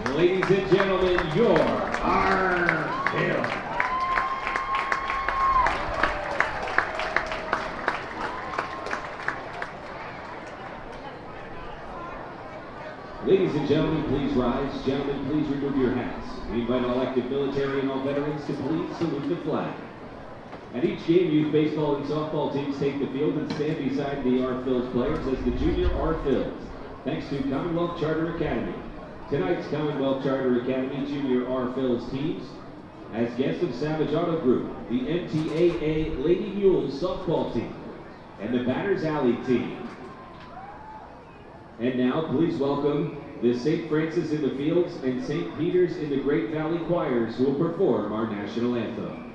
Ladies and gentlemen, your R-Hill. Ladies and gentlemen, please rise. Gentlemen, please remove your hats. We invite all active military and all veterans to please salute the flag. At each game, youth baseball and softball teams take the field and stand beside the R-Phils players as the junior R-Phils, thanks to Commonwealth Charter Academy. Tonight's Commonwealth Charter Academy Junior R-Phils teams, as guests of Savage Auto Group, the NTAA Lady Mules softball team, and the Batters Alley team. And now, please welcome the St. Francis in the Fields and St. Peter's in the Great Valley choirs who will perform our national anthem.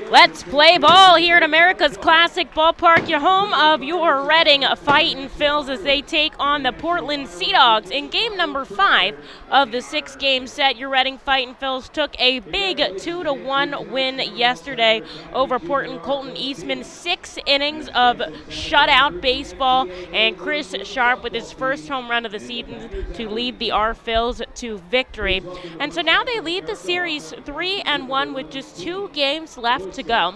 Let's play ball here at America's Classic Ballpark, your home of your Reading Fightin Phils as they take on the Portland Sea Dogs in game number 5 of the 6-game set. Your Reading Fightin Phils took a big 2-1 win yesterday over Portland. Colton Eastman, 6 innings of shutout baseball, and Chris Sharp with his first home run of the season to lead the R-Phils to victory. And so now they lead the series 3-1 with just 2 games left to go.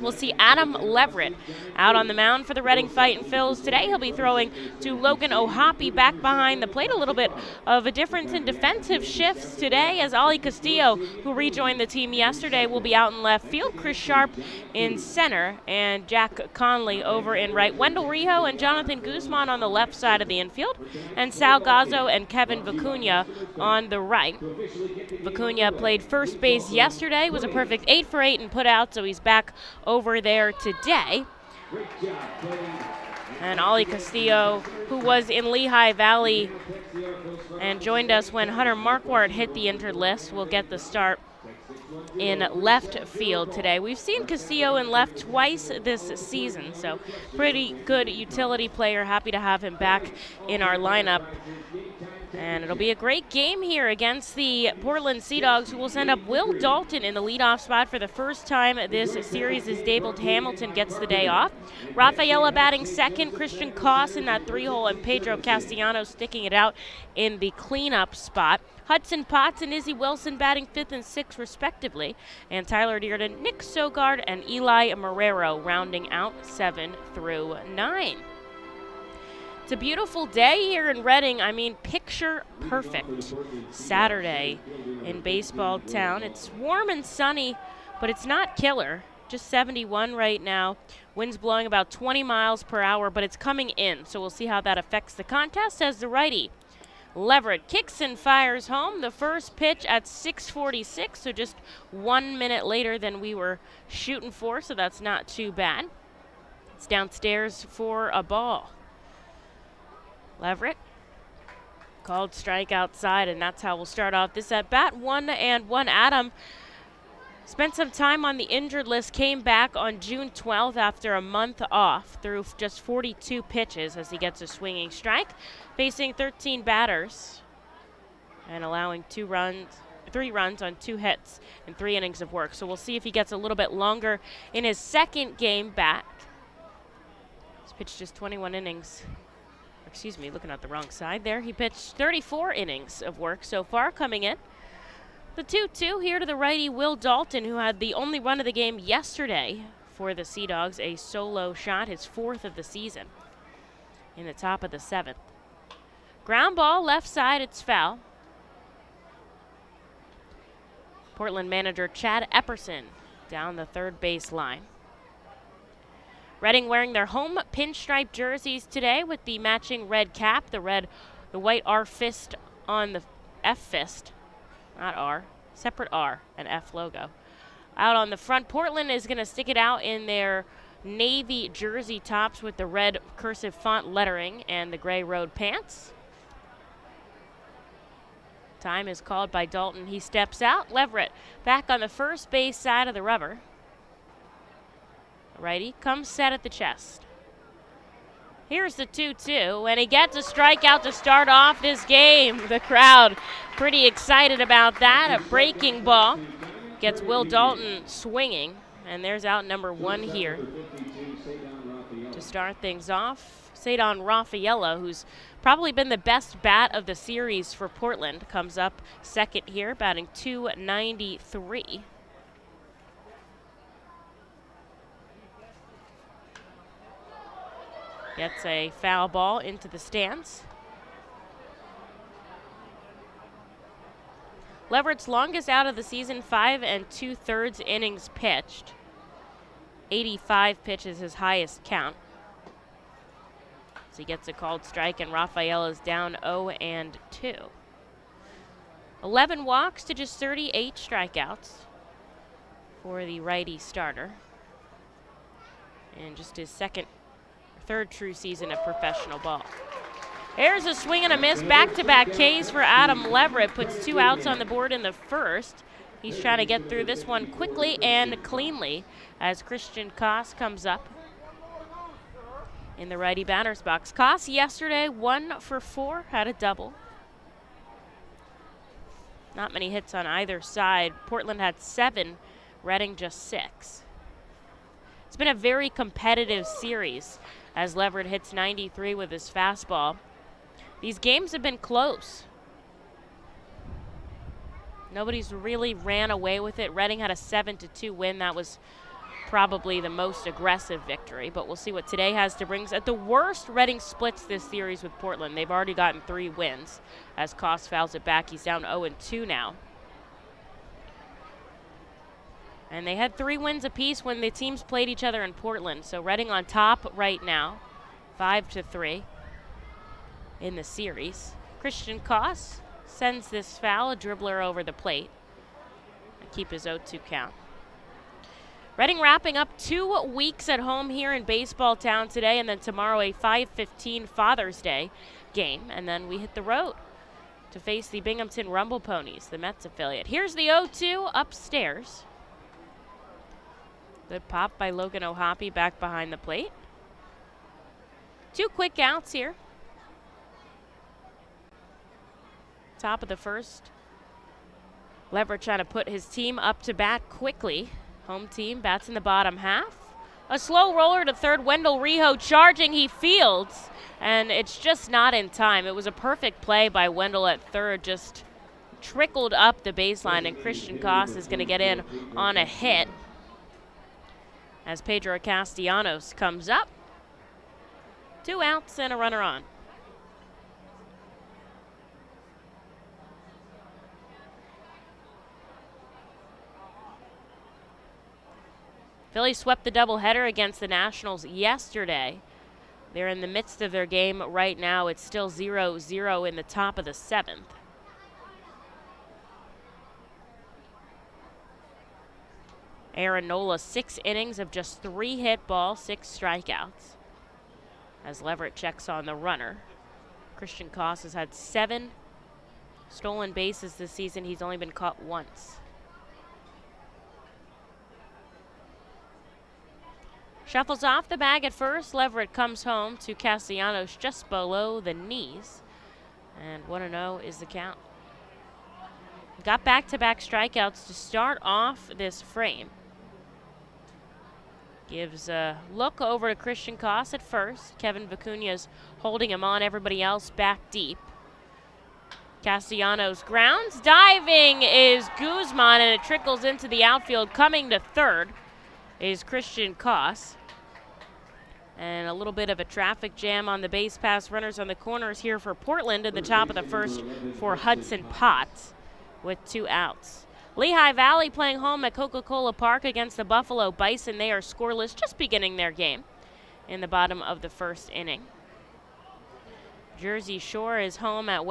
We'll see Adam Leverett out on the mound for the Reading Fightin Phils today. He'll be throwing to Logan O'Hoppe back behind the plate. A little bit of a difference in defensive shifts today as Ollie Castillo, who rejoined the team yesterday, will be out in left field. Chris Sharp in center and Jack Conley over in right. Wendell Rijo and Jonathan Guzman on the left side of the infield, and Sal Gazzo and Kevin Vicuna on the right. Vicuna played first base yesterday, was a perfect 8 for 8 and put out, so he's back over there today. And Ollie Castillo, who was in Lehigh Valley and joined us when Hunter Marquardt hit the injured list, will get the start in left field today. We've seen Castillo in left twice this season, so pretty good utility player. Happy to have him back in our lineup. And it'll be a great game here against the Portland Sea Dogs, who will send up Will Dalton in the leadoff spot for the first time this series as David Hamilton gets the day off. Rafaela batting second, Christian Koss in that 3-hole, and Pedro Castellanos sticking it out in the cleanup spot. Hudson Potts and Izzy Wilson batting 5th and 6th respectively, and Tyler Dearden, Nick Sogard, and Eli Marrero rounding out 7 through 9. It's a beautiful day here in Reading. I mean, picture perfect Saturday in baseball town. It's warm and sunny, but it's not killer. Just 71 right now. Wind's blowing about 20 miles per hour, but it's coming in, so we'll see how that affects the contest as the righty Leverett kicks and fires home. The first pitch at 6:46, so just 1 minute later than we were shooting for, so that's not too bad. It's downstairs for a ball. Leverett called strike outside, and that's how we'll start off this at bat. 1-1. Adam spent some time on the injured list, came back on June 12th after a month off, threw just 42 pitches as he gets a swinging strike, facing 13 batters and allowing 3 runs on 2 hits and 3 innings of work. So we'll see if he gets a little bit longer in his second game back. He's pitched just 21 innings. excuse me, looking at the wrong side there. He pitched 34 innings of work so far coming in. The 2-2 here to the righty Will Dalton, who had the only run of the game yesterday for the Sea Dogs, a solo shot, his 4th of the season, in the top of the 7th. Ground ball, left side, it's foul. Portland manager Chad Epperson down the third base line. Reading wearing their home pinstripe jerseys today with the matching red cap, the white R fist on the F fist, not R, separate R and F logo. Out on the front, Portland is going to stick it out in their navy jersey tops with the red cursive font lettering and the gray road pants. Time is called by Dalton. He steps out. Leverett back on the first base side of the rubber. Righty comes set at the chest. Here's the 2-2, and he gets a strikeout to start off this game. The crowd pretty excited about that. A breaking ball gets Will Dalton swinging, and there's out number 1 here to start things off. Cedon Rafaela, who's probably been the best bat of the series for Portland, comes up second here, batting .293. Gets a foul ball into the stands. Leverett's longest out of the season, 5 2/3 innings pitched. 85 pitches, his highest count. So he gets a called strike, and Rafaela's down 0-2. 11 walks to just 38 strikeouts for the righty starter. And just his third true season of professional ball. There's a swing and a miss, back-to-back Ks for Adam Leverett, puts 2 outs on the board in the first. He's trying to get through this one quickly and cleanly as Christian Koss comes up in the righty batter's box. Koss yesterday 1 for 4, had a double. Not many hits on either side. Portland had 7, Reading just 6. It's been a very competitive series as Leverett hits 93 with his fastball. These games have been close. Nobody's really ran away with it. Reading had a 7-2 win. That was probably the most aggressive victory, but we'll see what today has to bring. At the worst, Reading splits this series with Portland. They've already gotten 3 wins as Koss fouls it back. He's down 0-2 now. And they had 3 wins apiece when the teams played each other in Portland. So Reading on top right now, 5-3 in the series. Christian Koss sends this foul, a dribbler over the plate, and keep his 0-2 count. Reading wrapping up 2 weeks at home here in Baseball Town today, and then tomorrow a 5:15 Father's Day game, and then we hit the road to face the Binghamton Rumble Ponies, the Mets affiliate. Here's the 0-2 upstairs. Good pop by Logan O'Hoppe back behind the plate. 2 quick outs here. Top of the first. Leverett trying to put his team up to bat quickly. Home team bats in the bottom half. A slow roller to third. Wendell Rijo charging. He fields, and it's just not in time. It was a perfect play by Wendell at third. Just trickled up the baseline, and Christian Koss is going to get in on a hit as Pedro Castellanos comes up. 2 outs and a runner on. Phillies swept the doubleheader against the Nationals yesterday. They're in the midst of their game right now. It's still 0-0 in the top of the 7th. Aaron Nola, 6 innings of just 3 hit balls, 6 strikeouts. As Leverett checks on the runner. Christian Koss has had 7 stolen bases this season. He's only been caught once. Shuffles off the bag at first. Leverett comes home to Castellanos just below the knees. And 1-0 is the count. Got back-to-back strikeouts to start off this frame. Gives a look over to Christian Koss at first. Kevin Vicunia's holding him on, everybody else back deep. Castellanos grounds. Diving is Guzman, and it trickles into the outfield. Coming to third is Christian Koss. And a little bit of a traffic jam on the base pass. Runners on the corners here for Portland in the top of the first for Hudson Potts with 2 outs. Lehigh Valley playing home at Coca-Cola Park against the Buffalo Bison. They are scoreless, just beginning their game in the bottom of the first inning. Jersey Shore is home at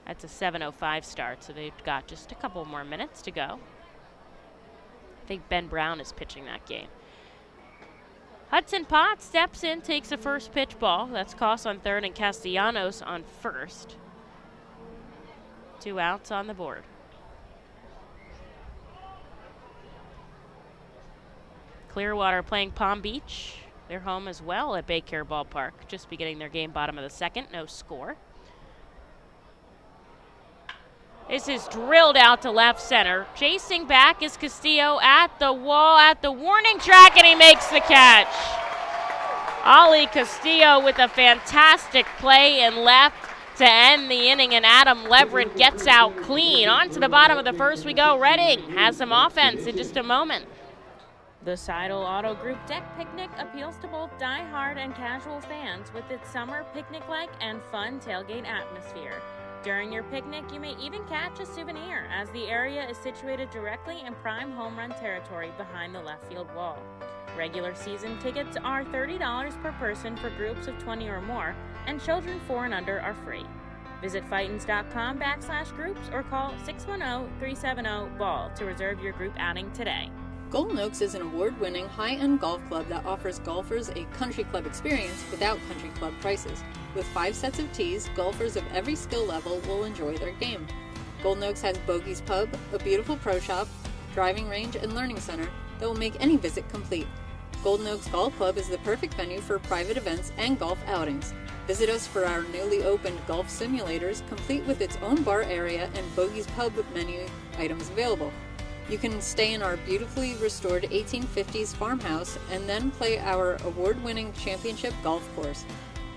That's a 7:05 start, so they've got just a couple more minutes to go. I think Ben Brown is pitching that game. Hudson Potts steps in, takes the first pitch ball. That's Koss on third and Castellanos on first. 2 outs on the board. Clearwater playing Palm Beach. They're home as well at Baycare Ballpark. Just beginning their game, bottom of the second, no score. This is drilled out to left center. Chasing back is Castillo at the wall, at the warning track, and he makes the catch. Ollie Castillo with a fantastic play in left to end the inning, and Adam Leverett gets out clean. On to the bottom of the first we go. Reading has some offense in just a moment. The Seidel Auto Group Deck Picnic appeals to both die-hard and casual fans with its summer picnic-like and fun tailgate atmosphere. During your picnic, you may even catch a souvenir, as the area is situated directly in prime home run territory behind the left field wall. Regular season tickets are $30 per person for groups of 20 or more, and children 4 and under are free. Visit Fightins.com/groups or call 610-370-BALL to reserve your group outing today. Golden Oaks is an award-winning high-end golf club that offers golfers a country club experience without country club prices. With 5 sets of tees, golfers of every skill level will enjoy their game. Golden Oaks has Bogey's Pub, a beautiful pro shop, driving range, and learning center that will make any visit complete. Golden Oaks Golf Club is the perfect venue for private events and golf outings. Visit us for our newly opened golf simulators, complete with its own bar area and Bogey's Pub menu items available. You can stay in our beautifully restored 1850s farmhouse and then play our award-winning championship golf course.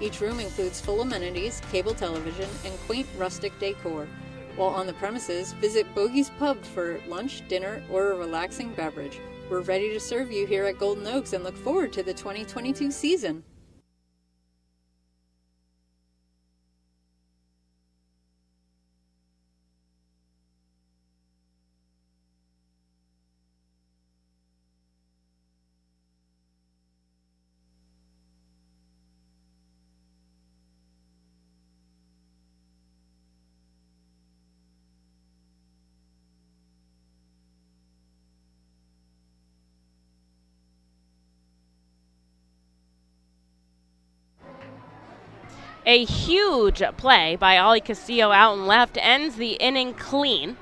Each room includes full amenities, cable television, and quaint rustic decor. While on the premises, visit Bogey's Pub for lunch, dinner, or a relaxing beverage. We're ready to serve you here at Golden Oaks and look forward to the 2022 season. A huge play by Ollie Castillo out and left ends the inning clean.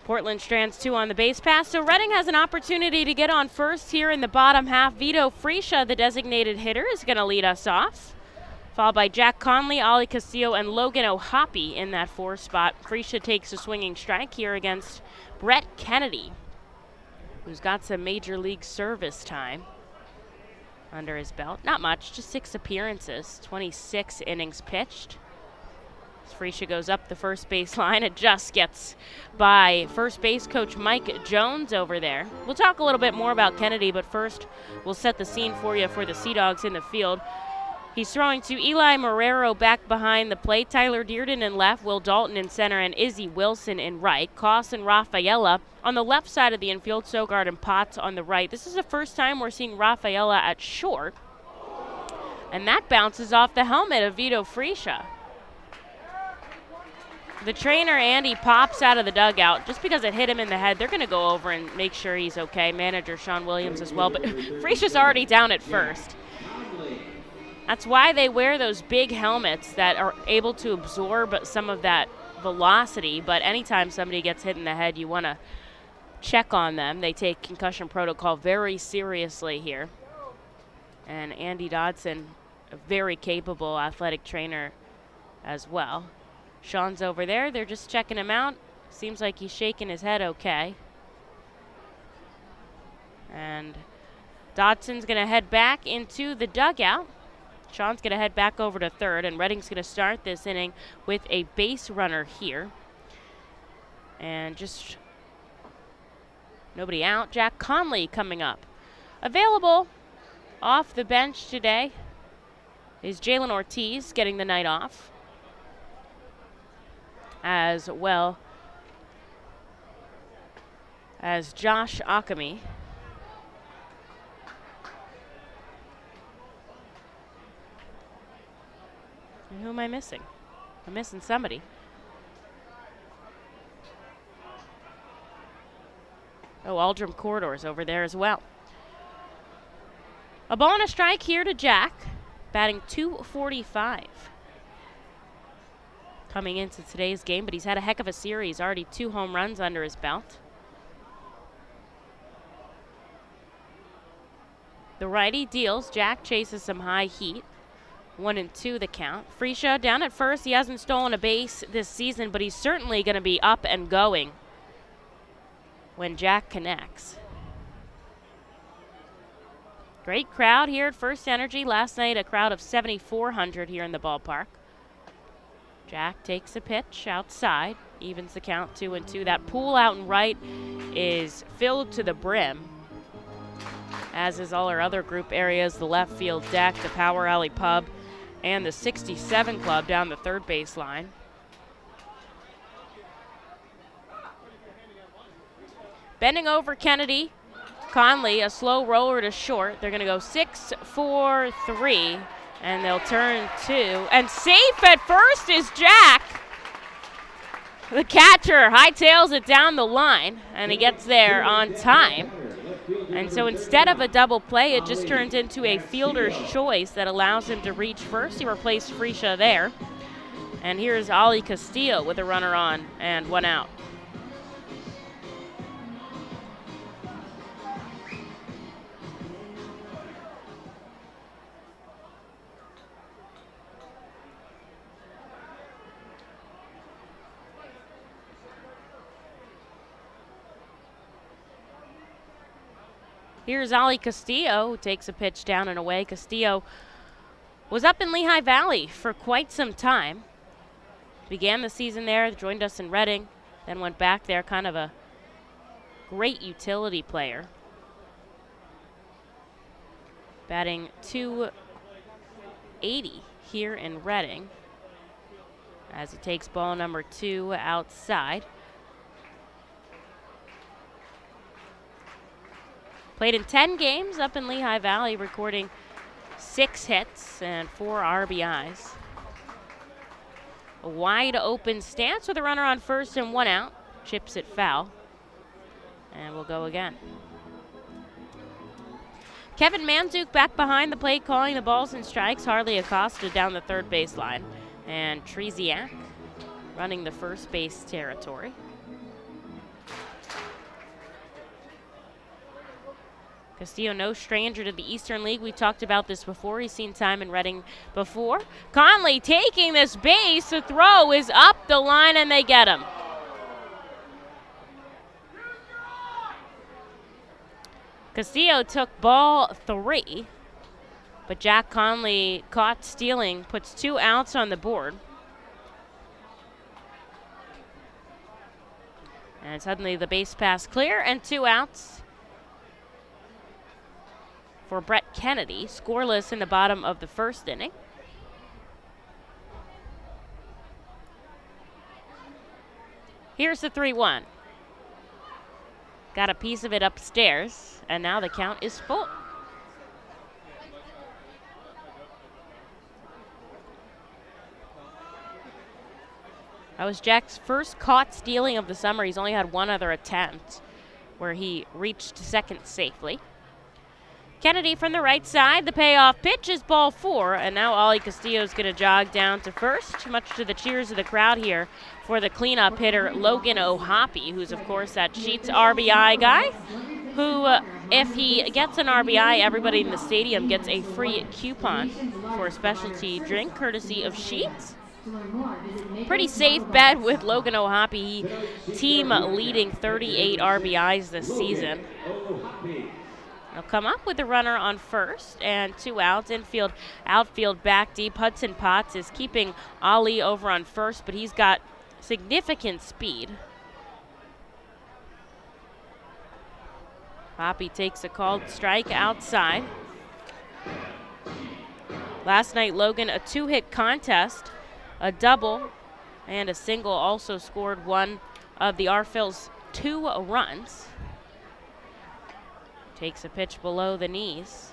Portland strands 2 on the base pass, so Reading has an opportunity to get on first here in the bottom half. Vito Fresia, the designated hitter, is going to lead us off, followed by Jack Conley, Ollie Castillo, and Logan O'Hoppe in that 4 spot. Fresia takes a swinging strike here against Brett Kennedy, who's got some major league service time under his belt. Not much, just 6 appearances, 26 innings pitched. As Fresia goes up the first base line, it just gets by first base coach Mike Jones over there. We'll talk a little bit more about Kennedy, but first we'll set the scene for you for the Sea Dogs in the field. He's throwing to Eli Marrero back behind the plate, Tyler Dearden in left, Will Dalton in center, and Izzy Wilson in right. Koss and Rafaela on the left side of the infield, Sogard and Potts on the right. This is the first time we're seeing Rafaela at short, and that bounces off the helmet of Vito Fresia. The trainer, Andy, pops out of the dugout. Just because it hit him in the head, they're going to go over and make sure he's okay. Manager Sean Williams as well, but Fresia's already down at first. That's why they wear those big helmets that are able to absorb some of that velocity, but anytime somebody gets hit in the head, you want to check on them. They take concussion protocol very seriously here. And Andy Dodson, a very capable athletic trainer as well. Sean's over there. They're just checking him out. Seems like he's shaking his head okay. And Dodson's going to head back into the dugout. Sean's going to head back over to third, and Reading's going to start this inning with a base runner here. And just nobody out. Jack Conley coming up. Available off the bench today is Jalen Ortiz, getting the night off, as well as Josh Akami. And who am I missing? I'm missing somebody. Oh, Aldrum Corridor's over there as well. A ball and a strike here to Jack, batting .245. Coming into today's game, but he's had a heck of a series. Already 2 home runs under his belt. The righty deals. Jack chases some high heat. 1-2 the count. Freesia down at first. He hasn't stolen a base this season, but he's certainly going to be up and going when Jack connects. Great crowd here at FirstEnergy. Last night, a crowd of 7,400 here in the ballpark. Jack takes a pitch outside, evens the count 2-2. That pool out and right is filled to the brim, as is all our other group areas, the left field deck, the Power Alley Pub, and the 67 Club down the third base line. Bending over Kennedy. Conley, a slow roller to short. They're going to go 6-4-3, and they'll turn 2. And safe at first is Jack. The catcher hightails it down the line, and he gets there on time. And so instead of a double play, it just turns into a fielder's choice that allows him to reach first. He replaced Freesia there. And here's Ali Castillo with a runner on and 1 out. Here's Ali Castillo, who takes a pitch down and away. Castillo was up in Lehigh Valley for quite some time. Began the season there, joined us in Reading, then went back there, kind of a great utility player. Batting .280 here in Reading as he takes ball number 2 outside. Played in 10 games up in Lehigh Valley, recording 6 hits and 4 RBIs. A wide open stance with a runner on first and 1 out. Chips it foul. And we'll go again. Kevin Manzuk back behind the plate, calling the balls and strikes. Harley Acosta down the third base line. And Treziak running the first base territory. Castillo, no stranger to the Eastern League. We talked about this before. He's seen time in Reading before. Conley taking this base. The throw is up the line, and they get him. Castillo took ball 3, but Jack Conley caught stealing, puts 2 outs on the board. And suddenly the base pass clear and 2 outs for Brett Kennedy, scoreless in the bottom of the first inning. Here's the 3-1. Got a piece of it upstairs, and now the count is full. That was Jack's first caught stealing of the summer. He's only had 1 other attempt where he reached second safely. Kennedy from the right side. The payoff pitch is ball 4, and now Ali Castillo's going to jog down to first, much to the cheers of the crowd here for the cleanup hitter Logan O'Hoppe, who's, of course, that Sheets RBI guy, who, if he gets an RBI, everybody in the stadium gets a free coupon for a specialty drink courtesy of Sheets. Pretty safe bet with Logan Ohapi, team leading 38 RBIs this season. They'll come up with a runner on first and 2 outs. Infield, outfield back deep. Hudson Potts is keeping Ali over on first, but he's got significant speed. Hoppy takes a called strike outside. Last night, Logan, a 2-hit contest, a double and a single, also scored one of the R-Phil's 2 runs. Takes a pitch below the knees.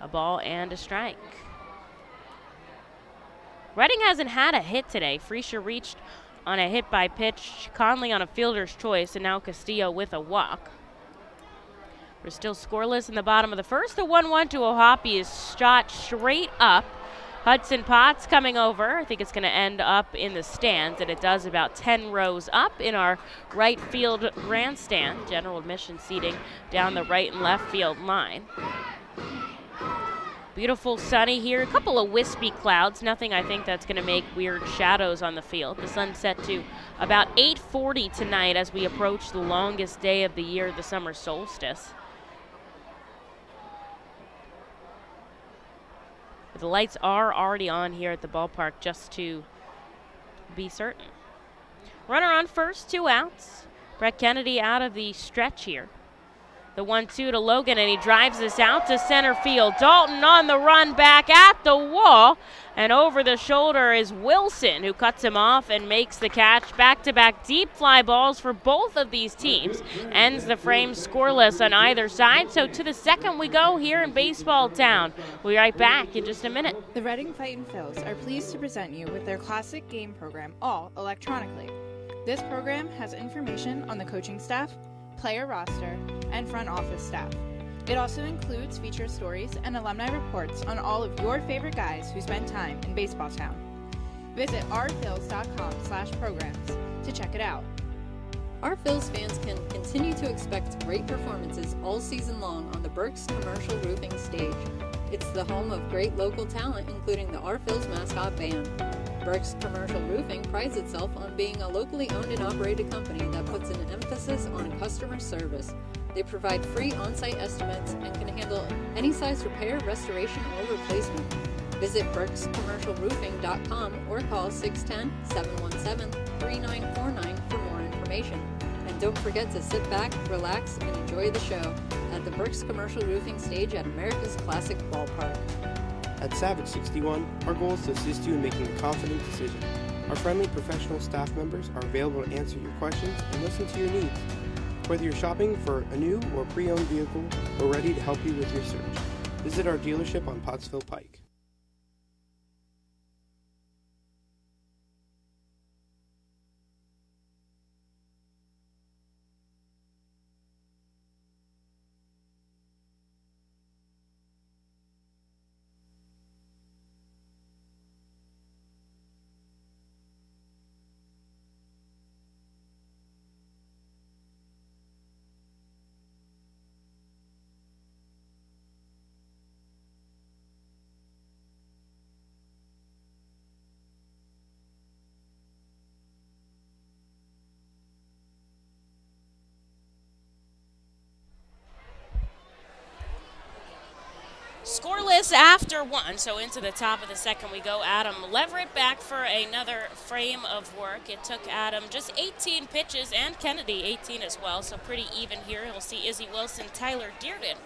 A ball and a strike. Reading hasn't had a hit today. Friescher reached on a hit by pitch, Conley on a fielder's choice, and now Castillo with a walk. We're still scoreless in the bottom of the first. The 1-1 to Ohapi is shot straight up. Hudson Potts coming over. I think it's going to end up in the stands, and it does, about 10 rows up in our right field grandstand. General admission seating down the right and left field line. Beautiful sunny here. A couple of wispy clouds. Nothing, I think, that's going to make weird shadows on the field. The sun set to about 8:40 tonight as we approach the longest day of the year, the summer solstice. The lights are already on here at the ballpark, just to be certain. Runner on first, 2 outs. Brett Kennedy out of the stretch here. The 1-2 to Logan, and he drives this out to center field. Dalton on the run back at the wall, and over the shoulder is Wilson, who cuts him off and makes the catch. Back-to-back deep fly balls for both of these teams. Ends the frame scoreless on either side. So to the second we go here in Baseball Town. We'll be right back in just a minute. The Reading Fightin' Phils are pleased to present you with their classic game program, all electronically. This program has information on the coaching staff, player roster, and front office staff. It also includes feature stories and alumni reports on all of your favorite guys who spend time in Baseball Town. Visit rphils.com/programs to check it out. Our Phils fans can continue to expect great performances all season long on the Burke's Commercial Roofing stage. It's the home of great local talent, including the Our Phils mascot band. Burke's Commercial Roofing prides itself on being a locally owned and operated company that puts an emphasis on customer service. They provide free on-site estimates and can handle any size repair, restoration, or replacement. Visit burkscommercialroofing.com or call 610-717-3949 for more information. And don't forget to sit back, relax, and enjoy the show at the Burke's Commercial Roofing stage at America's Classic Ballpark. At Savage 61, our goal is to assist you in making a confident decision. Our friendly professional staff members are available to answer your questions and listen to your needs. Whether you're shopping for a new or pre-owned vehicle, we're ready to help you with your search. Visit our dealership on Pottsville Pike. Scoreless after 1, so into the top of the second we go. Adam Leverett back for another frame of work. It took Adam just 18 pitches, and Kennedy 18 as well, so pretty even here. He'll see Izzy Wilson, Tyler Dearden,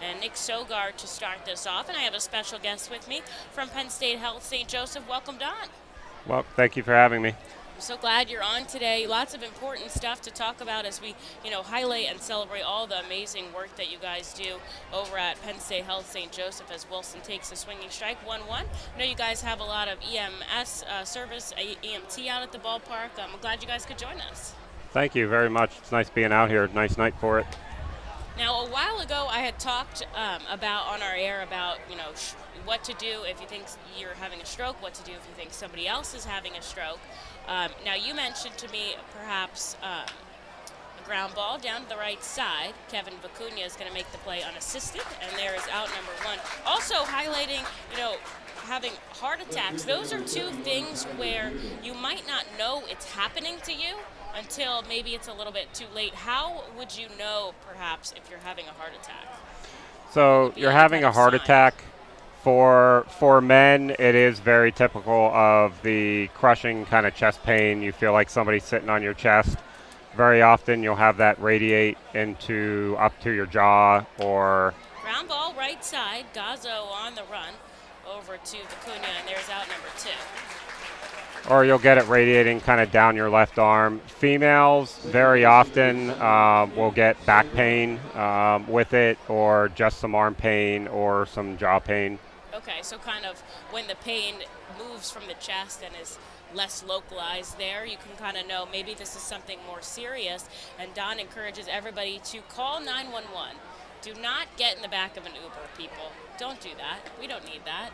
and Nick Sogard to start this off. And I have a special guest with me from Penn State Health St. Joseph. Welcome, Don. Well, thank you for having me. I'm so glad you're on today. Lots of important stuff to talk about as we, highlight and celebrate all the amazing work that you guys do over at Penn State Health St. Joseph as Wilson takes a swinging strike, 1-1. I know you guys have a lot of EMS service, EMT out at the ballpark. I'm glad you guys could join us. Thank you very much. It's nice being out here. Nice night for it. Now, a while ago, I had talked about on our air about, what to do if you think you're having a stroke, what to do if you think somebody else is having a stroke. Now, you mentioned to me perhaps a ground ball down to the right side. Kevin Vicuna is going to make the play unassisted, and there is out number 1. Also highlighting, having heart attacks. Those are two things where you might not know it's happening to you until maybe it's a little bit too late. How would you know, perhaps, if you're having a heart attack? So you're having a heart attack. For men, it is very typical of the crushing kind of chest pain. You feel like somebody's sitting on your chest. Very often you'll have that radiate into up to your jaw or... Ground ball right side, Gazzo on the run over to Vicuna, and there's out number 2. Or you'll get it radiating kind of down your left arm. Females very often will get back pain with it, or just some arm pain or some jaw pain. Okay, so kind of when the pain moves from the chest and is less localized there, you can kind of know maybe this is something more serious. And Don encourages everybody to call 911. Do not get in the back of an Uber, people. Don't do that. We don't need that.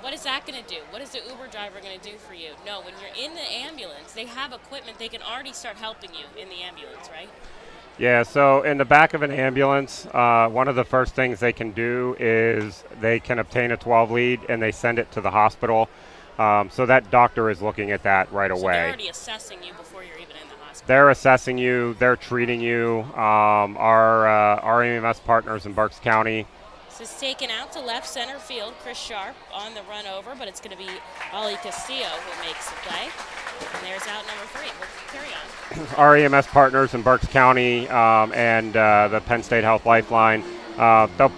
What is that going to do? What is the Uber driver going to do for you? No, when you're in the ambulance, they have equipment. They can already start helping you in the ambulance, right? Yeah, so in the back of an ambulance, one of the first things they can do is they can obtain a 12 lead and they send it to the hospital. So that doctor is looking at that right away. So they're already assessing you before you're even in the hospital. They're assessing you. They're treating you. Our EMS partners in Berks County. This is taken out to left center field. Chris Sharp on the run over, but it's going to be Ali Castillo who makes the play. And there's out number 3. We'll carry on. Our EMS partners in Berks County and the Penn State Health Lifeline, they'll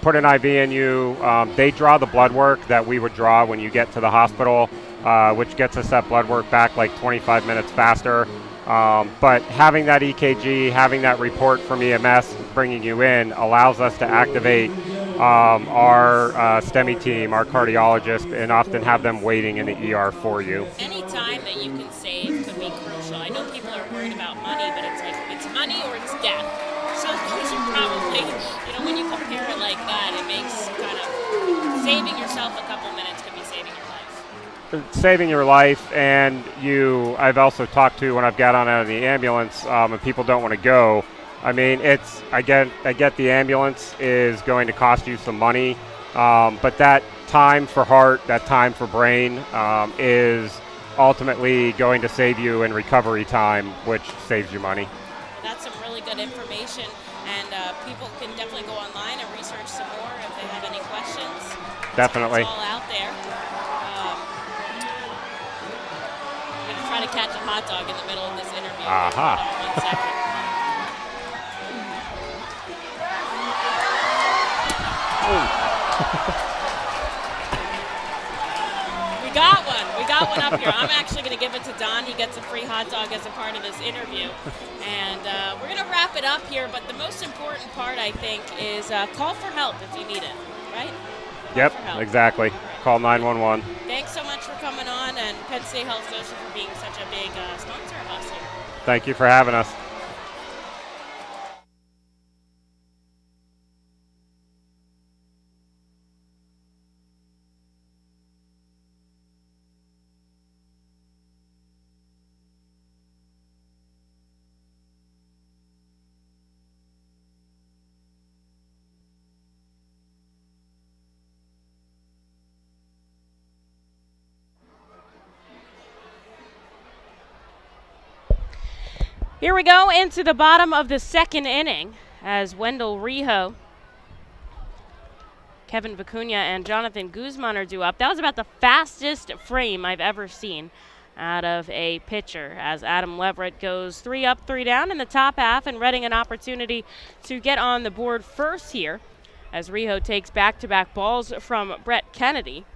put an IV in you. They draw the blood work that we would draw when you get to the hospital, which gets us that blood work back like 25 minutes faster. But having that EKG, having that report from EMS bringing you in allows us to activate our STEMI team, our cardiologist, and often have them waiting in the ER for you. Any time that you can save could be crucial. I know people are worried about money, but it's like it's money or it's death. So those are probably, when you compare it like that, it makes kind of saving yourself a couple minutes could be saving your life. Saving your life, and I've also talked to when I've got on out of the ambulance and people don't want to go. I mean, I get the ambulance is going to cost you some money, but that time for heart, that time for brain is ultimately going to save you in recovery time, which saves you money. That's some really good information, and people can definitely go online and research some more if they have any questions. Definitely. It's all out there. I'm going to try to catch a hot dog in the middle of this interview. Aha. 1 second. We got one up here. I'm actually going to give it to Don. He gets a free hot dog as a part of this interview. And we're going to wrap it up here, but the most important part, I think, is call for help if you need it, right? Yep, exactly. Call 911. Thanks so much for coming on, and Penn State Health Social for being such a big sponsor of us here. Thank you for having us. Here we go into the bottom of the second inning as Wendell Rijo, Kevin Vicuna, and Jonathan Guzman are due up. That was about the fastest frame I've ever seen out of a pitcher as Adam Leverett goes 3 up, 3 down in the top half, and Reading an opportunity to get on the board first here as Rijo takes back-to-back balls from Brett Kennedy.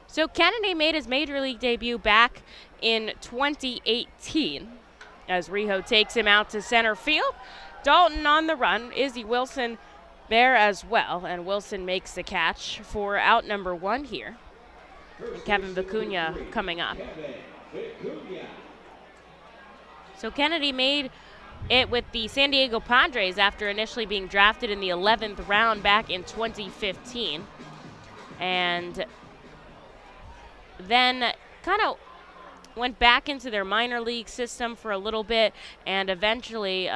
So Kennedy made his major league debut back in 2018. As Rijo takes him out to center field. Dalton on the run. Izzy Wilson there as well. And Wilson makes the catch for out number 1 here. And Kevin Vicuna coming up. So Kennedy made it with the San Diego Padres after initially being drafted in the 11th round back in 2015. And then kind of went back into their minor league system for a little bit and eventually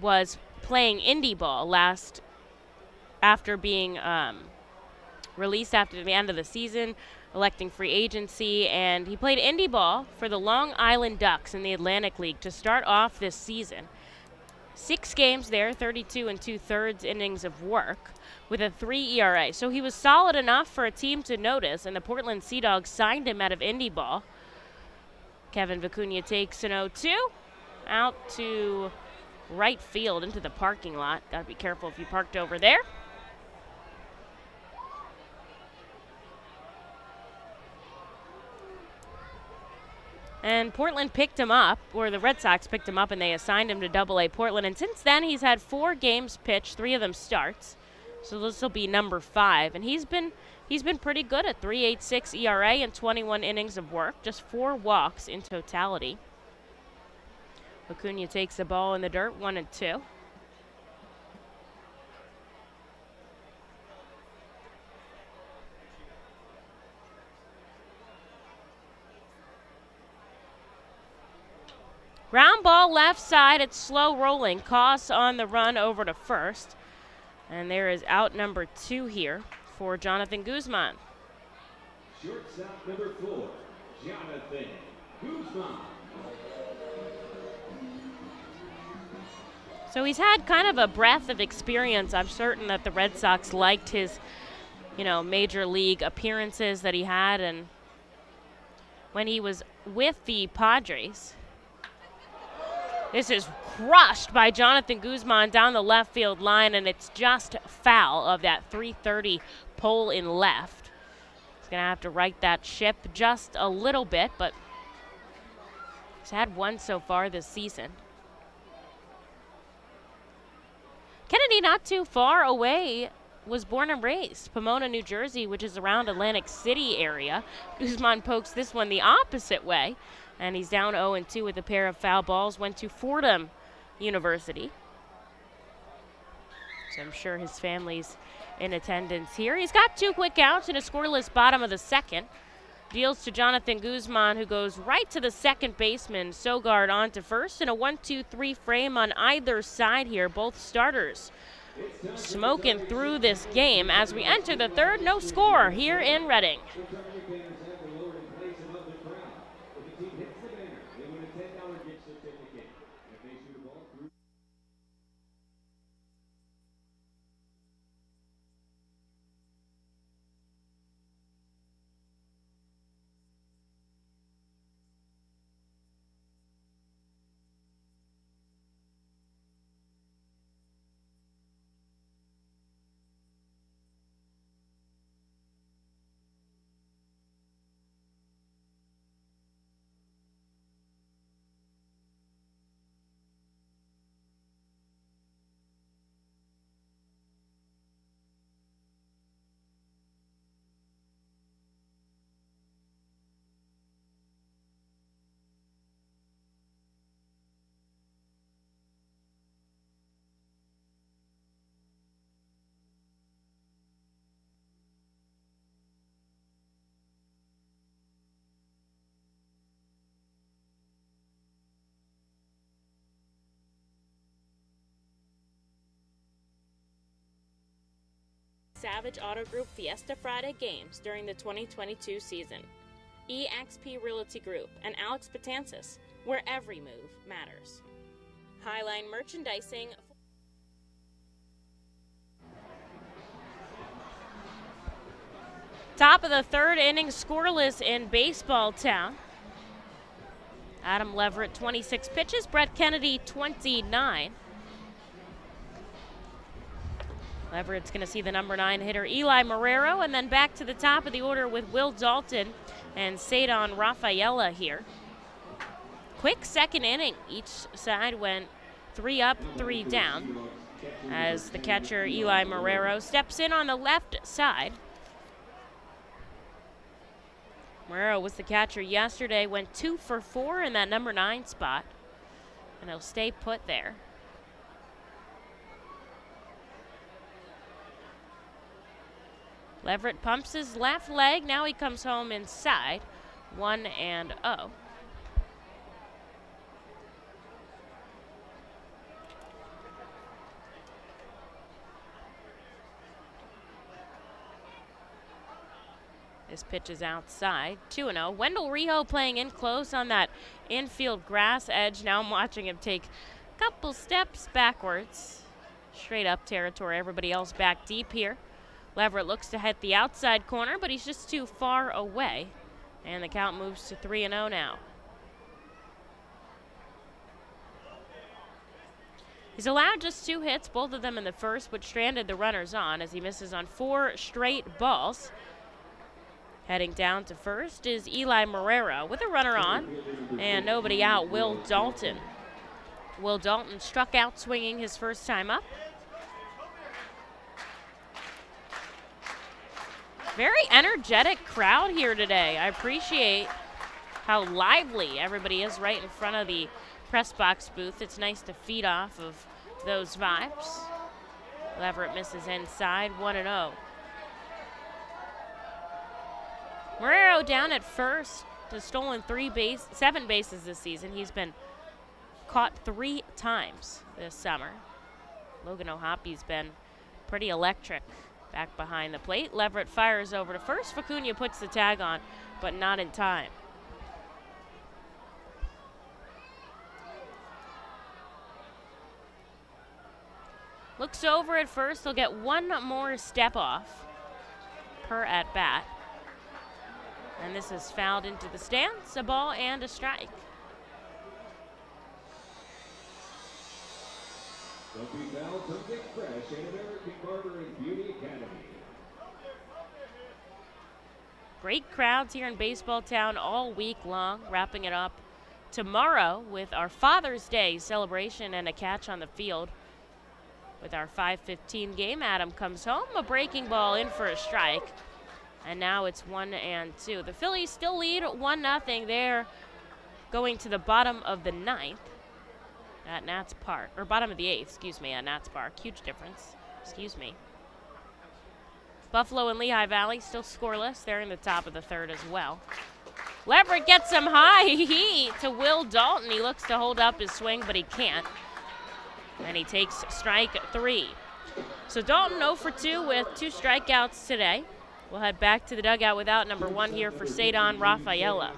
was playing indie ball after being released after the end of the season, electing free agency, and he played indie ball for the Long Island Ducks in the Atlantic League to start off this season. 6 games there, 32 2/3 innings of work with a 3 ERA. So he was solid enough for a team to notice, and the Portland Sea Dogs signed him out of indie ball. Kevin Vicuna takes an 0-2 out to right field into the parking lot. Got to be careful if you parked over there. And Portland picked him up, or the Red Sox picked him up, and they assigned him to Double-A Portland. And since then, he's had 4 games pitched, 3 of them starts. So this will be number 5. And he's been pretty good at 3.86 ERA and 21 innings of work, just 4 walks in totality. Vicuna takes the ball in the dirt, 1-2. Ground ball left side, it's slow rolling. Koss on the run over to first. And there is out number 2 here for Jonathan Guzman. Shortstop number 4, Jonathan Guzman. So he's had kind of a breadth of experience. I'm certain that the Red Sox liked his, major league appearances that he had. And when he was with the Padres, this is crushed by Jonathan Guzman down the left field line, and it's just foul of that 330 pole in left. He's going to have to right that ship just a little bit, but he's had 1 so far this season. Kennedy, not too far away, was born and raised Pomona, New Jersey, which is around Atlantic City area. Guzman pokes this one the opposite way. And he's down 0-2 with a pair of foul balls. Went to Fordham University. So I'm sure his family's in attendance here. He's got 2 quick outs and a scoreless bottom of the second. Deals to Jonathan Guzman, who goes right to the second baseman. Sogard on to first, and a 1-2-3 frame on either side here. Both starters smoking through this game as we enter the third. No score here in Reading. Savage Auto Group Fiesta Friday games during the 2022 season. eXp Realty Group and Alex Patansis, where every move matters. Highline Merchandising. Top of the third inning, scoreless in Baseball Town. Adam Leverett, 26 pitches. Brett Kennedy, 29. Leverett's going to see the number 9 hitter Eli Marrero, and then back to the top of the order with Will Dalton and Cedon Rafaela here. Quick second inning. Each side went 3 up, 3 down as the catcher Eli Marrero steps in on the left side. Marrero was the catcher yesterday, went 2 for 4 in that number 9 spot, and he'll stay put there. Leverett pumps his left leg. Now he comes home inside. 1-0. This pitch is outside, 2-0. Wendell Rijo playing in close on that infield grass edge. Now I'm watching him take a couple steps backwards. Straight up territory. Everybody else back deep here. Leverett looks to hit the outside corner, but he's just too far away. And the count moves to 3-0 now. He's allowed just 2 hits, both of them in the first, which stranded the runners on as he misses on 4 straight balls. Heading down to first is Eli Marrero with a runner on and nobody out, Will Dalton. Will Dalton struck out swinging his first time up. Very energetic crowd here today. I appreciate how lively everybody is right in front of the press box booth. It's nice to feed off of those vibes. Leverett misses inside, 1-0. Marrero down at first, has stolen 7 bases this season. He's been caught 3 times this summer. Logan O'Hoppy's been pretty electric back behind the plate. Leverett fires over to first. Vicuna puts the tag on, but not in time. Looks over at first. They'll get 1 more step off per at bat. And this is fouled into the stands, a ball and a strike. Sophie Bell from Dick Fresh and American Barber and Beauty Academy. Great crowds here in Baseball Town all week long, wrapping it up tomorrow with our Father's Day celebration and a catch on the field. With our 5:15 game, Adam comes home, a breaking ball in for a strike. And now it's 1-2. The Phillies still lead 1-0. They're going to the bottom of the 9th at Nats Park, or bottom of the 8th, excuse me, at Nats Park. Huge difference, excuse me. Buffalo and Lehigh Valley still scoreless. They're in the top of the 3rd as well. Leverett gets some high heat to Will Dalton. He looks to hold up his swing, but he can't. And he takes strike 3. So Dalton 0 for 2 with 2 strikeouts today. We'll head back to the dugout without number 1 here for Cedon Rafaela.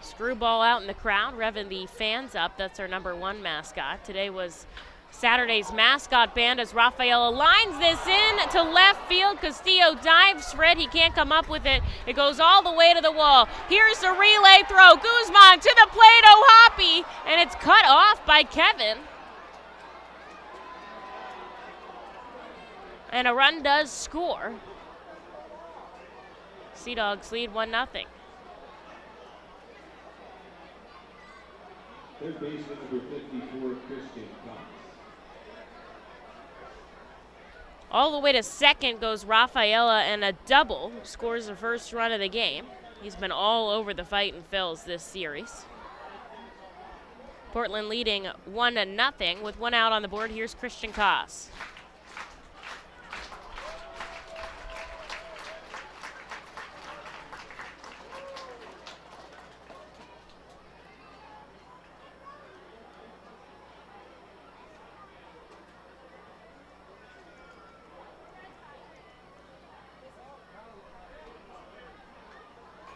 Screwball out in the crowd, revving the fans up. That's our number 1 mascot. Today was Saturday's mascot band as Rafaela lines this in to left field. Castillo dives for it. He can't come up with it. It goes all the way to the wall. Here's the relay throw. Guzman to the plate. O'Hoppy, and it's cut off by Kevin. And a run does score. Sea Dogs lead 1-0. Third baseman number 54, Christian Potts. All the way to second goes Rafaela, and a double scores the first run of the game. He's been all over the Fightin Phils this series. Portland leading 1-0 with 1 out on the board. Here's Christian Koss.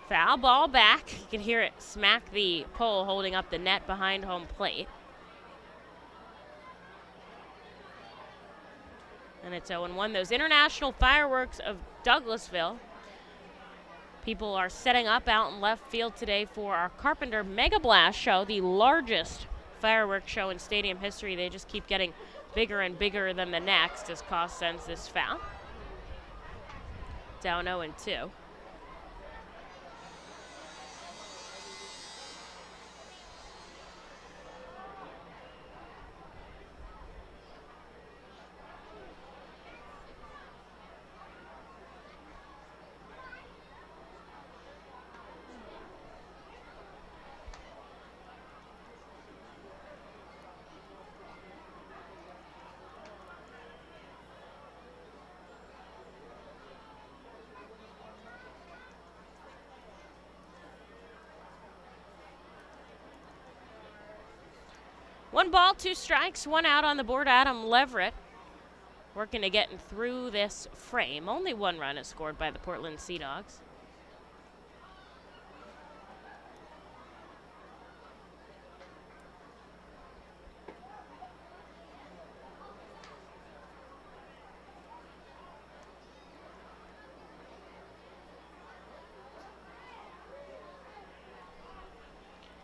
Foul ball back. You can hear it smack the pole holding up the net behind home plate. And it's 0-1. Those international fireworks of Douglasville. People are setting up out in left field today for our Carpenter Mega Blast show, the largest fireworks show in stadium history. They just keep getting bigger and bigger than the next as Koss sends this foul. Down 0-2. 1 ball, 2 strikes, 1 out on the board. Adam Leverett working to get through this frame. Only 1 run is scored by the Portland Sea Dogs.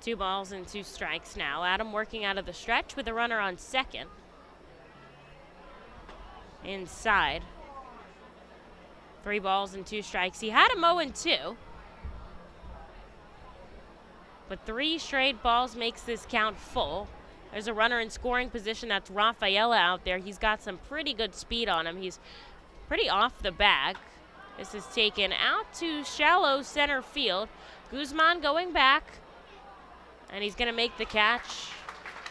Two balls and 2 strikes now. Adam working out of the stretch with a runner on second. Inside. 3 balls and 2 strikes. He had him 0-2. But 3 straight balls makes this count full. There's a runner in scoring position. That's Rafaela out there. He's got some pretty good speed on him. He's pretty off the bag. This is taken out to shallow center field. Guzman going back. And he's going to make the catch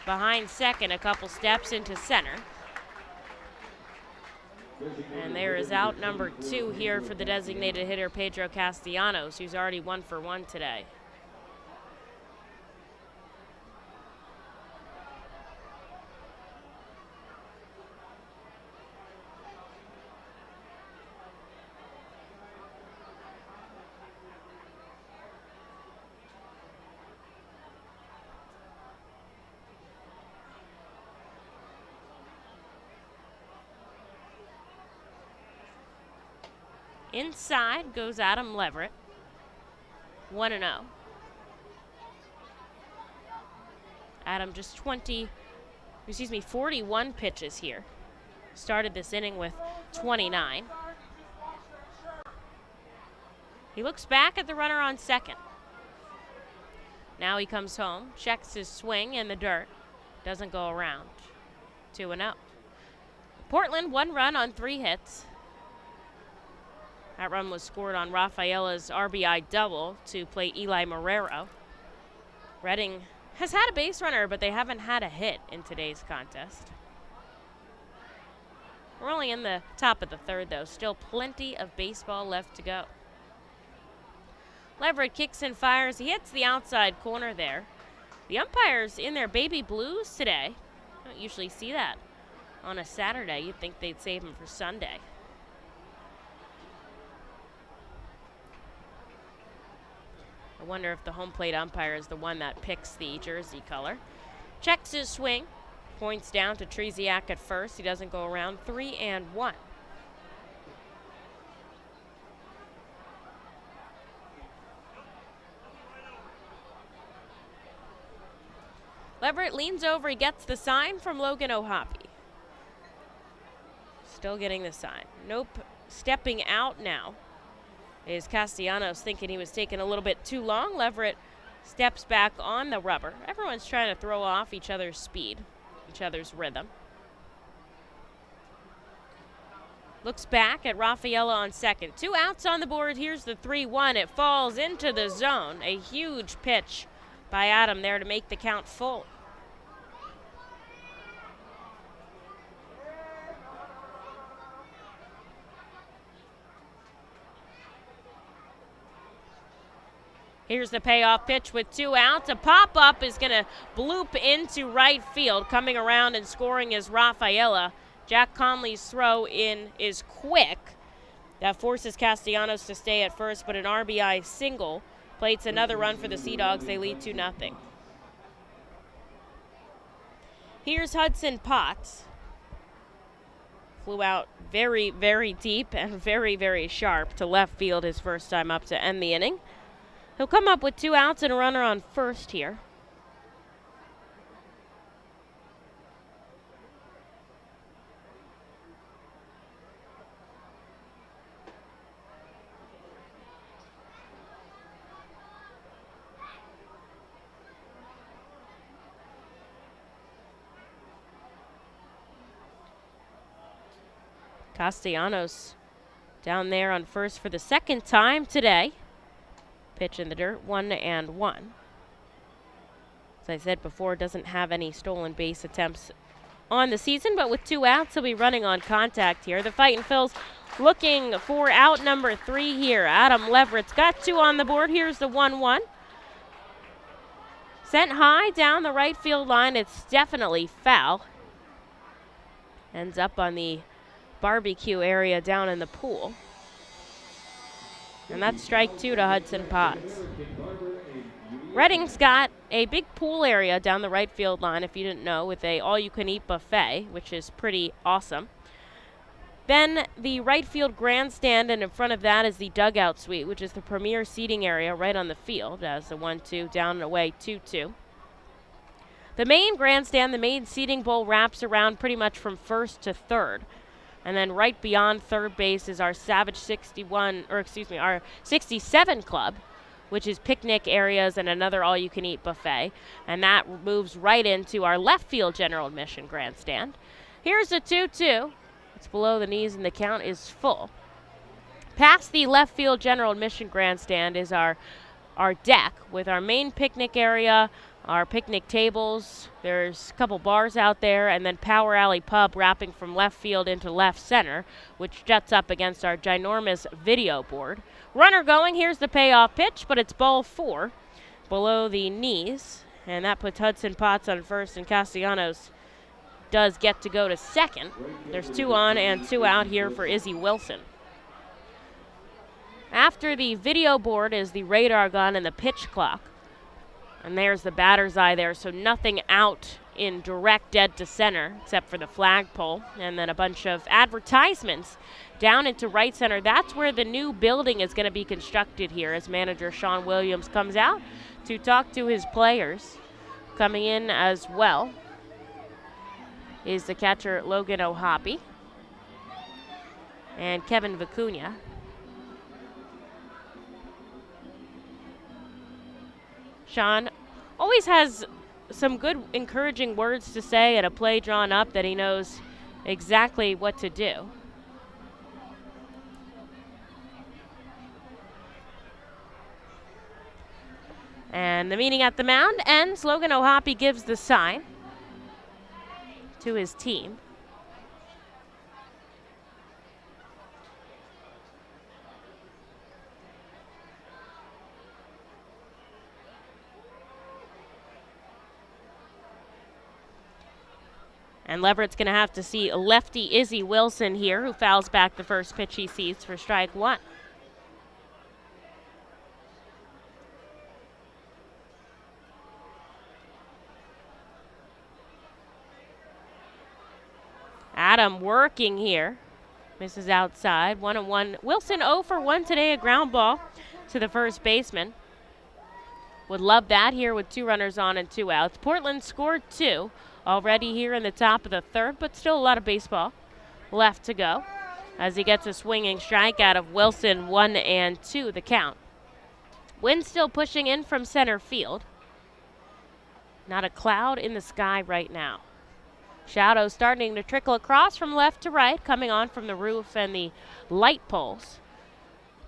behind second, a couple steps into center. And there is out number 2 here for the designated hitter, Pedro Castellanos, who's already 1 for 1 today. Inside goes Adam Leverett, 1-0. Adam just 41 pitches here. Started this inning with 29. He looks back at the runner on second. Now he comes home, checks his swing in the dirt. Doesn't go around. 2-0. Portland, 1 run on 3 hits. That run was scored on Rafaela's RBI double to play Eli Marrero. Reading has had a base runner, but they haven't had a hit in today's contest. We're only in the top of the 3rd, though. Still plenty of baseball left to go. Leverett kicks and fires. He hits the outside corner there. The umpires in their baby blues today. Don't usually see that on a Saturday. You'd think they'd save them for Sunday. I wonder if the home plate umpire is the one that picks the jersey color. Checks his swing. Points down to Treziak at first. He doesn't go around. 3-1. Leverett leans over. He gets the sign from Logan O'Hoppe. Still getting the sign. Nope. Stepping out now is Castellanos, thinking he was taking a little bit too long. Leverett steps back on the rubber. Everyone's trying to throw off each other's speed, each other's rhythm. Looks back at Rafaela on second. 2 outs on the board. Here's the 3-1. It falls into the zone. A huge pitch by Adam there to make the count full. Here's the payoff pitch with 2 outs. A pop-up is going to bloop into right field. Coming around and scoring is Rafaela. Jack Conley's throw in is quick. That forces Castellanos to stay at first, but an RBI single plates another run for the Sea Dogs. They lead 2-0. Here's Hudson Potts. Flew out very, very deep and very, very sharp to left field his first time up to end the inning. He'll come up with 2 outs and a runner on first here. Castellanos down there on first for the 2nd time today. Pitch in the dirt, 1-1. As I said before, doesn't have any stolen base attempts on the season, but with 2 outs, he'll be running on contact here. The Fightin' Phils looking for out number 3 here. Adam Leverett's got 2 on the board. Here's the 1-1. Sent high down the right field line. It's definitely foul. Ends up on the barbecue area down in the pool. And that's strike 2 to Hudson Potts. Reading's got a big pool area down the right field line, if you didn't know, with a all-you-can-eat buffet, which is pretty awesome. Then the right field grandstand, and in front of that is the dugout suite, which is the premier seating area right on the field, as the 1-2 down and away 2-2. The main grandstand, the main seating bowl, wraps around pretty much from first to third. And then right beyond third base is our Savage 67 club, which is picnic areas and another all-you-can-eat buffet. And that moves right into our left field general admission grandstand. Here's a 2-2. It's below the knees and the count is full. Past the left field general admission grandstand is our deck with our main picnic area, our picnic tables. There's a couple bars out there, and then Power Alley Pub wrapping from left field into left center, which juts up against our ginormous video board. Runner going, here's the payoff pitch, but it's ball 4 below the knees, and that puts Hudson Potts on first, and Castellanos does get to go to second. There's 2 on and 2 out here for Izzy Wilson. After the video board is the radar gun and the pitch clock. And there's the batter's eye there, so nothing out in direct dead to center except for the flagpole. And then a bunch of advertisements down into right center. That's where the new building is going to be constructed here as manager Sean Williams comes out to talk to his players. Coming in as well is the catcher Logan O'Hoppe and Kevin Vicuna. Sean always has some good encouraging words to say and a play drawn up that he knows exactly what to do. And the meeting at the mound ends. Logan O'Hoppe gives the sign to his team. And Leverett's going to have to see lefty Izzy Wilson here, who fouls back the first pitch he sees for strike 1. Adam working here. Misses outside. 1-1. Wilson 0 for 1 today, a ground ball to the first baseman. Would love that here with 2 runners on and 2 outs. Portland scored 2 already here in the top of the third, but still a lot of baseball left to go as he gets a swinging strike out of Wilson. 1-2 the count. Wind still pushing in from center field. Not a cloud in the sky right now. Shadows starting to trickle across from left to right, coming on from the roof and the light poles.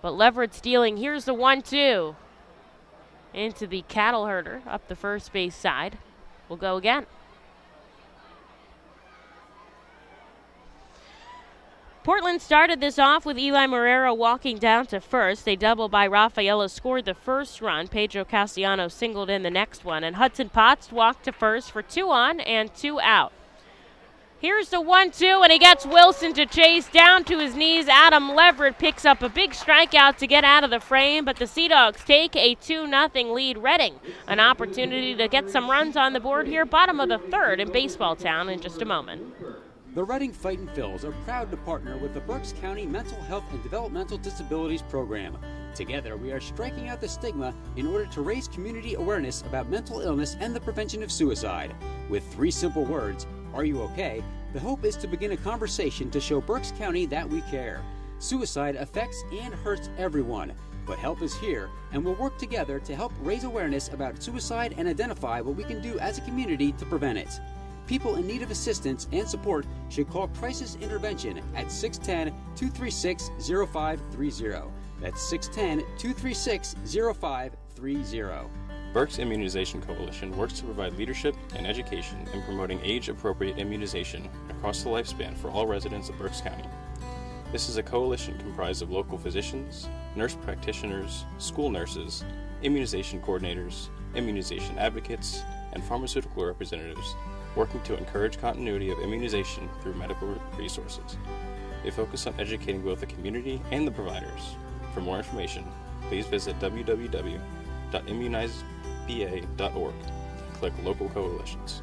But Leverett stealing. Here's the 1-2 into the cattle herder up the first base side. We'll go again. Portland started this off with Eli Marrero walking down to first. A double by Rafaela scored the first run. Pedro Castellanos singled in the next one. And Hudson Potts walked to first for 2 on and 2 out. Here's the 1-2, and he gets Wilson to chase down to his knees. Adam Leverett picks up a big strikeout to get out of the frame, but the Sea Dogs take a 2-0 lead. Reading an opportunity to get some runs on the board here. Bottom of the third in Baseball Town in just a moment. The Reading Fightin' Phils are proud to partner with the Berks County Mental Health and Developmental Disabilities Program. Together, we are striking out the stigma in order to raise community awareness about mental illness and the prevention of suicide. With 3 simple words, "Are you okay?" The hope is to begin a conversation to show Berks County that we care. Suicide affects and hurts everyone, but help is here, and we'll work together to help raise awareness about suicide and identify what we can do as a community to prevent it. People in need of assistance and support should call Crisis Intervention at 610-236-0530. That's 610-236-0530. Berks Immunization Coalition works to provide leadership and education in promoting age-appropriate immunization across the lifespan for all residents of Berks County. This is a coalition comprised of local physicians, nurse practitioners, school nurses, immunization coordinators, immunization advocates, and pharmaceutical representatives working to encourage continuity of immunization through medical resources. They focus on educating both the community and the providers. For more information, please visit www.immunizeba.org. Click Local Coalitions.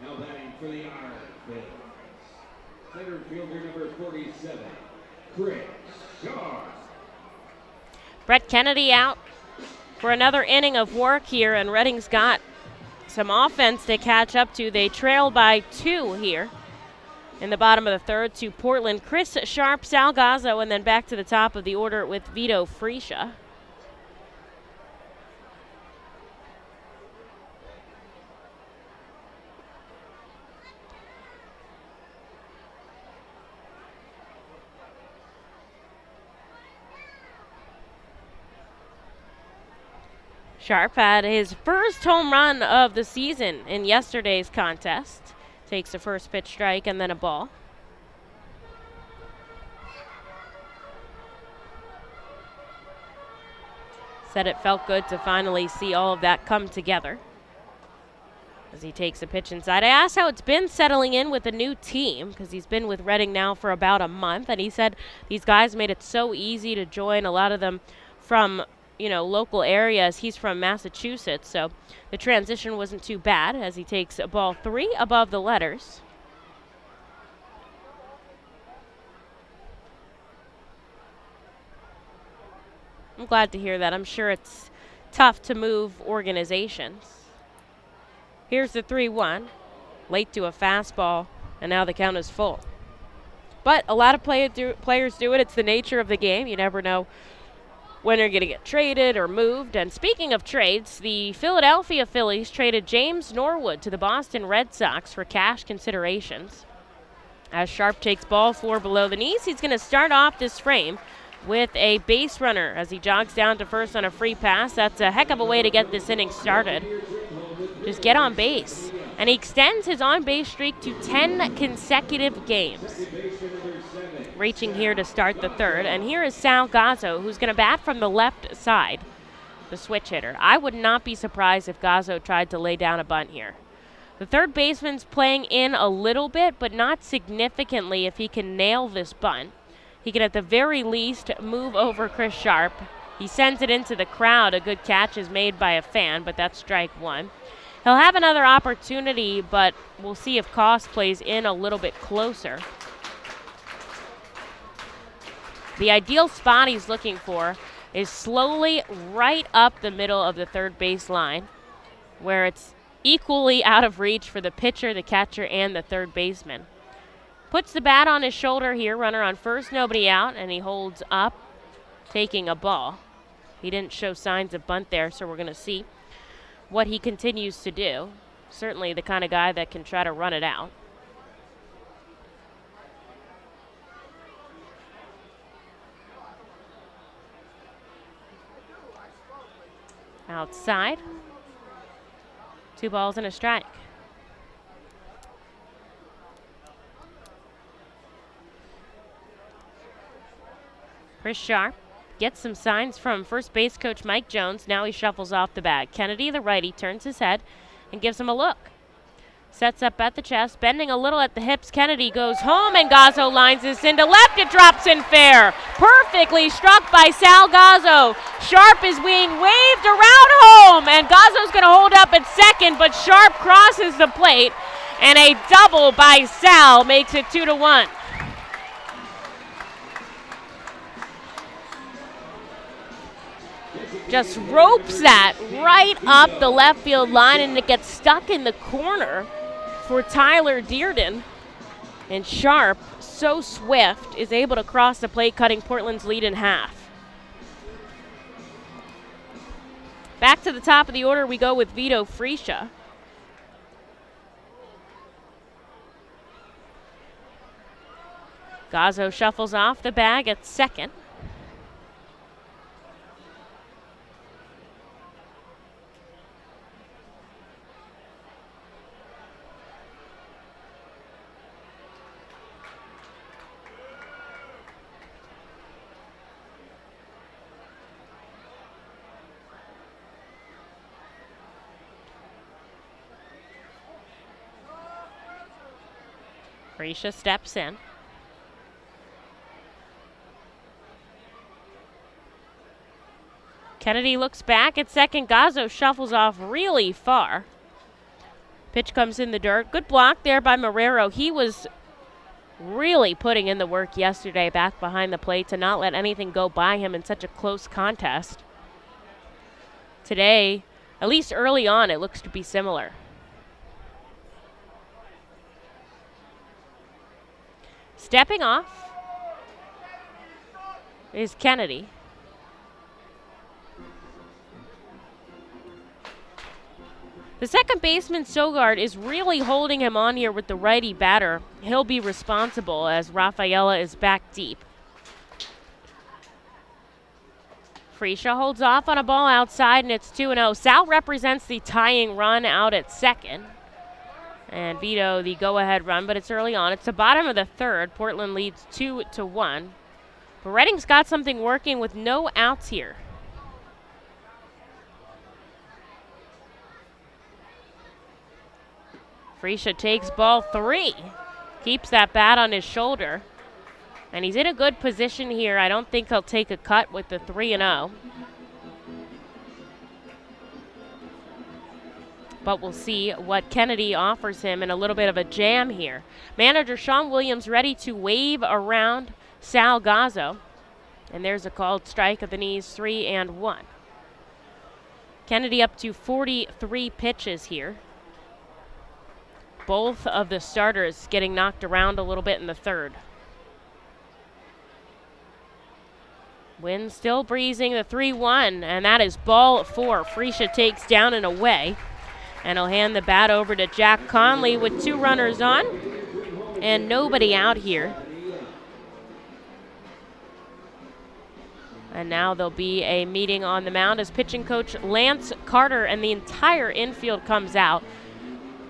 Now batting for the Iron Fields. Center fielder number 47, Chris Sharp. Brett Kennedy out for another inning of work here, and Reading's got some offense to catch up to. They trail by 2 here in the bottom of the third to Portland. Chris Sharp, Sal Gazzo, and then back to the top of the order with Vito Freesia. Sharp had his first home run of the season in yesterday's contest. Takes a first pitch strike and then a ball. Said it felt good to finally see all of that come together as he takes a pitch inside. I asked how it's been settling in with a new team, because he's been with Reading now for about a month, and he said these guys made it so easy to join, a lot of them from local areas. He's from Massachusetts, so the transition wasn't too bad as he takes a ball 3 above the letters. I'm glad to hear that. I'm sure it's tough to move organizations. Here's the 3-1, late to a fastball, and now the count is full. But a lot of players do it. It's the nature of the game. You never know when they're going to get traded or moved. And speaking of trades, the Philadelphia Phillies traded James Norwood to the Boston Red Sox for cash considerations. As Sharp takes ball 4 below the knees, he's going to start off this frame with a base runner as he jogs down to first on a free pass. That's a heck of a way to get this inning started. Just get on base. And he extends his on-base streak to 10 consecutive games, reaching here to start the third. And here is Sal Gazzo, who's going to bat from the left side, the switch hitter. I would not be surprised if Gazzo tried to lay down a bunt here. The third baseman's playing in a little bit, but not significantly. If he can nail this bunt, he can at the very least move over Chris Sharp. He sends it into the crowd. A good catch is made by a fan, but that's strike 1. He'll have another opportunity, but we'll see if Koss plays in a little bit closer. The ideal spot he's looking for is slowly right up the middle of the third base line, where it's equally out of reach for the pitcher, the catcher, and the third baseman. Puts the bat on his shoulder here, runner on first, nobody out, and he holds up, taking a ball. He didn't show signs of bunt there, so we're going to see what he continues to do. Certainly the kind of guy that can try to run it out. Outside. 2 balls and a strike. Chris Sharp gets some signs from first base coach Mike Jones. Now he shuffles off the bag. Kennedy, the righty, turns his head and gives him a look. Sets up at the chest, bending a little at the hips. Kennedy goes home, and Gazzo lines this into left. It drops in fair. Perfectly struck by Sal Gazzo. Sharp is being waved around home, and Gazzo's going to hold up at second, but Sharp crosses the plate, and a double by Sal makes it 2-1. Just ropes that right up the left field line, and it gets stuck in the corner for Tyler Dearden. And Sharp, so swift, is able to cross the plate, cutting Portland's lead in half. Back to the top of the order we go with Vito Freesia. Gazzo shuffles off the bag at second. Freesia steps in. Kennedy looks back at second. Gazzo shuffles off really far. Pitch comes in the dirt. Good block there by Marrero. He was really putting in the work yesterday back behind the plate to not let anything go by him in such a close contest. Today, at least early on, it looks to be similar. Stepping off is Kennedy. The second baseman, Sogard, is really holding him on here with the righty batter. He'll be responsible as Rafaela is back deep. Freesia holds off on a ball outside, and it's 2-0. Sal represents the tying run out at second. And Vito the go-ahead run, but it's early on. It's the bottom of the third. Portland leads 2-1. But Reading's got something working with no outs here. Freesia takes ball 3. Keeps that bat on his shoulder. And he's in a good position here. I don't think he'll take a cut with the 3-0. But we'll see what Kennedy offers him in a little bit of a jam here. Manager Sean Williams ready to wave around Sal Gazzo. And there's a called strike at the knees, 3-1. Kennedy up to 43 pitches here. Both of the starters getting knocked around a little bit in the third. Wind still breezing, the 3-1, and that is ball 4. Freesia takes down and away. And he'll hand the bat over to Jack Conley with 2 runners on and nobody out here. And now there'll be a meeting on the mound as pitching coach Lance Carter and the entire infield comes out.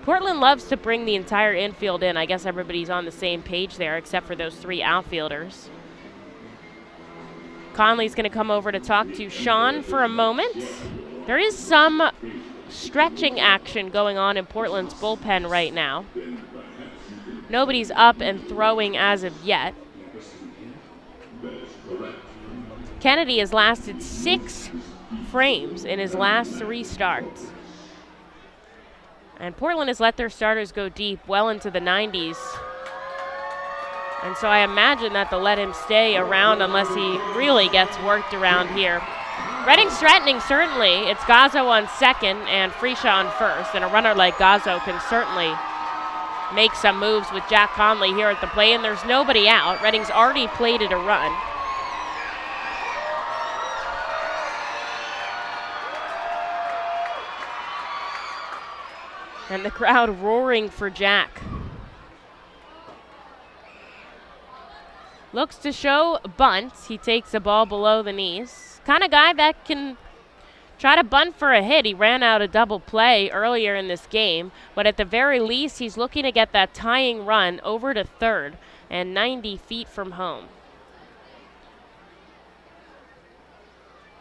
Portland loves to bring the entire infield in. I guess everybody's on the same page there except for those 3 outfielders. Conley's going to come over to talk to Sean for a moment. There is some stretching action going on in Portland's bullpen right now. Nobody's up and throwing as of yet. Kennedy has lasted 6 frames in his last 3 starts. And Portland has let their starters go deep well into the 90s. And so I imagine that they'll let him stay around unless he really gets worked around here. Reading's threatening, certainly. It's Gazzo on second and Freesia on first. And a runner like Gazzo can certainly make some moves with Jack Conley here at the plate. And there's nobody out. Reading's already plated a run. And the crowd roaring for Jack. Looks to show bunt. He takes a ball below the knees. Kind of guy that can try to bunt for a hit. He ran out a double play earlier in this game, but at the very least, he's looking to get that tying run over to third and 90 feet from home.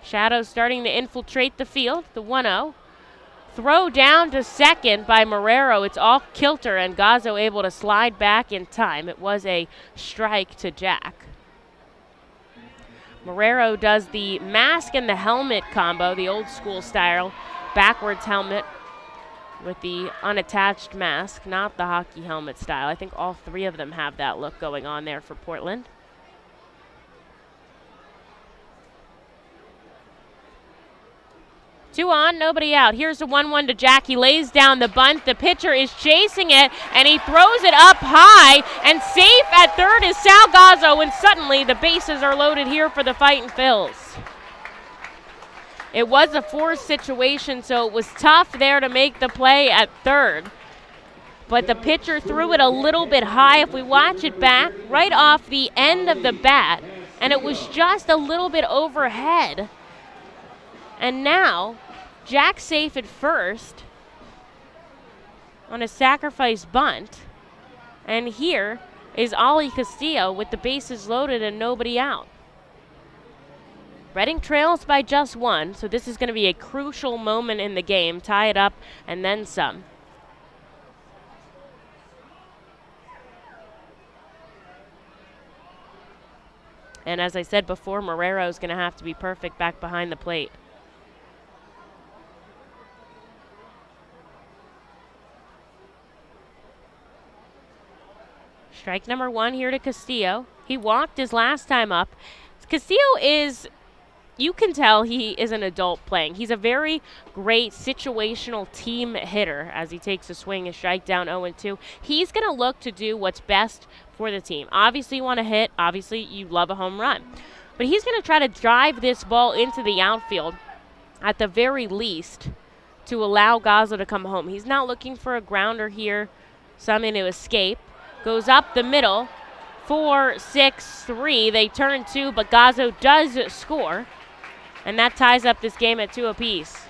Shadows starting to infiltrate the field, the 1-0. Throw down to second by Marrero. It's all kilter and Gazzo able to slide back in time. It was a strike to Jack. Marrero does the mask and the helmet combo, the old school style, backwards helmet with the unattached mask, not the hockey helmet style. I think all 3 of them have that look going on there for Portland. Two on, nobody out. Here's the 1-1 to Jack. He lays down the bunt. The pitcher is chasing it, and he throws it up high. And safe at third is Sal Gazzo, and suddenly the bases are loaded here for the Fightin' Phils. It was a forced situation, so it was tough there to make the play at third. But the pitcher threw it a little bit high. If we watch it back, right off the end of the bat, and it was just a little bit overhead. And now, Jack's safe at first on a sacrifice bunt. And here is Ollie Castillo with the bases loaded and nobody out. Reading trails by just 1, so this is going to be a crucial moment in the game. Tie it up and then some. And as I said before, Marrero's going to have to be perfect back behind the plate. Strike number 1 here to Castillo. He walked his last time up. Castillo is, you can tell he is an adult playing. He's a very great situational team hitter as he takes a swing and strike down 0-2. He's going to look to do what's best for the team. Obviously you want to hit. Obviously you love a home run. But he's going to try to drive this ball into the outfield at the very least to allow Gazzo to come home. He's not looking for a grounder here, something to escape. Goes up the middle, 4-6-3. They turn 2, but Gazzo does score, and that ties up this game at 2 apiece.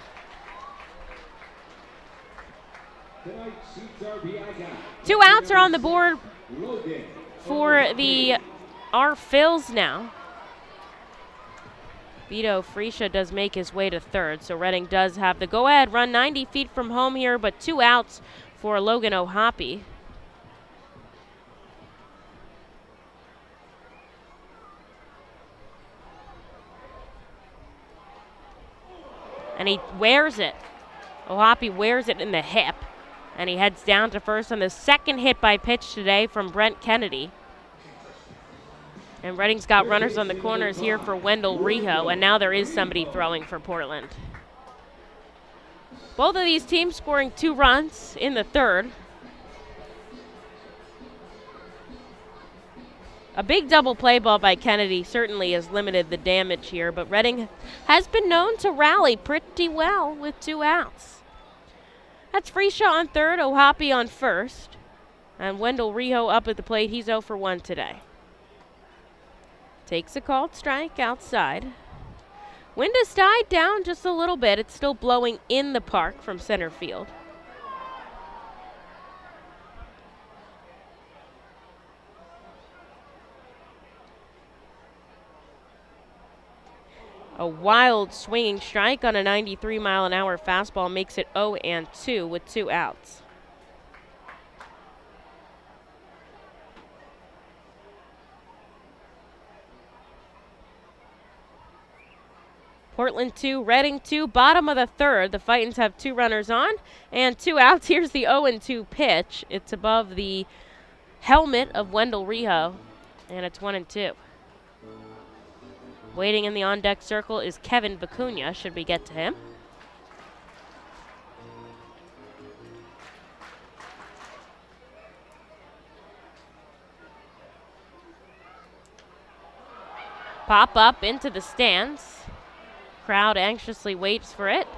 Two outs are on the board for the Phils now. Vito Freesia does make his way to third, so Reading does have the go-ahead run 90 feet from home here, but 2 outs for Logan O'Hoppe. And he wears it. O'Hoppe wears it in the hip. And he heads down to first on the second hit by pitch today from Brent Kennedy. And Reading's got runners on the corners here for Wendell Rijo. And now there is somebody throwing for Portland. Both of these teams scoring 2 runs in the third. A big double play ball by Kennedy certainly has limited the damage here, but Reading has been known to rally pretty well with 2 outs. That's Freesia on third, O'Hoppe on first, and Wendell Rijo up at the plate. He's 0 for 1 today. Takes a called strike outside. Wind has died down just a little bit. It's still blowing in the park from center field. A wild swinging strike on a 93-mile-an-hour fastball makes it 0-2 with 2 outs. Portland 2, Reading 2, bottom of the third. The Fightins have 2 runners on and 2 outs. Here's the 0-2 pitch. It's above the helmet of Wendell Rijo, and it's 1-2. Waiting in the on-deck circle is Kevin Vicuna, should we get to him. Pop up into the stands. Crowd anxiously waits for it.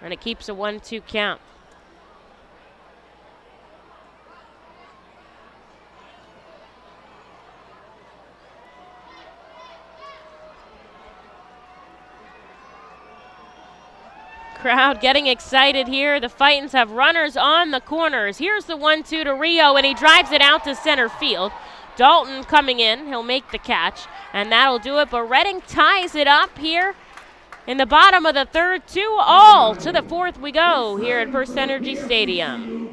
And it keeps a 1-2 count. Crowd getting excited here. The Fightins have runners on the corners. Here's the 1-2 to Rijo, and he drives it out to center field. Dalton coming in. He'll make the catch, and that'll do it. But Reading ties it up here in the bottom of the third. 2-2 to the fourth we go here at FirstEnergy Stadium.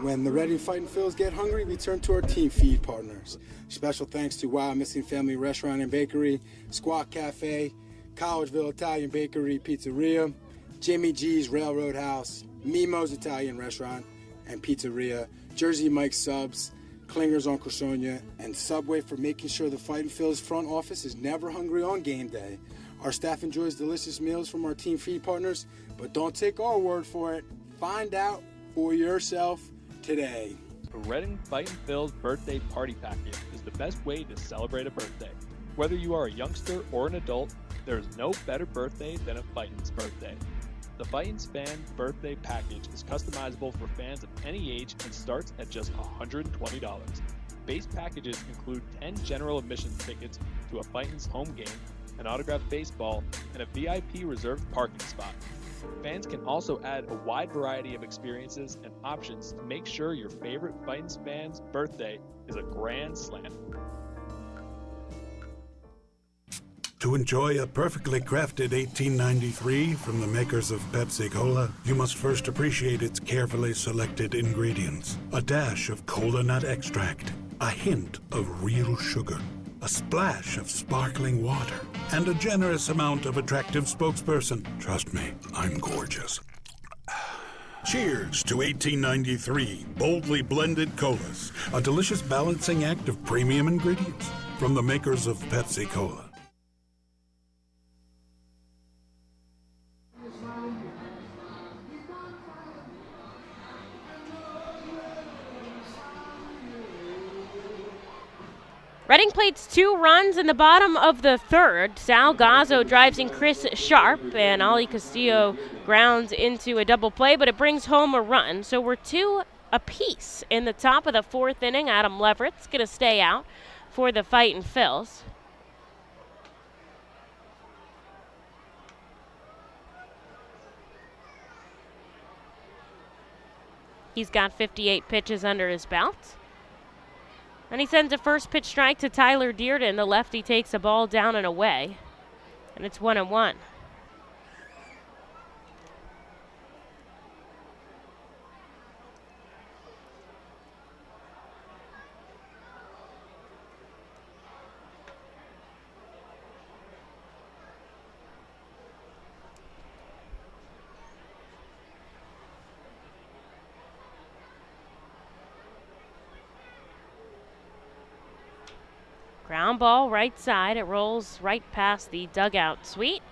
When the Reading Fightin' Phils get hungry, we turn to our team feed partners. Special thanks to Wild Missing Family Restaurant and Bakery, Squawk Cafe, Collegeville Italian Bakery Pizzeria, Jimmy G's Railroad House, Mimo's Italian Restaurant and Pizzeria, Jersey Mike's Subs, Klinger's Uncle Sonia, and Subway for making sure the Fightin' Phils front office is never hungry on game day. Our staff enjoys delicious meals from our team feed partners, but don't take our word for it. Find out for yourself today. The Reading Fightin' Phils birthday party package is the best way to celebrate a birthday. Whether you are a youngster or an adult, there is no better birthday than a Fightins birthday. The Fightins Fan Birthday Package is customizable for fans of any age and starts at just $120. Base packages include 10 general admission tickets to a Fightins home game, an autographed baseball, and a VIP reserved parking spot. Fans can also add a wide variety of experiences and options to make sure your favorite Fightins fan's birthday is a grand slam. To enjoy a perfectly crafted 1893 from the makers of Pepsi Cola, you must first appreciate its carefully selected ingredients. A dash of cola nut extract, a hint of real sugar, a splash of sparkling water, and a generous amount of attractive spokesperson. Trust me, I'm gorgeous. Cheers to 1893 boldly blended colas, a delicious balancing act of premium ingredients from the makers of Pepsi Cola. Reading plates 2 runs in the bottom of the third. Sal Gazzo drives in Chris Sharp, and Ali Castillo grounds into a double play, but it brings home a run. So we're 2 apiece in the top of the fourth inning. Adam Leverett's going to stay out for the Fightin' Phils. He's got 58 pitches under his belt. And he sends a first pitch strike to Tyler Dearden. The lefty takes a ball down and away. And it's 1-1. Ground ball right side. It rolls right past the dugout suite.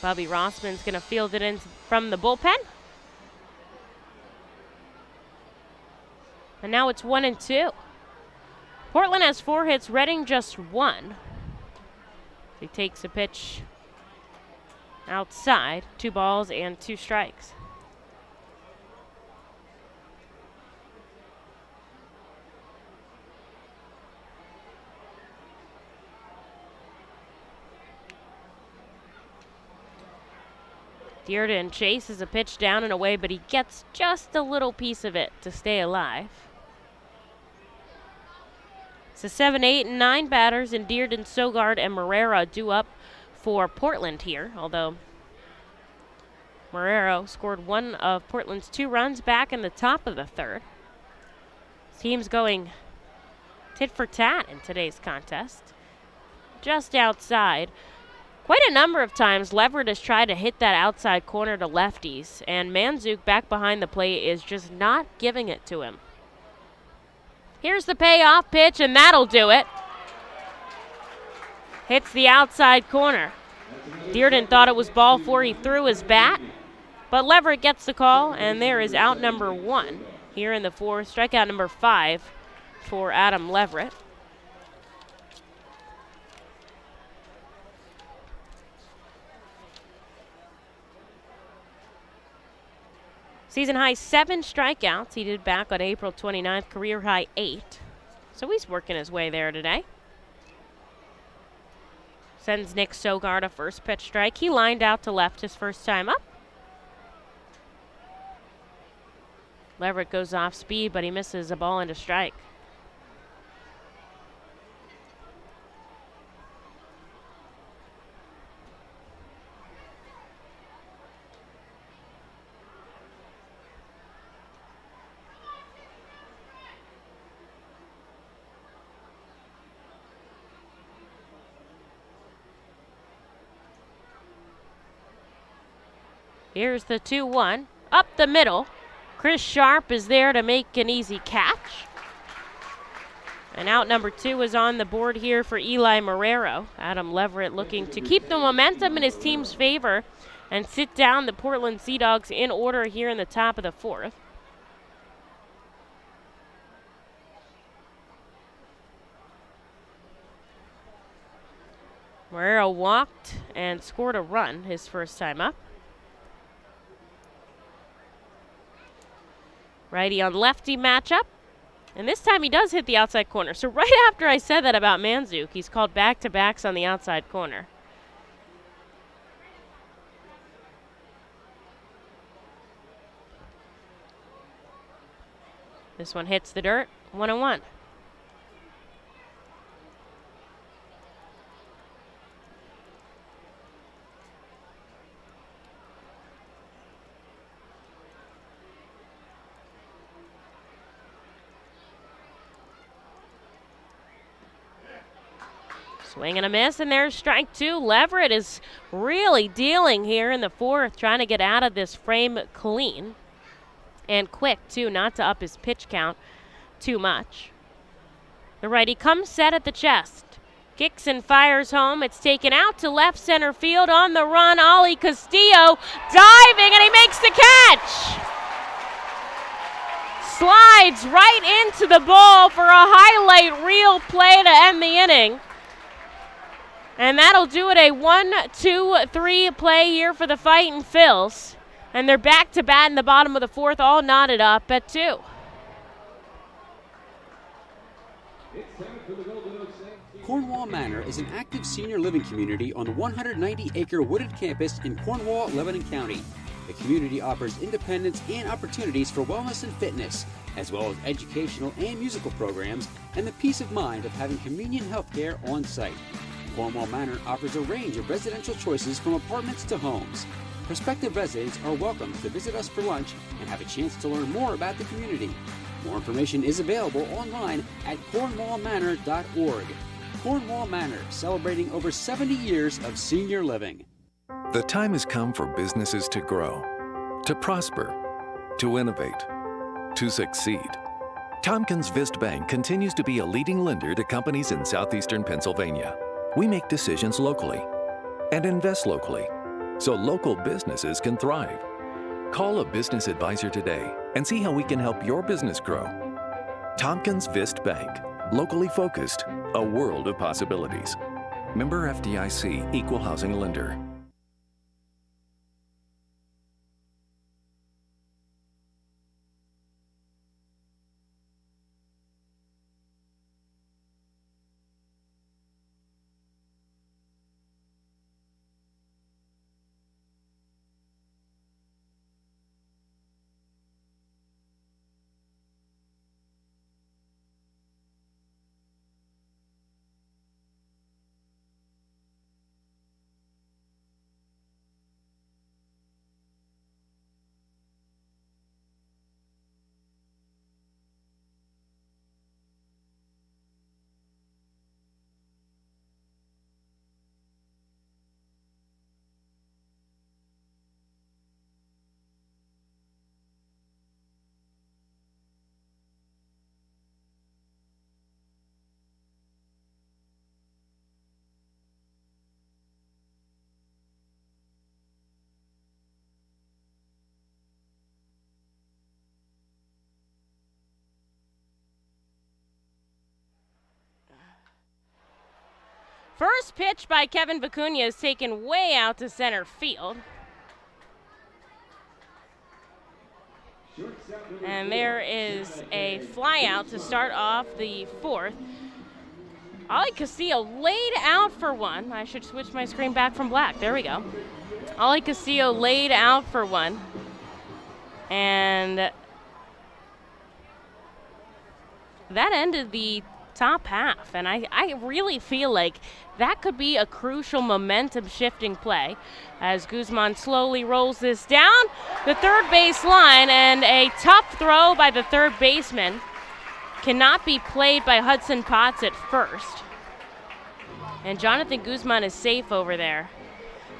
Bobby Rossman's going to field it in from the bullpen. And now it's 1-2. Portland has 4 hits, Reading just 1. He takes a pitch outside. 2 balls and 2 strikes. Dearden chases a pitch down and away, but he gets just a little piece of it to stay alive. So 7, 8, and 9 batters, and Dearden, Sogard, and Marrero due up for Portland here, although Marrero scored one of Portland's 2 runs back in the top of the third. Team's going tit for tat in today's contest. Just outside. Quite a number of times, Leverett has tried to hit that outside corner to lefties, and Manzuk back behind the plate is just not giving it to him. Here's the payoff pitch, and that'll do it. Hits the outside corner. Dearden thought it was ball 4. He threw his bat, but Leverett gets the call, and there is out number 1 here in the 4th. Strikeout number 5 for Adam Leverett. Season high 7 strikeouts. He did back on April 29th, career high 8. So he's working his way there today. Sends Nick Sogard a first pitch strike. He lined out to left his first time up. Leverett goes off speed, but he misses a ball into strike. Here's the 2-1. Up the middle. Chris Sharp is there to make an easy catch. And out number 2 is on the board here for Eli Marrero. Adam Leverett looking to keep the momentum in his team's favor and sit down the Portland Sea Dogs in order here in the top of the 4th. Marrero walked and scored a run his first time up. Righty on lefty matchup. And this time he does hit the outside corner. So right after I said that about Manzuk, he's called back-to-backs on the outside corner. This one hits the dirt, 1-1. Swing and a miss, and there's strike two. Leverett is really dealing here in the fourth, trying to get out of this frame clean. And quick, too, not to up his pitch count too much. The righty comes set at the chest. Kicks and fires home. It's taken out to left center field. On the run, Ollie Castillo diving, and he makes the catch. Slides right into the ball for a highlight reel play to end the inning. And that'll do it, a 1-2-3 play here for the Fightin' Phils. And they're back to bat in the bottom of the fourth, all knotted up at 2. Cornwall Manor is an active senior living community on the 190-acre wooded campus in Cornwall, Lebanon County. The community offers independence and opportunities for wellness and fitness, as well as educational and musical programs, and the peace of mind of having convenient health care on site. Cornwall Manor offers a range of residential choices from apartments to homes. Prospective residents are welcome to visit us for lunch and have a chance to learn more about the community. More information is available online at cornwallmanor.org. Cornwall Manor, celebrating over 70 years of senior living. The time has come for businesses to grow, to prosper, to innovate, to succeed. Tompkins Vist Bank continues to be a leading lender to companies in southeastern Pennsylvania. We make decisions locally and invest locally, so local businesses can thrive. Call a business advisor today and see how we can help your business grow. Tompkins Vist Bank, locally focused, a world of possibilities. Member FDIC, Equal Housing Lender. First pitch by Kevin Vicuna is taken way out to center field. And there is a fly out to start off the fourth. Ollie Castillo laid out for one. I should switch my screen back from black. There we go. Ollie Castillo laid out for one. And that ended the top half, and I really feel like that could be a crucial momentum-shifting play as Guzman slowly rolls this down the third base line, and a tough throw by the third baseman cannot be played by Hudson Potts at first. And Jonathan Guzman is safe over there.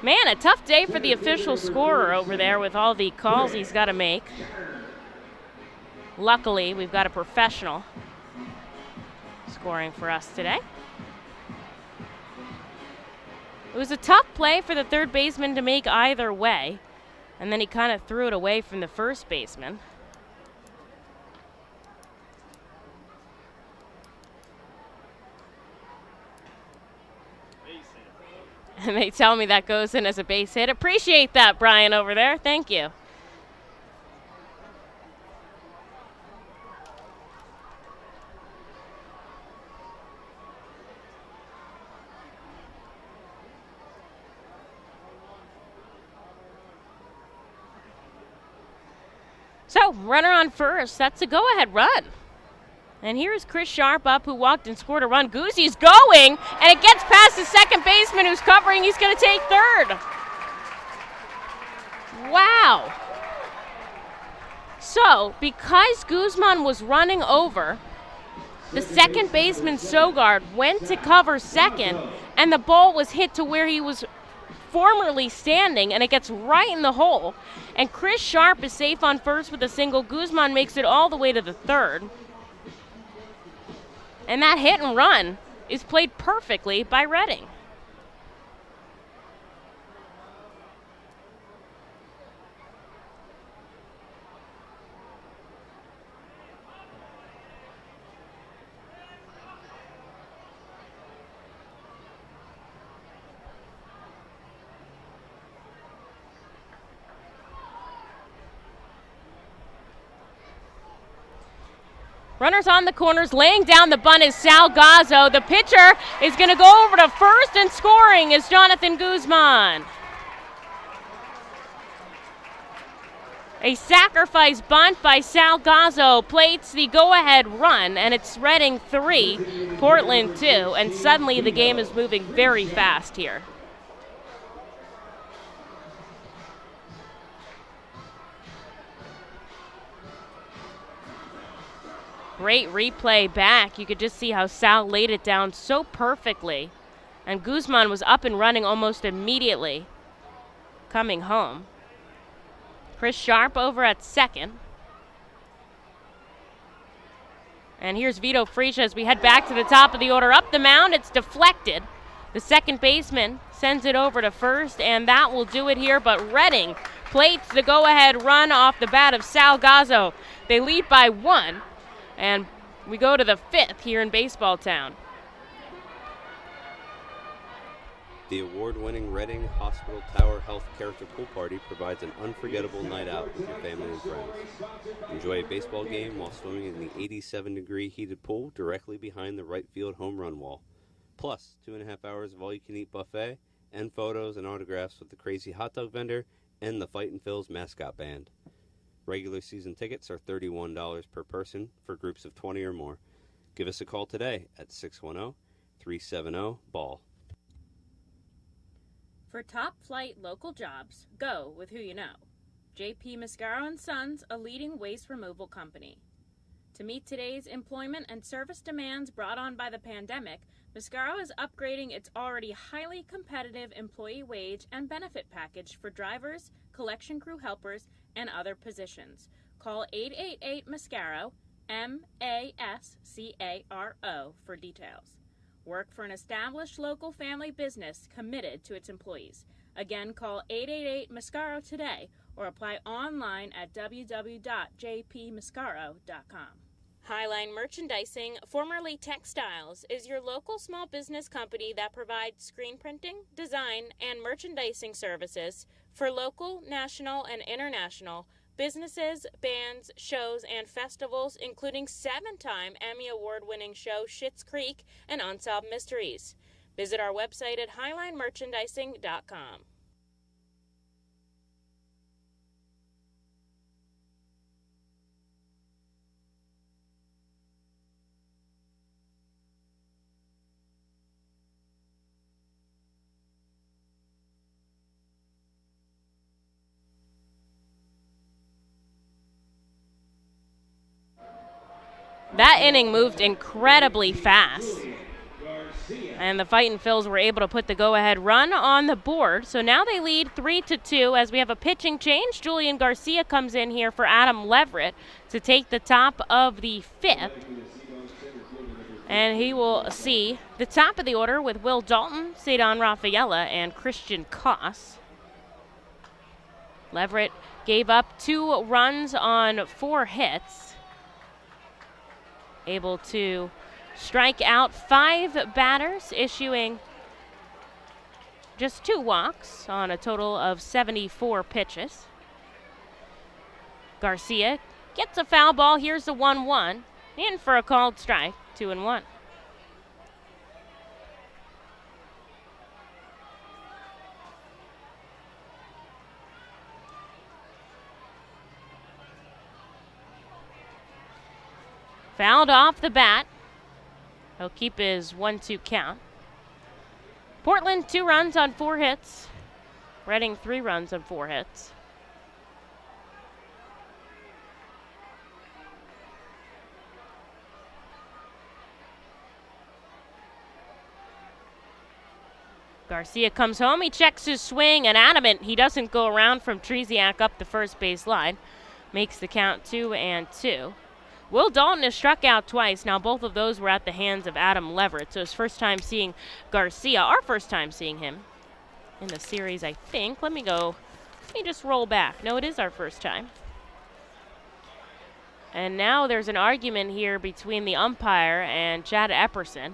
Man, a tough day for the official scorer over there with all the calls he's got to make. Luckily, we've got a professional scoring for us today. It was a tough play for the third baseman to make either way, and then he kind of threw it away from the first baseman. And they tell me that goes in as a base hit. Appreciate that, Brian, over there. Thank you. So, runner on first. That's a go-ahead run. And here's Chris Sharp up, who walked and scored a run. Guzzi's going, and it gets past the second baseman who's covering. He's going to take third. Wow. So, because Guzman was running over, the second baseman, Sogard, went to cover second, and the ball was hit to where he was formerly standing, and it gets right in the hole. And Chris Sharp is safe on first with a single. Guzman makes it all the way to the third. And that hit and run is played perfectly by Reading. Runners on the corners, laying down the bunt is Salgazzo. The pitcher is going to go over to first, and scoring is Jonathan Guzman. A sacrifice bunt by Salgazzo plates the go-ahead run, and it's Reading 3, Portland 2, and suddenly the game is moving very fast here. Great replay back. You could just see how Sal laid it down so perfectly. And Guzman was up and running almost immediately, coming home. Chris Sharp over at second. And here's Vito Frisch as we head back to the top of the order. Up the mound, it's deflected. The second baseman sends it over to first, and that will do it here. But Reading plates the go-ahead run off the bat of Salgazzo. They lead by 1. And we go to the 5th here in Baseball Town. The award-winning Reading Hospital Tower Health Character Pool Party provides an unforgettable night out with your family and friends. Enjoy a baseball game while swimming in the 87-degree heated pool directly behind the right field home run wall. Plus, 2.5 hours of all-you-can-eat buffet and photos and autographs with the crazy hot dog vendor and the Fightin' Phil's mascot band. Regular season tickets are $31 per person for groups of 20 or more. Give us a call today at 610-370-BALL. For top flight local jobs, go with who you know. J.P. Mascaro & Sons, a leading waste removal company. To meet today's employment and service demands brought on by the pandemic, Mascaro is upgrading its already highly competitive employee wage and benefit package for drivers, collection crew helpers, and other positions. Call 888-MASCARO, MASCARO, for details. Work for an established local family business committed to its employees. Again, call 888-MASCARO today or apply online at www.jpmascaro.com. Highline Merchandising, formerly Textiles, is your local small business company that provides screen printing, design, and merchandising services for local, national, and international businesses, bands, shows, and festivals, including 7-time Emmy Award-winning show Schitt's Creek and Unsolved Mysteries. Visit our website at highlinemerchandising.com. That inning moved incredibly fast. And the Fightin' Phils were able to put the go-ahead run on the board. So now they lead 3-2 as we have a pitching change. Julian Garcia comes in here for Adam Leverett to take the top of the 5th. And he will see the top of the order with Will Dalton, Cedon Rafaela, and Christian Koss. Leverett gave up 2 runs on 4 hits. Able to strike out 5 batters, issuing just 2 walks on a total of 74 pitches. Garcia gets a foul ball. Here's the 1-1. In for a called strike, 2-1. Fouled off the bat. He'll keep his 1-2 count. Portland 2 runs on 4 hits. Reading 3 runs on 4 hits. Garcia comes home, he checks his swing, and adamant he doesn't go around from Treziak up the first base line. Makes the count 2-2. Will Dalton is struck out twice. Now both of those were at the hands of Adam Leverett. So his first time seeing Garcia, our first time seeing him in the series, I think. Let me just roll back. No, it is our first time. And now there's an argument here between the umpire and Chad Epperson.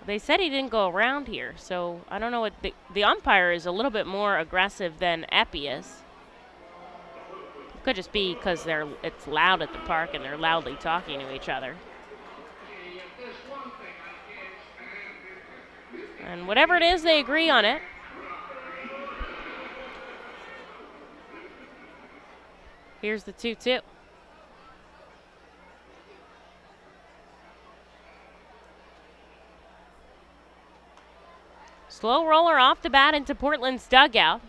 They said he didn't go around here, so I don't know what the umpire is a little bit more aggressive than Epi is. Could just be because it's loud at the park and they're loudly talking to each other. And whatever it is, they agree on it. Here's the 2-2. Slow roller off the bat into Portland's dugout.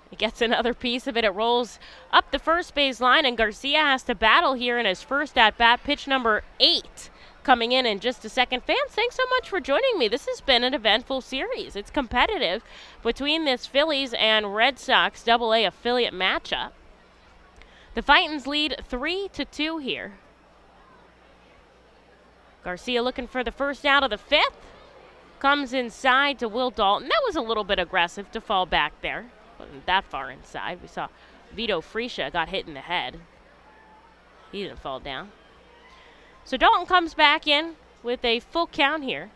He gets another piece of it. It rolls up the first base line, and Garcia has to battle here in his first at-bat, pitch number 8. Coming in just a second. Fans, thanks so much for joining me. This has been an eventful series. It's competitive between this Phillies and Red Sox AA affiliate matchup. The Fightins lead 3-2 here. Garcia looking for the first out of the 5th. Comes inside to Will Dalton. That was a little bit aggressive to fall back there. Wasn't that far inside. We saw Vito Friscia got hit in the head. He didn't fall down. So Dalton comes back in with a full count here.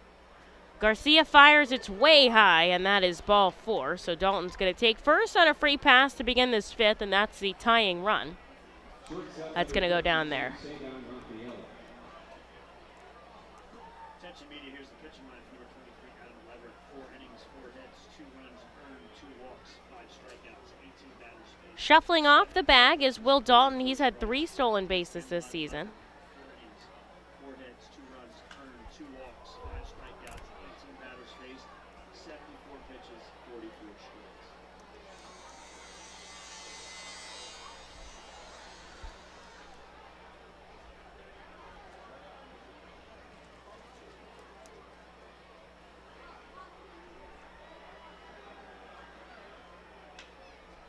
Garcia fires, it's way high, and that is ball 4. So Dalton's going to take first on a free pass to begin this 5th, and that's the tying run. That's going to go down there. Attention media, here's the pitching line for number 23, Adam Leverett. 4 innings, 4 hits, 2 runs earned, 2 walks, 5 strikeouts, 18 batters faced. Shuffling off the bag is Will Dalton. He's had 3 stolen bases this season.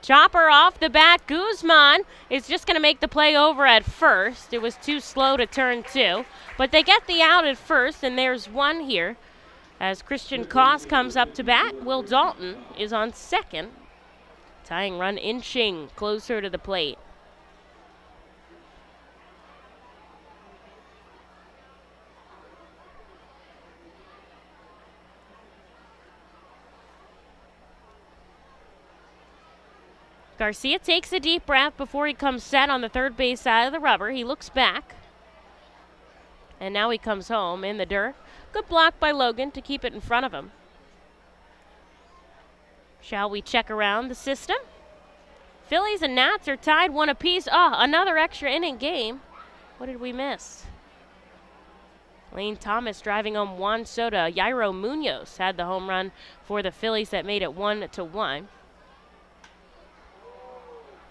Chopper off the bat. Guzman is just going to make the play over at first. It was too slow to turn 2. But they get the out at first, and there's one here. As Christian Koss comes up to bat, Will Dalton is on second. Tying run inching closer to the plate. Garcia takes a deep breath before he comes set on the third base side of the rubber. He looks back. And now he comes home in the dirt. Good block by Logan to keep it in front of him. Shall we check around the system? Phillies and Nats are tied 1 apiece. Another extra inning game. What did we miss? Lane Thomas driving home Juan Soto. Yairo Munoz had the home run for the Phillies that made it 1-1.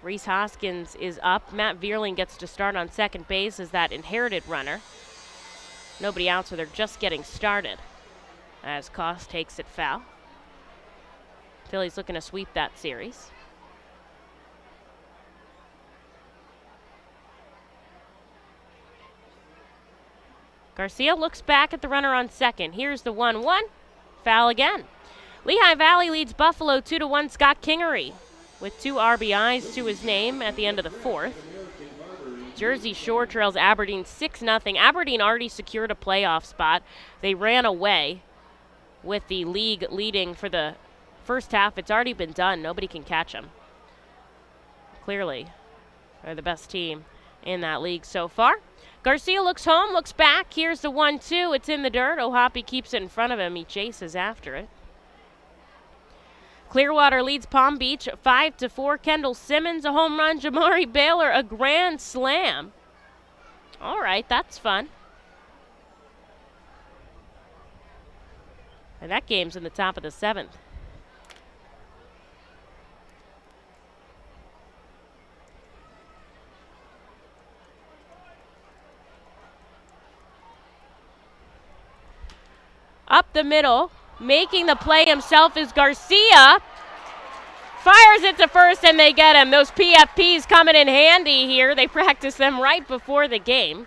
Rhys Hoskins is up. Matt Vierling gets to start on second base as that inherited runner. Nobody out, so they're just getting started as Koss takes it foul. Phillies looking to sweep that series. Garcia looks back at the runner on second. Here's the 1-1. Foul again. Lehigh Valley leads Buffalo 2-1. Scott Kingery with 2 RBIs to his name at the end of the 4th. Jersey Shore trails Aberdeen 6-0. Aberdeen already secured a playoff spot. They ran away with the league leading for the first half. It's already been done. Nobody can catch them. Clearly, they're the best team in that league so far. Garcia looks home, looks back. Here's the 1-2. It's in the dirt. O'Hoppe keeps it in front of him. He chases after it. Clearwater leads Palm Beach 5-4. Kendall Simmons, a home run. Jamari Baylor, a grand slam. All right, that's fun. And that game's in the top of the 7th. Up the middle, making the play himself is Garcia. Fires it to first and they get him. Those PFPs coming in handy here. They practice them right before the game.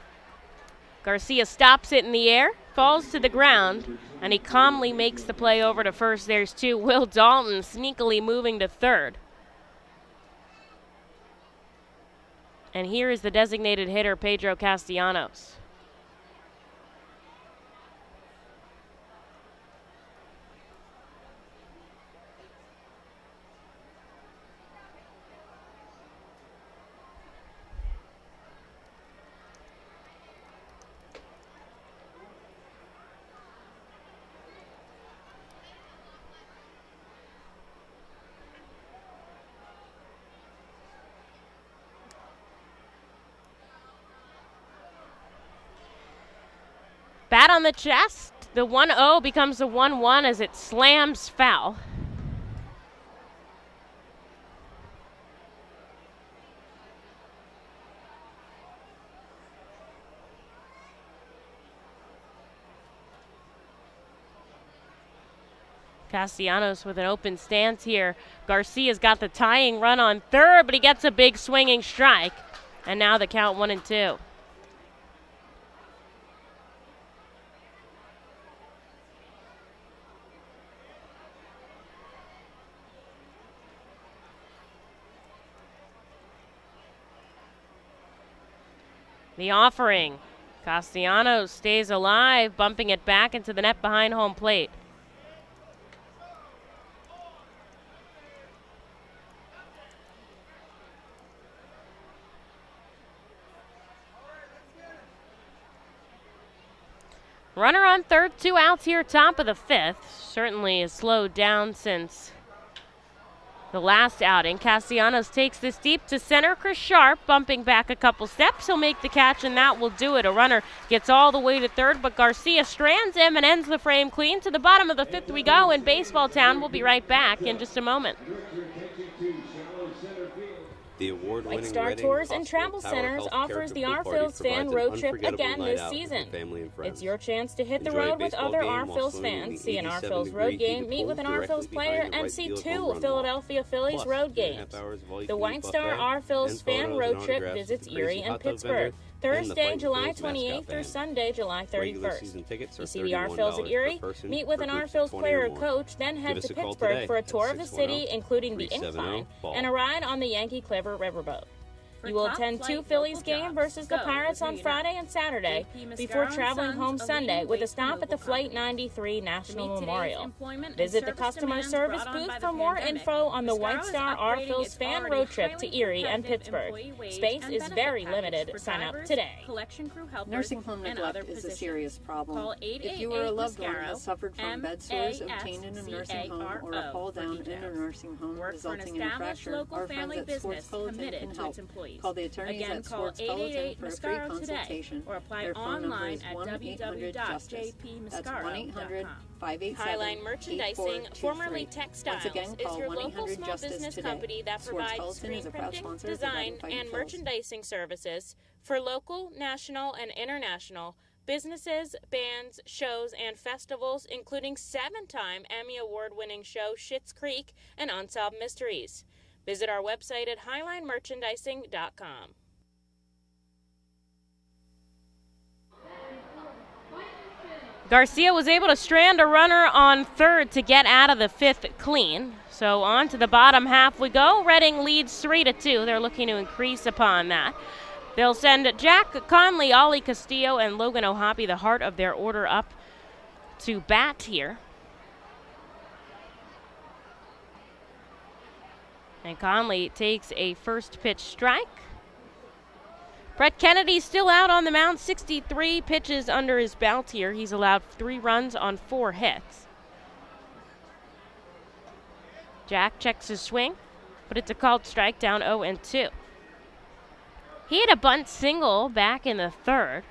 Garcia stops it in the air, falls to the ground, and he calmly makes the play over to first. There's 2. Will Dalton sneakily moving to third. And here is the designated hitter, Pedro Castellanos. Bat on the chest. The 1-0 becomes a 1-1 as it slams foul. Castellanos with an open stance here. Garcia's got the tying run on third, but he gets a big swinging strike. And now the count 1-2. The offering. Castellanos stays alive, bumping it back into the net behind home plate. Runner on third, 2 outs here, top of the 5th. Certainly has slowed down since the last outing. Castellanos takes this deep to center. Chris Sharp bumping back a couple steps. He'll make the catch, and that will do it. A runner gets all the way to third, but Garcia strands him and ends the frame clean. To the bottom of the 5th we go in Baseball Town. We'll be right back in just a moment. The award-winning White Star Reading Tours and Hospital Travel Tower Centers Health offers the Character Pool Our Party Phils fan provides an road trip unforgettable again night this out with season. family and friends. It's your chance to hit the Enjoy a road with baseball other game Our while Phils swimming in fans. the See an Our 87 Phils degree road game, heated meet pool with an Our directly Phils behind player, the and right see field 2 home run Philadelphia Phillies Plus, road 2.5 games. hours of all you The can eat White Star buffet, Our Phils and fan photos road and trip autographs visits with the Erie crazy and hot dog Pittsburgh. vendor, and the Thursday, Fightin' July Phil's mascot 28th through band. Sunday, July Regular 31st. season tickets are You see the Our $31 Phils at Erie, per person meet with for an Our groups of Phils 20 player or or more. coach, then head Give to us a call Pittsburgh today for a at tour of the city, including the incline, 610-370-BALL. and a ride on the Yankee Clipper riverboat. You will attend 2 Phillies games versus the Pirates on Friday and Saturday before traveling home Sunday with a stop at the Flight 93 National Memorial. Visit the customer service booth for more info on the White Star Our Phils fan road trip to Erie and Pittsburgh. Space is very limited. Sign up today. Nursing home neglect is a serious problem. If you or a loved one has suffered from bed sores obtained in a nursing home or a fall down in a nursing home resulting in a fracture, our friends at Sports Bulletin can help. Call the attorneys at Sports Bulletin for a free consultation. Or apply Their phone number online is at 1-800-JUSTICE. That's 1-800-587-8423. Highline Merchandising, formerly Textiles, Once again, is call your local small 1-800-JUSTICE business today. company that Sports provides Bulletin is a proud screen sponsor printing, of the design, Fightin' and Phils. merchandising services for local, national, and international businesses, bands, shows, and festivals, including 7-time Emmy Award-winning show Schitt's Creek and Unsolved Mysteries. Visit our website at highlinemerchandising.com. Garcia was able to strand a runner on third to get out of the 5th clean. So on to the bottom half we go. Reading leads 3-2. They're looking to increase upon that. They'll send Jack Conley, Ollie Castillo, and Logan O'Hoppe, the heart of their order, up to bat here. And Conley takes a first pitch strike. Brett Kennedy still out on the mound, 63 pitches under his belt here. He's allowed 3 runs on 4 hits. Jack checks his swing, but it's a called strike, down 0-2. He had a bunt single back in the 3rd.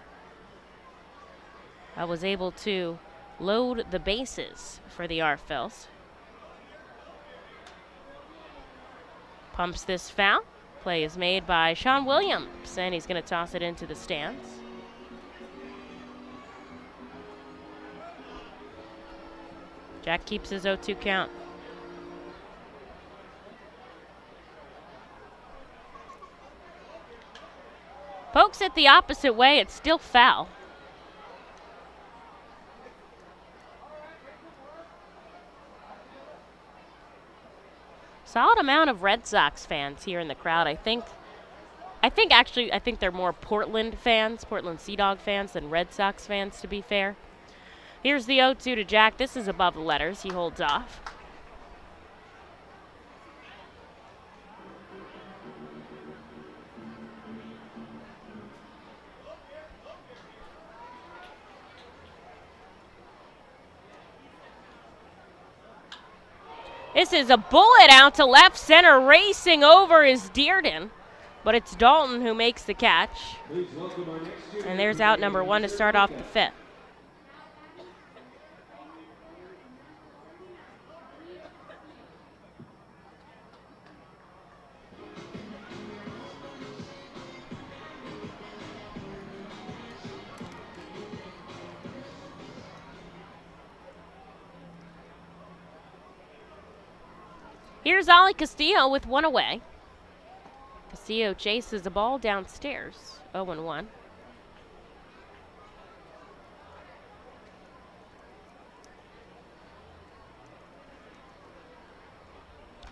I was able to load the bases for the Arphils. Pumps this foul. Play is made by Sean Williams, and he's going to toss it into the stands. Jack keeps his 0-2 count. Pokes it the opposite way. It's still foul. Solid amount of Red Sox fans here in the crowd. I think they're more Portland fans, Portland Sea Dog fans than Red Sox fans, to be fair. Here's the 0-2 to Jack. This is above the letters. He holds off. This is a bullet out to left center. Racing over is Dearden, but it's Dalton who makes the catch. And there's out number 1 to start off the 5th. Here's Ollie Castillo with 1 away. Castillo chases the ball downstairs, 0-1.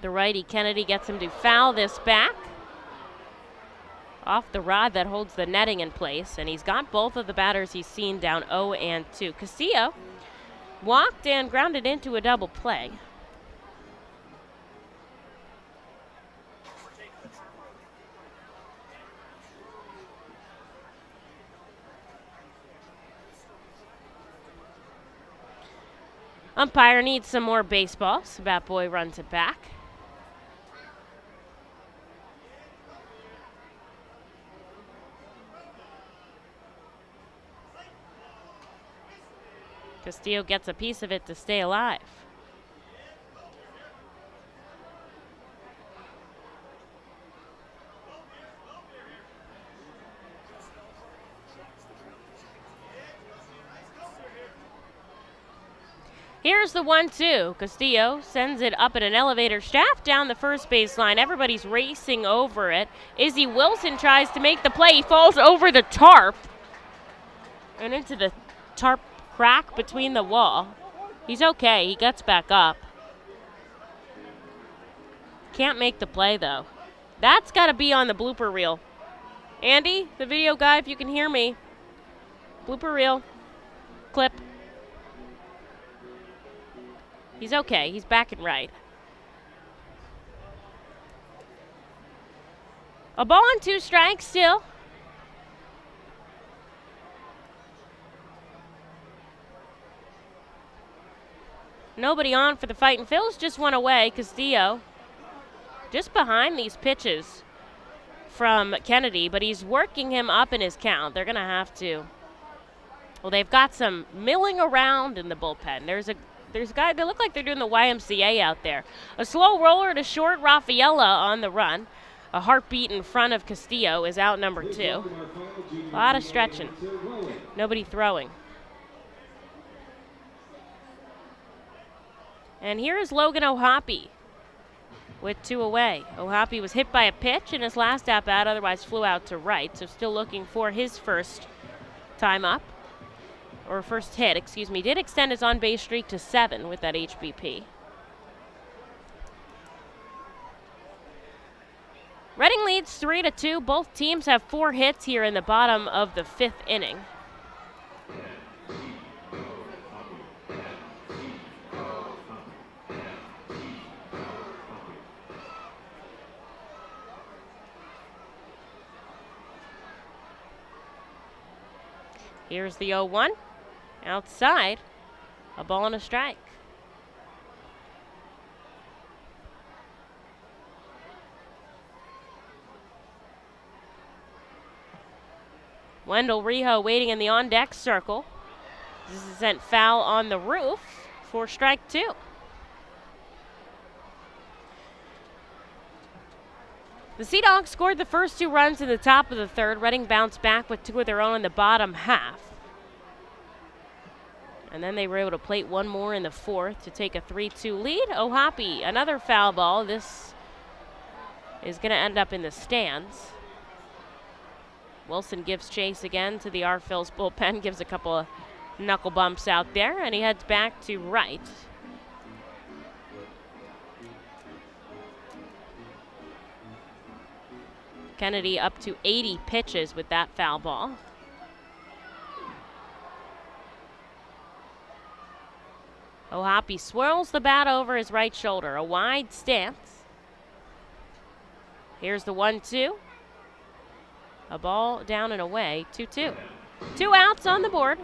The righty Kennedy gets him to foul this back. Off the rod that holds the netting in place, and he's got both of the batters he's seen down 0-2. Castillo walked and grounded into a double play. Umpire needs some more baseballs. Bat boy runs it back. Castillo gets a piece of it to stay alive. Here's the 1-2. Castillo sends it up at an elevator shaft down the first baseline. Everybody's racing over it. Izzy Wilson tries to make the play. He falls over the tarp and into the tarp crack between the wall. He's okay. He gets back up. Can't make the play, though. That's got to be on the blooper reel. Andy, the video guy, if you can hear me. Blooper reel. Clip. He's okay. He's back and right. A ball and 2 strikes still. Nobody on for the Fightin' Phils. Just 1 away. Castillo just behind these pitches from Kennedy, but he's working him up in his count. They're going to have to. Well, they've got some milling around in the bullpen. There's a guy, they look like they're doing the YMCA out there. A slow roller to short, Rafaela on the run. A heartbeat in front of Castillo is out number 2. A lot of stretching. Nobody throwing. And here is Logan O'Hoppe with 2 away. O'Hoppe was hit by a pitch in his last at-bat, otherwise flew out to right, so still looking for his first time up. Or first hit, excuse me. Did extend his on-base streak to 7 with that HBP. Reading leads 3-2. Both teams have 4 hits here in the bottom of the 5th inning. Here's the 0-1. Outside, a ball and a strike. Wendell Rijo waiting in the on-deck circle. This is sent foul on the roof for strike 2. The Sea Dogs scored the first 2 runs in the top of the third. Reading bounced back with 2 of their own in the bottom half. And then they were able to plate 1 more in the fourth to take a 3-2 lead. O'Hoppe, another foul ball. This is going to end up in the stands. Wilson gives chase again to the R-Phil's bullpen, gives a couple of knuckle bumps out there, and he heads back to right. Kennedy up to 80 pitches with that foul ball. O'Hoppe swirls the bat over his right shoulder, a wide stance. Here's the 1-2. A ball down and away, 2-2. 2 outs on the board.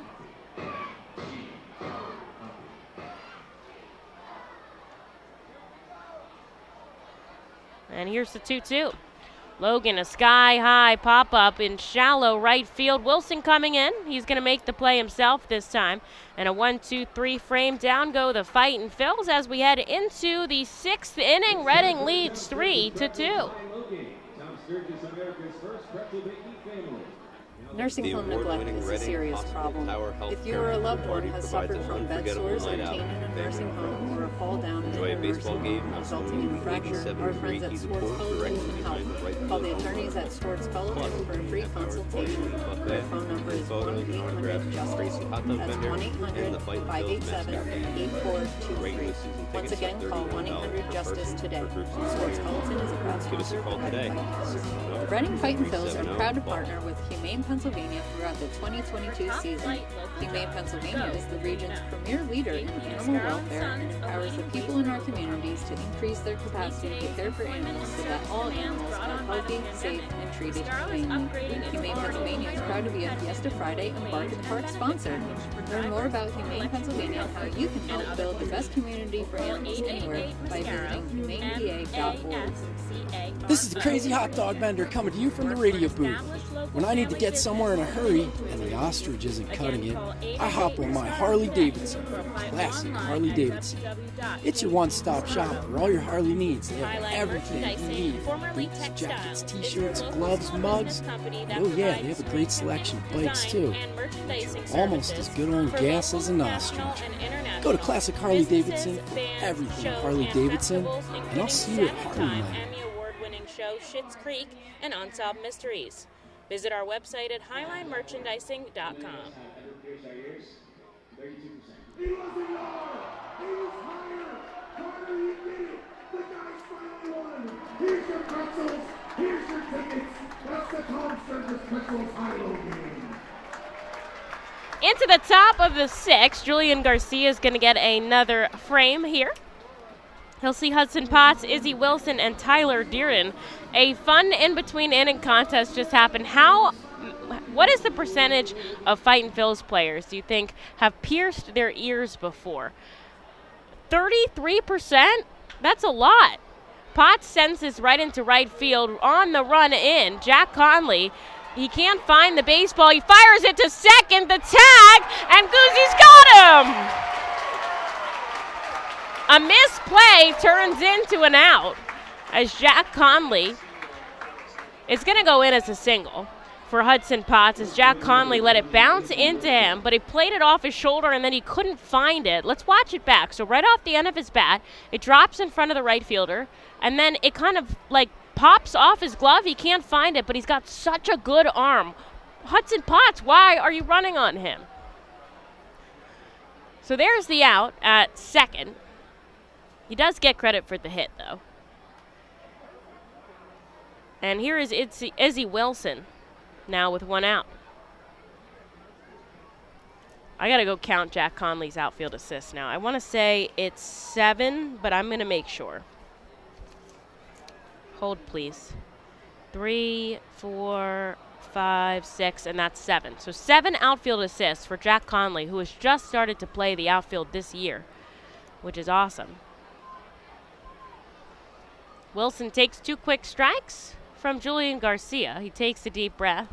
And here's the 2-2. Logan, a sky-high pop-up in shallow right field. Wilson coming in. He's going to make the play himself this time. And a 1-2-3 frame. Down go the Fightin Phils as we head into the 6th inning. Reading leads 3-2. Nursing home neglect is a serious problem. If you or a loved one has suffered from bed sores or pain in a nursing home or a fall down in a nursing home resulting in a fracture, our friends at Swartz Fellowship can help. Call the attorneys at Swartz Fellowship for a free consultation. Their phone number is 1-800-JUSTICE. That's 1-800-587-8423. Once again, call 1-800-JUSTICE today. Swartz Fellowship is a proud sponsor of the Reading Fightin. The Reading Fightin Phils are proud to partner with Humane Pennsylvania throughout the 2022 season. Humane Pennsylvania is the region's premier leader in animal welfare and empowers the people in our communities to increase their capacity to care for animals so that all animals are healthy, safe, and treated humanely. Humane Pennsylvania is proud to be a Fiesta Friday and Bark in the Park sponsor. Learn more about Humane Pennsylvania and how you can help build the best community for animals anywhere by visiting humanepa.org. This is the Crazy Hot Dog Vendor coming to you from the radio booth. When I need to get somewhere in a hurry and the ostrich isn't cutting it, I hop on my Harley Davidson, classic Harley Davidson. It's your one-stop shop for all your Harley needs. They have everything you need. Boots, jackets, t-shirts, gloves, mugs. Oh yeah, they have a great selection of bikes too. Almost as good on gas as an ostrich. Go to Classic Harley Davidson for everything Harley Davidson, and I'll see you at Harley Night. Emmy award-winning show Schitt's Creek and Unsolved Mysteries. Visit our website at highlinemerchandising.com. Here's your pretzels, here's your tickets. That's the Tom Sturgis Pretzels High-Low game. Into the top of the 6th, Julian Garcia is going to get another frame here. He'll see Hudson Potts, Izzy Wilson, and Tyler Dearden. A fun in-between inning contest just happened. What is the percentage of Fightin Phils players do you think have pierced their ears before? 33%? That's a lot. Potts sends this right into right field on the run in. Jack Conley, he can't find the baseball. He fires it to second, the tag, and Guzzy's got him! A misplay turns into an out as Jack Conley is going to go in as a single for Hudson Potts as Jack Conley let it bounce into him, but he played it off his shoulder and then he couldn't find it. Let's watch it back. So right off the end of his bat, it drops in front of the right fielder, and then it kind of like pops off his glove. He can't find it, but he's got such a good arm. Hudson Potts, why are you running on him? So there's the out at second. He does get credit for the hit, though. And here is Izzy Wilson now with one out. I got to go count Jack Conley's outfield assists now. I want to say it's 7, but I'm going to make sure. Hold, please. 3, 4, 5, 6, and that's 7. So 7 outfield assists for Jack Conley, who has just started to play the outfield this year, which is awesome. Wilson takes 2 quick strikes from Julian Garcia. He takes a deep breath.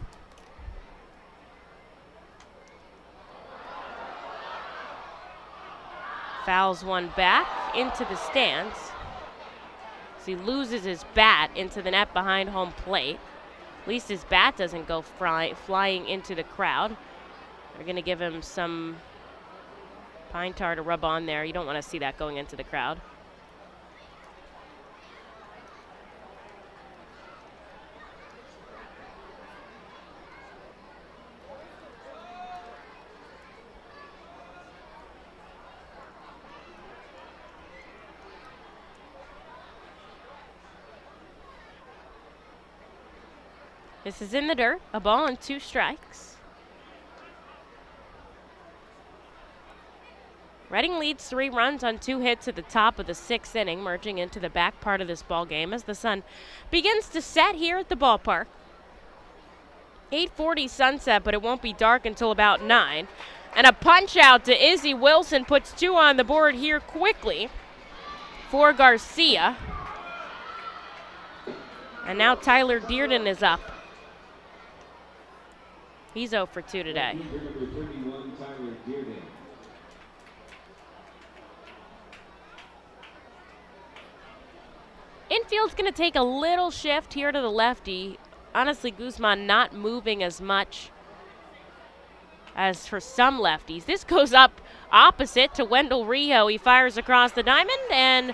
Fouls one back into the stands. So he loses his bat into the net behind home plate. At least his bat doesn't go flying into the crowd. They're going to give him some pine tar to rub on there. You don't want to see that going into the crowd. This is in the dirt, a ball and 2 strikes. Reading leads 3 runs on 2 hits at the top of the 6th inning, merging into the back part of this ball game as the sun begins to set here at the ballpark. 8:40 sunset, but it won't be dark until about 9. And a punch out to Izzy Wilson puts 2 on the board here quickly for Garcia. And now Tyler Dearden is up. He's 0 for 2 today. Infield's going to take a little shift here to the lefty. Honestly, Guzman not moving as much as for some lefties. This goes up opposite to Wendell Rio. He fires across the diamond, and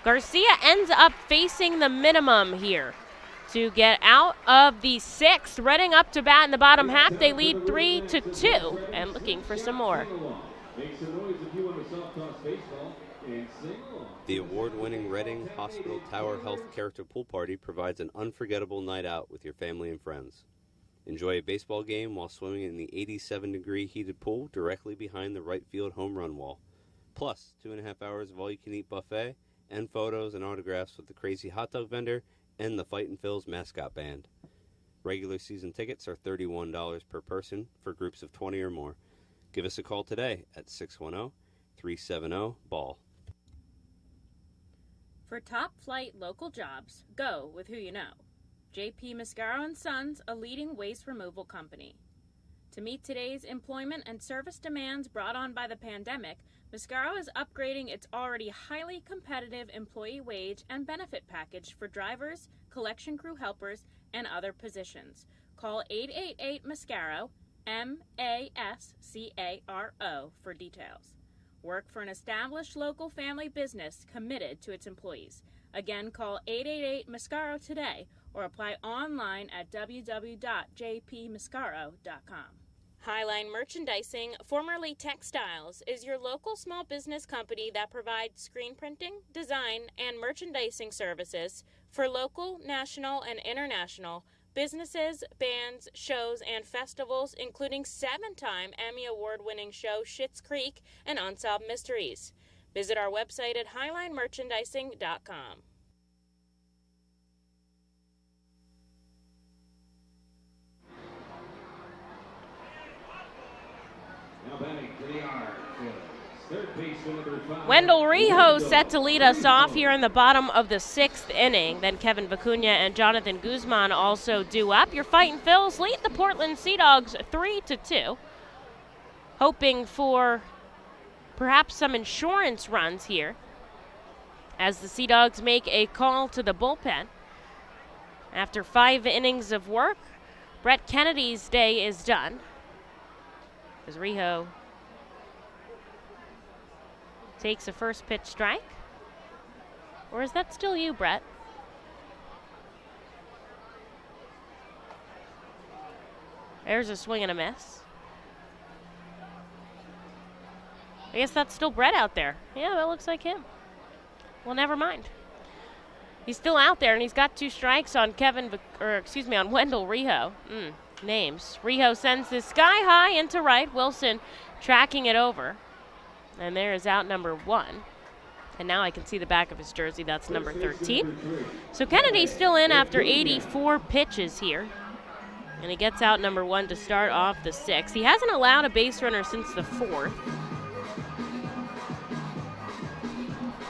Garcia ends up facing the minimum here to get out of the 6th. Reading up to bat in the bottom half. They lead 3-2 and looking for some more. The award-winning Reading Hospital Tower Health Character Pool Party provides an unforgettable night out with your family and friends. Enjoy a baseball game while swimming in the 87-degree heated pool directly behind the right field home run wall. Plus, 2.5 hours of all-you-can-eat buffet and photos and autographs with the crazy hot dog vendor and the Fightin' Phil's mascot band. Regular season tickets are $31 per person for groups of 20 or more. Give us a call today at 610-370-BALL. For top flight local jobs, go with who you know. J.P. Mascaro & Sons, a leading waste removal company. To meet today's employment and service demands brought on by the pandemic, Mascaro is upgrading its already highly competitive employee wage and benefit package for drivers, collection crew helpers, and other positions. Call 888-MASCARO, MASCARO, for details. Work for an established local family business committed to its employees. Again, call 888-MASCARO today or apply online at www.jpmascaro.com. Highline Merchandising, formerly Textiles, is your local small business company that provides screen printing, design, and merchandising services for local, national, and international businesses, bands, shows, and festivals, including 7-time Emmy Award-winning show Schitt's Creek and Unsolved Mysteries. Visit our website at highlinemerchandising.com. Wendell Rio set to lead us off here in the bottom of the 6th inning. Then Kevin Vicuna and Jonathan Guzman also due up. Your Fightin' Phils lead the Portland Sea Dogs 3-2. Hoping for perhaps some insurance runs here as the Sea Dogs make a call to the bullpen. After 5 innings of work, Brett Kennedy's day is done as Rio takes a first pitch strike. Or is that still you, Brett? There's a swing and a miss. I guess that's still Brett out there. Yeah, that looks like him. Well, never mind. He's still out there, and he's got 2 strikes on on Wendell Rio. Names. Rio sends this sky high into right. Wilson tracking it over. And there is out number 1. And now I can see the back of his jersey. That's number 13. So Kennedy's still in after 84 pitches here. And he gets out number 1 to start off the 6th. He hasn't allowed a base runner since the 4th.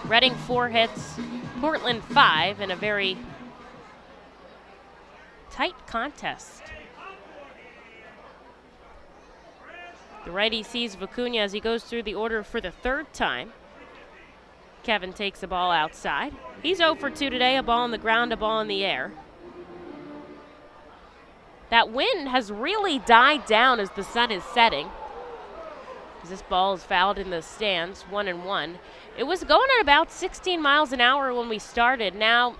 Reading 4 hits, Portland 5 in a very tight contest. The righty sees Vicuna as he goes through the order for the 3rd time. Kevin takes the ball outside. He's 0 for 2 today, a ball on the ground, a ball in the air. That wind has really died down as the sun is setting. This ball is fouled in the stands, 1-1. It was going at about 16 miles an hour when we started. Now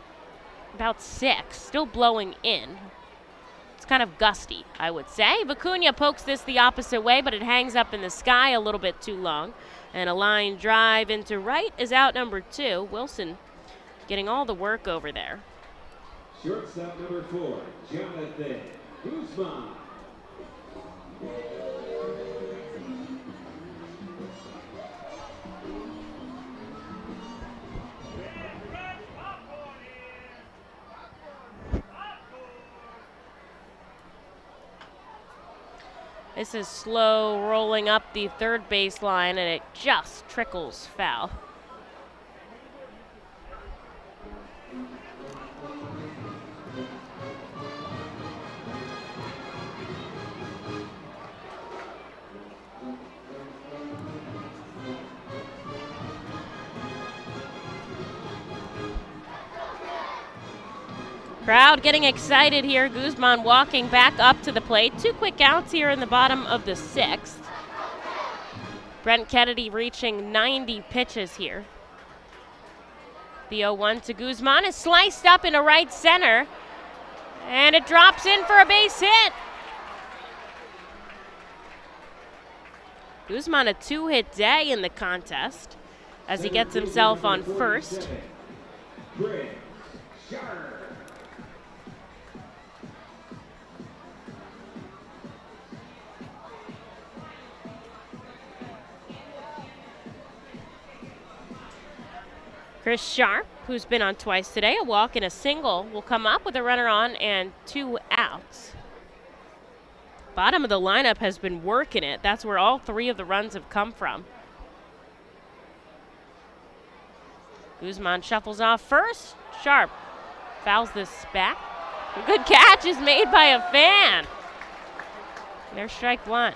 about 6, still blowing in. It's kind of gusty, I would say. Vicuna pokes this the opposite way, but it hangs up in the sky a little bit too long. And a line drive into right is out number 2. Wilson getting all the work over there. Shortstop number 4, Jonathan Guzman. This is slow rolling up the third baseline, and it just trickles foul. Crowd getting excited here. Guzman walking back up to the plate. 2 quick outs here in the bottom of the 6th. Brent Kennedy reaching 90 pitches here. The 0-1 to Guzman is sliced up into right center. And it drops in for a base hit. Guzman a 2-hit day in the contest as he gets himself on first. Chris Sharp, who's been on twice today, a walk and a single, will come up with a runner on and 2 outs. Bottom of the lineup has been working it. That's where all 3 of the runs have come from. Guzman shuffles off first. Sharp fouls this back. A good catch is made by a fan. There's strike 1.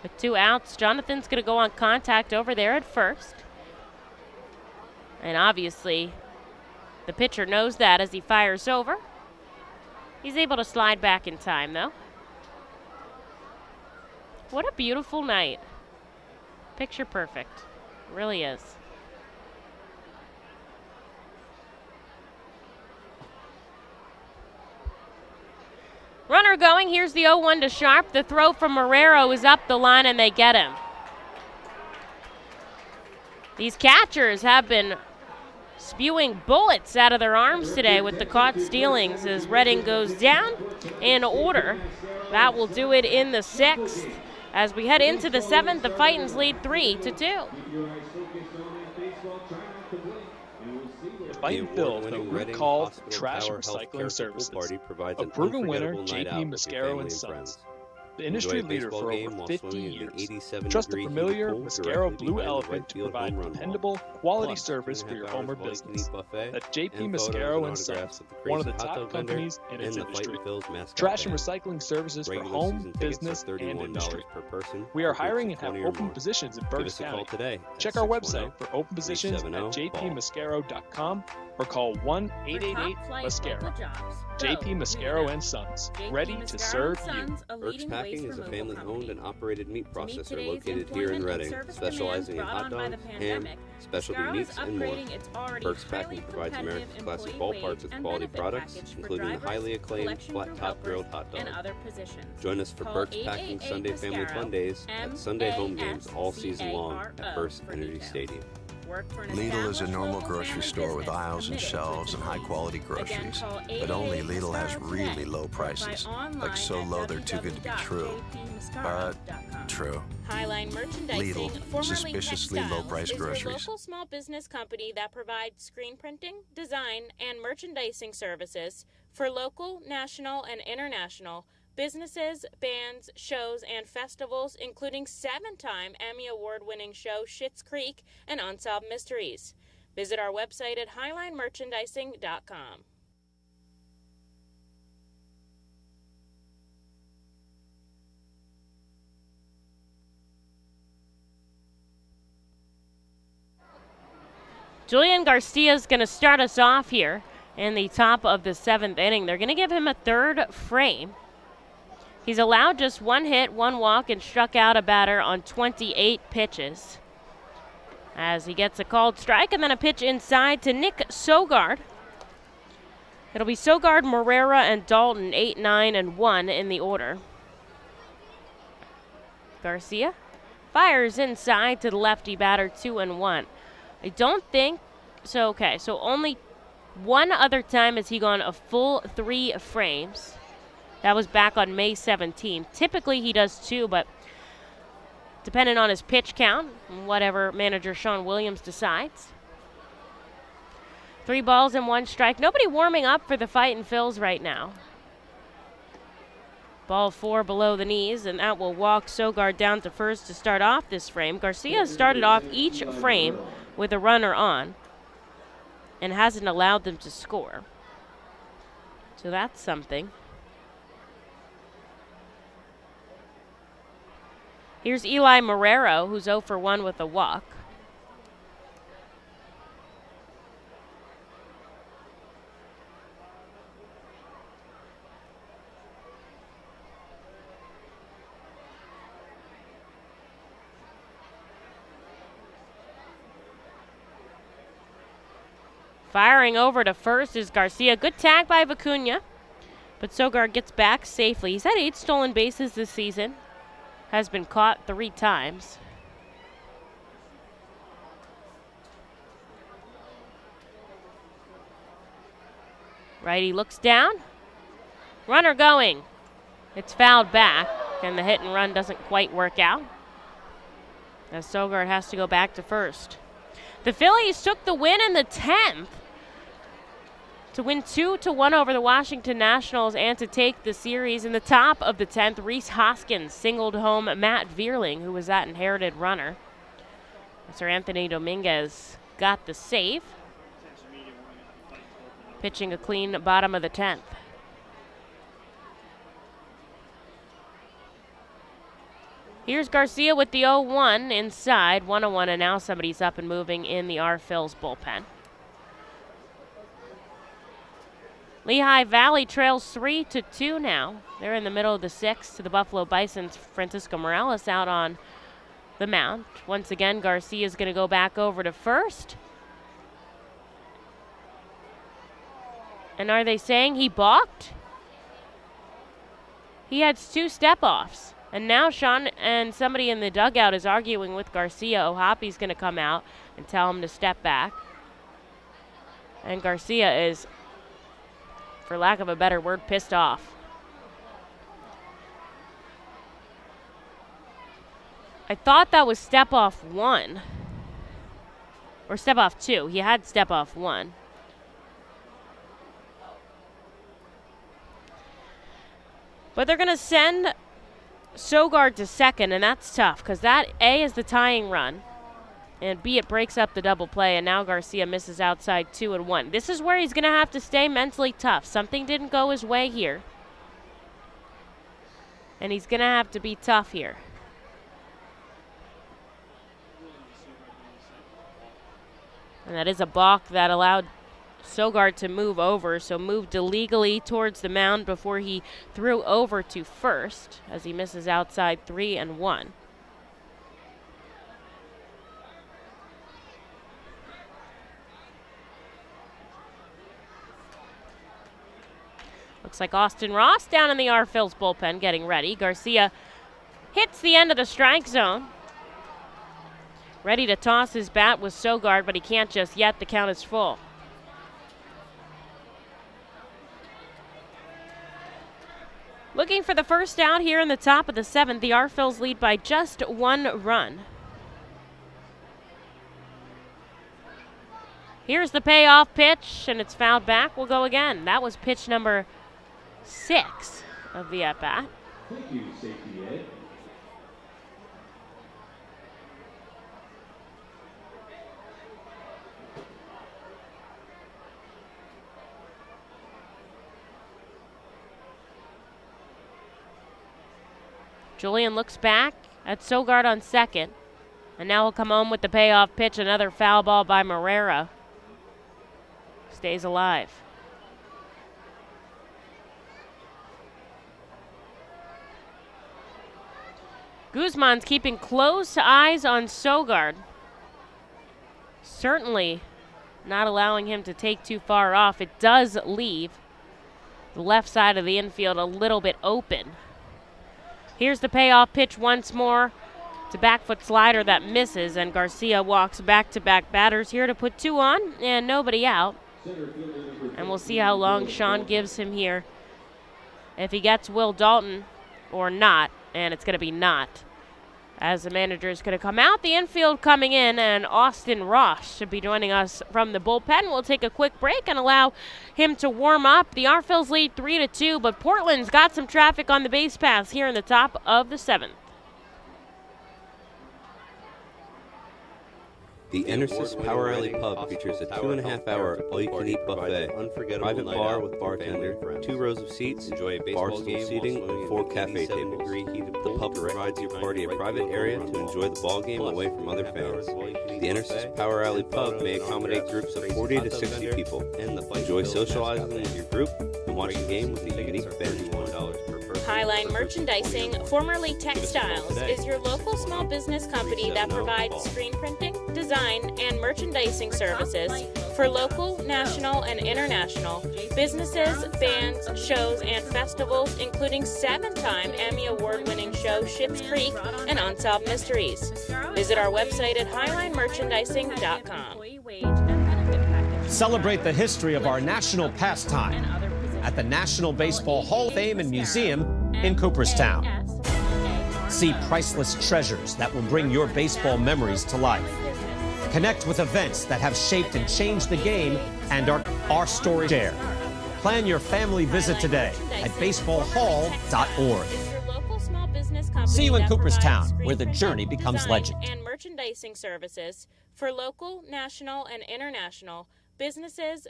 With 2 outs, Jonathan's going to go on contact over there at first. And obviously, the pitcher knows that as he fires over. He's able to slide back in time, though. What a beautiful night. Picture perfect. It really is. Runner going. Here's the 0-1 to Sharp. The throw from Marrero is up the line, and they get him. These catchers have been spewing bullets out of their arms today with the caught stealings as Reading goes down in order. That will do it in the 6th. As we head into the 7th, the Fightins lead 3-2. Fightin Phil's the root called Trash Recycling Services. A proven winner, JP Mascaro and Sons. The industry leader for over 50 years. Trust the familiar Mascaro Blue Elephant to provide dependable, quality service for your home or business. That's JP Mascaro and Sons, one of the top companies in its industry. Trash and recycling services for home, business, and industry. We are hiring and have open positions in Berks County. Check our website for open positions at jpmascaro.com or call 1-888-MASCARO. JP Mascaro and Sons, ready to serve you. Berks Packing is a family-owned and operated meat processor located here in Reading, specializing in hot dogs, ham, specialty meats, and more. Berks Packing provides America's classic ballparks with quality products, including the highly acclaimed flat-top grilled hot dog. Join us for Berks Packing Sunday Family Fun Days at Sunday home games all season long at FirstEnergy Stadium. Lidl is a normal grocery store with aisles and shelves and high-quality groceries, but only Lidl has really low prices, like so low they're too good to be true. But true. Lidl, suspiciously low-priced groceries. Is a local small business company that provides screen printing, design, and merchandising services for local, national, and international businesses, bands, shows, and festivals, including 7-time Emmy Award-winning show Schitt's Creek and Unsolved Mysteries. Visit our website at highlinemerchandising.com. Julian Garcia is going to start us off here in the top of the 7th inning. They're going to give him a 3rd frame. He's allowed just 1 hit, 1 walk, and struck out a batter on 28 pitches. As he gets a called strike and then a pitch inside to Nick Sogard. It'll be Sogard, Morera, and Dalton, 8, 9, and 1 in the order. Garcia fires inside to the lefty batter, 2-1. I don't think so. Okay, so only one other time has he gone a full 3 frames. That was back on May 17th. Typically he does 2, but depending on his pitch count, whatever manager Sean Williams decides. 3 balls and 1 strike. Nobody warming up for the Fightin' Phils right now. Ball 4 below the knees, and that will walk Sogard down to first to start off this frame. Garcia started off each frame with a runner on and hasn't allowed them to score. So that's something. Here's Eli Marrero, who's 0 for 1 with a walk. Firing over to first is Garcia. Good tag by Vicuna, but Sogard gets back safely. He's had 8 stolen bases this season. Has been caught 3 times. Righty looks down. Runner going. It's fouled back, and the hit and run doesn't quite work out, as Sogard has to go back to first. The Phillies took the win in the 10th to win 2-1 over the Washington Nationals and to take the series. In the top of the 10th, Rhys Hoskins singled home Matt Vierling, who was that inherited runner. Sir Anthony Dominguez got the save, pitching a clean bottom of the 10th. Here's Garcia with the 0-1 inside, 1-1, and now somebody's up and moving in the Phils bullpen. Lehigh Valley trails 3-2 now. They're in the middle of the 6th to the Buffalo Bison's Francisco Morales out on the mound. Once again, Garcia is going to go back over to first. And are they saying he balked? He had 2 step-offs. And now Sean and somebody in the dugout is arguing with Garcia. O'Hoppy's going to come out and tell him to step back. And Garcia is, for lack of a better word, pissed off. I thought that was step off 1. Or step off 2. He had step off 1. But they're going to send Sogard to second, and that's tough because that, A, is the tying run, and B, it breaks up the double play, and now Garcia misses outside 2-1. This is where he's going to have to stay mentally tough. Something didn't go his way here, and he's going to have to be tough here. And that is a balk that allowed Sogard to move over, so moved illegally towards the mound before he threw over to first as he misses outside 3-1. Looks like Austin Ross down in the Phils bullpen getting ready. Garcia hits the end of the strike zone. Ready to toss his bat with Sogard, but he can't just yet. The count is full. Looking for the first out here in the top of the 7th. The Phils lead by just 1 run. Here's the payoff pitch, and it's fouled back. We'll go again. That was pitch number 6 of the at-bat. Thank you, safety Ed. Julian looks back at Sogard on second, and now he'll come home with the payoff pitch, another foul ball by Morera. stays alive. Guzman's keeping close eyes on Sogard. Certainly not allowing him to take too far off. It does leave the left side of the infield a little bit open. Here's the payoff pitch once more. It's a back foot slider that misses, and Garcia walks back-to-back batters here to put 2 on and nobody out. And we'll see how long Sean gives him here. If he gets Will Dalton or not, and it's going to be not, as the manager is going to come out. The infield coming in, and Austin Ross should be joining us from the bullpen. We'll take a quick break and allow him to warm up. The R-Phils lead 3-2, but Portland's got some traffic on the base paths here in the top of the 7th. The Enersys Power Alley Pub features a 2.5-hour all-you-can-eat buffet, private bar with bartender, 2 rows of seats, barstool seating, and 4 cafe tables. The pub provides your party a private area to enjoy the ball game away from other fans. The Enersys Power Alley Pub may accommodate groups of 40 to 60 people. Enjoy socializing with your group and watch the game with a unique bench. Highline Merchandising, formerly Textiles, is your local small business company that provides screen printing, design, and merchandising services for local, national, and international businesses, bands, shows, and festivals, including 7-time Emmy Award-winning show Schitt's Creek and Unsolved Mysteries. Visit our website at highlinemerchandising.com. Celebrate the history of our national pastime at the National Baseball Hall of Fame and Museum in Cooperstown. See priceless treasures that will bring your baseball memories to life. Connect with events that have shaped and changed the game and are our story share. Plan your family visit today at baseballhall.org. See you in Cooperstown, where the journey becomes legend. And merchandising services for local, national, and international businesses.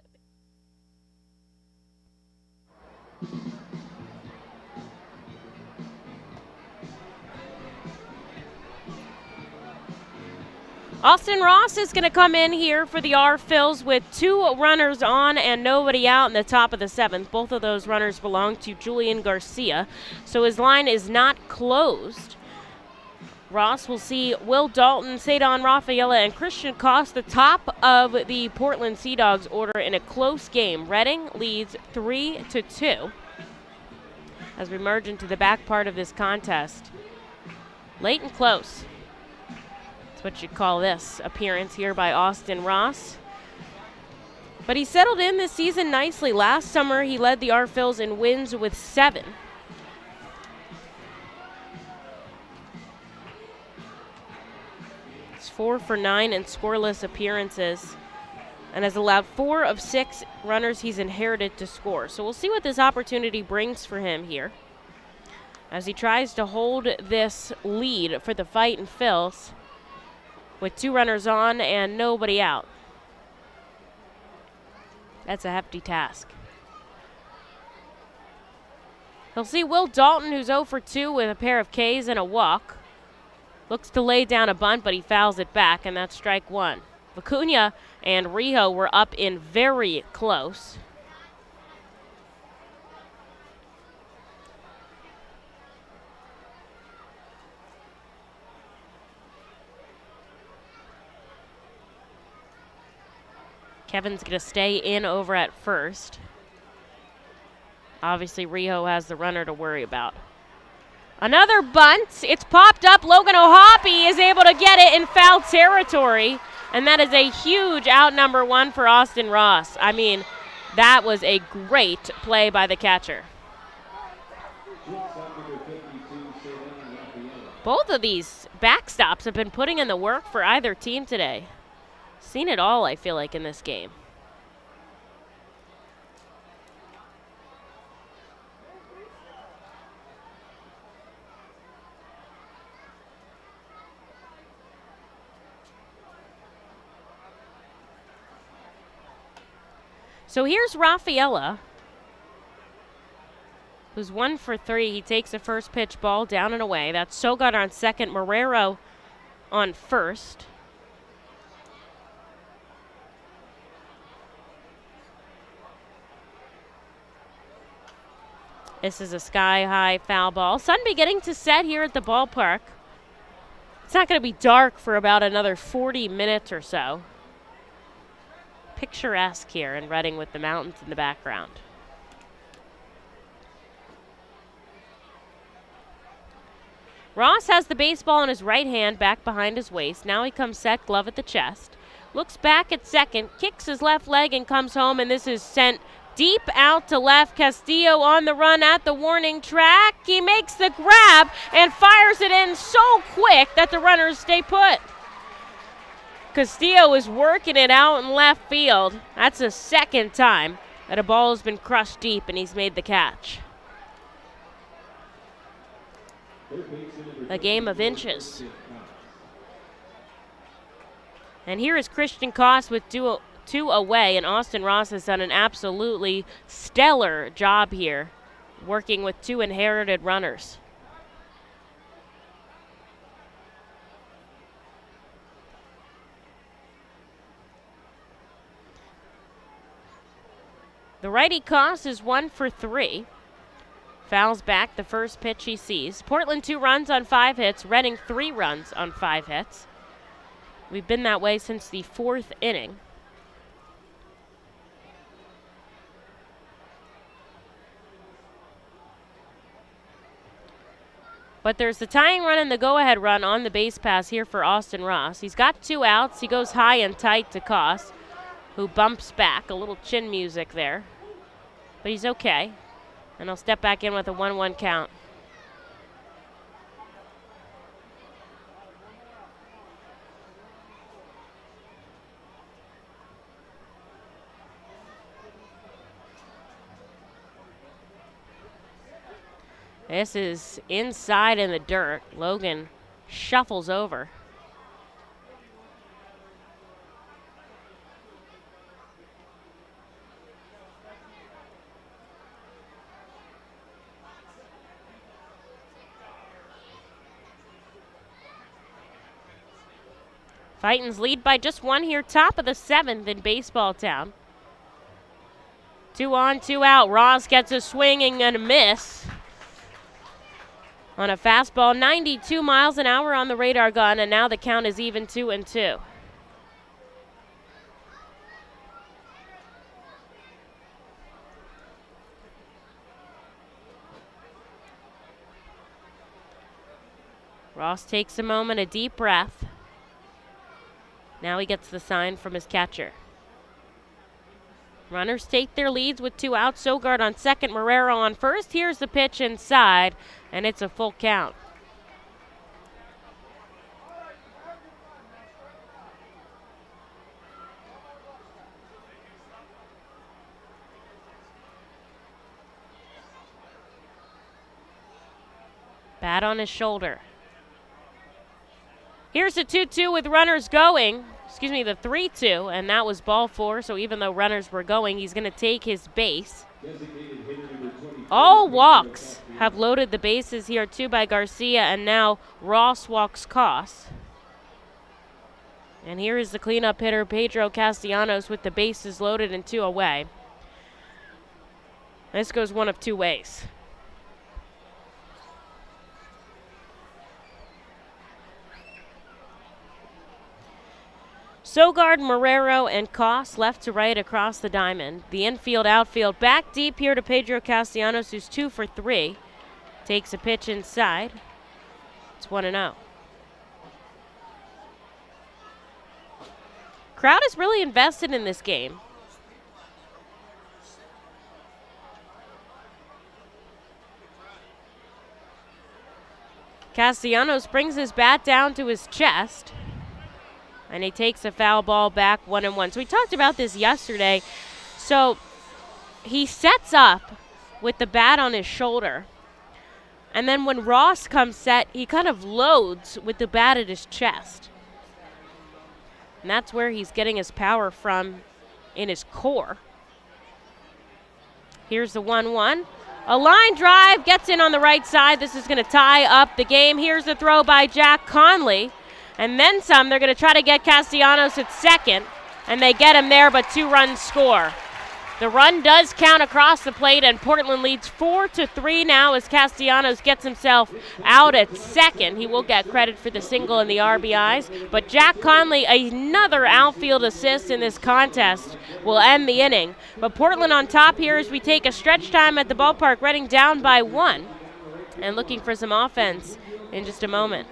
Austin Ross is going to come in here for the R-Phils with 2 runners on and nobody out in the top of the 7th. Both of those runners belong to Julian Garcia, so his line is not closed. Ross will see Will Dalton, Cedon Rafaela, and Christian Koss, the top of the Portland Sea Dogs order in a close game. Reading leads 3-2 as we merge into the back part of this contest. Late and close. What you call this appearance here by Austin Ross. But he settled in this season nicely. Last summer, he led the R-Phils in wins with 7. It's 4 for 9 in scoreless appearances and has allowed 4 of 6 runners he's inherited to score. So we'll see what this opportunity brings for him here as he tries to hold this lead for the Fightin Phils with 2 runners on and nobody out. That's a hefty task. He'll see Will Dalton, who's 0 for 2 with a pair of Ks and a walk. Looks to lay down a bunt, but he fouls it back, and that's strike 1. Vicuna and Rijo were up in very close. Kevin's going to stay in over at first. Obviously, Rijo has the runner to worry about. Another bunt. It's popped up. Logan O'Hoppe is able to get it in foul territory. And that is a huge out number 1 for Austin Ross. I mean, that was a great play by the catcher. Both of these backstops have been putting in the work for either team today. Seen it all, I feel like, in this game. So here's Rafaela, who's 1 for 3. He takes a first pitch ball down and away. That's Sogard on second, Marrero on first. This is a sky-high foul ball. Sun beginning to set here at the ballpark. It's not going to be dark for about another 40 minutes or so. Picturesque here in Reading with the mountains in the background. Ross has the baseball in his right hand back behind his waist. Now he comes set, glove at the chest. Looks back at second, kicks his left leg and comes home, and this is sent deep out to left. Castillo on the run at the warning track. He makes the grab and fires it in so quick that the runners stay put. Castillo is working it out in left field. That's the second time that a ball has been crushed deep and he's made the catch. A game of inches. And here is Christian Koss with two away, and Austin Ross has done an absolutely stellar job here, working with two inherited runners. The righty Koss is 1 for 3. Fouls back the first pitch he sees. Portland 2 runs on 5 hits. Reading 3 runs on 5 hits. We've been that way since the 4th inning. But there's the tying run and the go-ahead run on the base pass here for Austin Ross. He's got 2 outs. He goes high and tight to Koss, who bumps back. A little chin music there. But he's okay. And he'll step back in with a 1-1 count. This is inside in the dirt. Logan shuffles over. Fightin's lead by just 1 here, top of the 7th in Baseball Town. 2 on, 2 out. Ross gets a swinging and a miss on a fastball, 92 miles an hour on the radar gun, and now the count is even 2-2. Ross takes a moment, a deep breath. Now he gets the sign from his catcher. Runners take their leads with 2 outs. Sogard on second, Marrero on first. Here's the pitch inside, and it's a full count. Bat on his shoulder. Here's the 2-2 with runners going. Excuse me, the 3-2, and that was ball 4. So even though runners were going, he's going to take his base. All walks have loaded the bases here, 2 by Garcia, and now Ross walks Koss. And here is the cleanup hitter, Pedro Castellanos, with the bases loaded and 2 away. This goes one of 2 ways. Sogard, Marrero, and Koss left to right across the diamond. The infield, outfield, back deep here to Pedro Castellanos, who's 2 for 3. Takes a pitch inside. It's 1-0. Crowd is really invested in this game. Castellanos brings his bat down to his chest. And he takes a foul ball back 1-1. So we talked about this yesterday. So he sets up with the bat on his shoulder. And then when Ross comes set, he kind of loads with the bat at his chest. And that's where he's getting his power from in his core. Here's the 1-1. A line drive gets in on the right side. This is going to tie up the game. Here's the throw by Jack Conley. And then some. They're going to try to get Castellanos at second, and they get him there, but 2 runs score. The run does count across the plate, and Portland leads 4-3 now as Castellanos gets himself out at second. He will get credit for the single and the RBIs, but Jack Conley, another outfield assist in this contest, will end the inning. But Portland on top here as we take a stretch time at the ballpark, Reading down by 1 and looking for some offense in just a moment.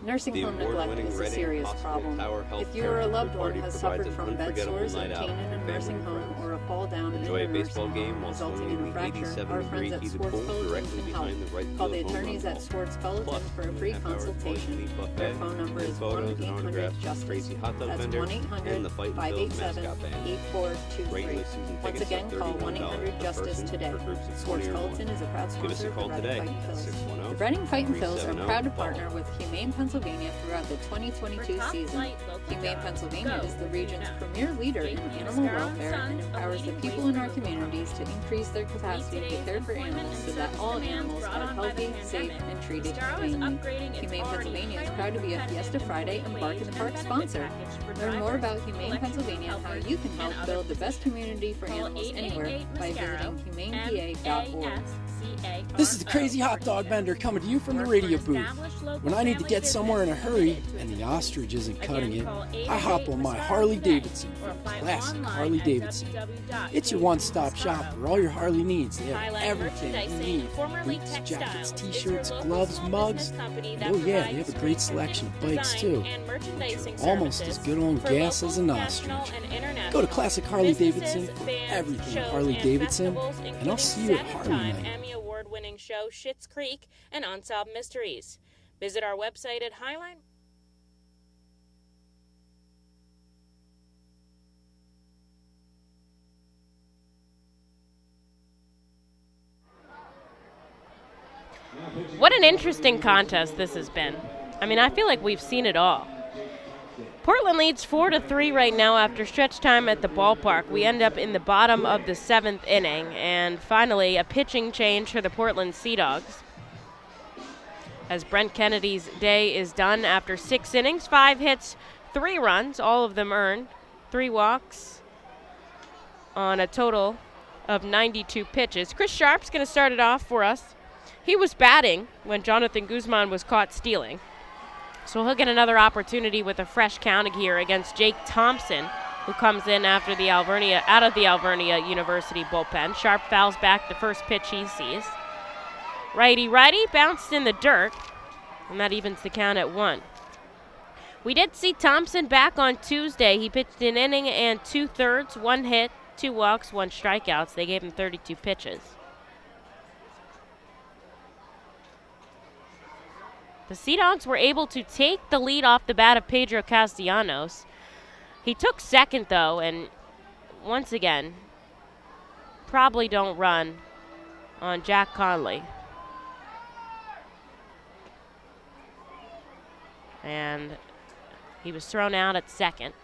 Nursing home neglect is a serious problem. If you or a loved one has suffered from bed sores obtained in a nursing home or a fall down in a nursing home resulting in a fracture, our friends at Swartz Pelleton can help. Call the attorneys at Swartz Pelleton for a free consultation. Their phone number is 1-800-JUSTICE. That's 1-800-587-8423. Once again, call 1-800-JUSTICE today. Swartz Pelleton is a proud sponsor of the Reading Fightin' Phils. The Reading Fightin' Phils are proud to partner with Humane Pennsylvania throughout the 2022 season. Humane Pennsylvania is the region's premier leader in animal welfare and empowers the people in our communities to increase their capacity to care for animals so that all animals are healthy, safe, and treated humanely. Humane Pennsylvania is proud to be a Fiesta Friday and Bark in the Park sponsor. Learn more about Humane Pennsylvania and how you can help build the best community for animals anywhere by visiting humanepa.org. This is the Crazy Hot Dog Vendor coming to you from the radio booth. When I need to get somewhere in a hurry and the ostrich isn't cutting it, I hop on my Harley Davidson from classic Harley Davidson. It's your one-stop shop for all your Harley needs. They have everything you need. Boots, jackets, t-shirts, gloves, mugs. And oh yeah, they have a great selection of bikes too. But you're almost as good on gas as an ostrich. Go to Classic Harley Davidson for everything Harley Davidson, and I'll see you at Harley Night. Award-winning show Schitt's Creek and Unsolved Mysteries. Visit our website at Highline. What an interesting contest this has been. I mean, I feel like we've seen it all. Portland leads 4-3 right now after stretch time at the ballpark. We end up in the bottom of the 7th inning, and finally a pitching change for the Portland Sea Dogs. As Brent Kennedy's day is done after 6 innings, 5 hits, 3 runs, all of them earned, 3 walks on a total of 92 pitches. Chris Sharp's going to start it off for us. He was batting when Jonathan Guzman was caught stealing. So he'll get another opportunity with a fresh count here against Jake Thompson, who comes in after the out of the Alvernia University bullpen. Sharp fouls back the first pitch he sees. Righty, bounced in the dirt, and that evens the count at 1. We did see Thompson back on Tuesday. He pitched an inning and 2/3, 1 hit, 2 walks, 1 strikeouts. They gave him 32 pitches. The Sea Dogs were able to take the lead off the bat of Pedro Castellanos. He took second, though, and once again, probably don't run on Jack Conley. And he was thrown out at second.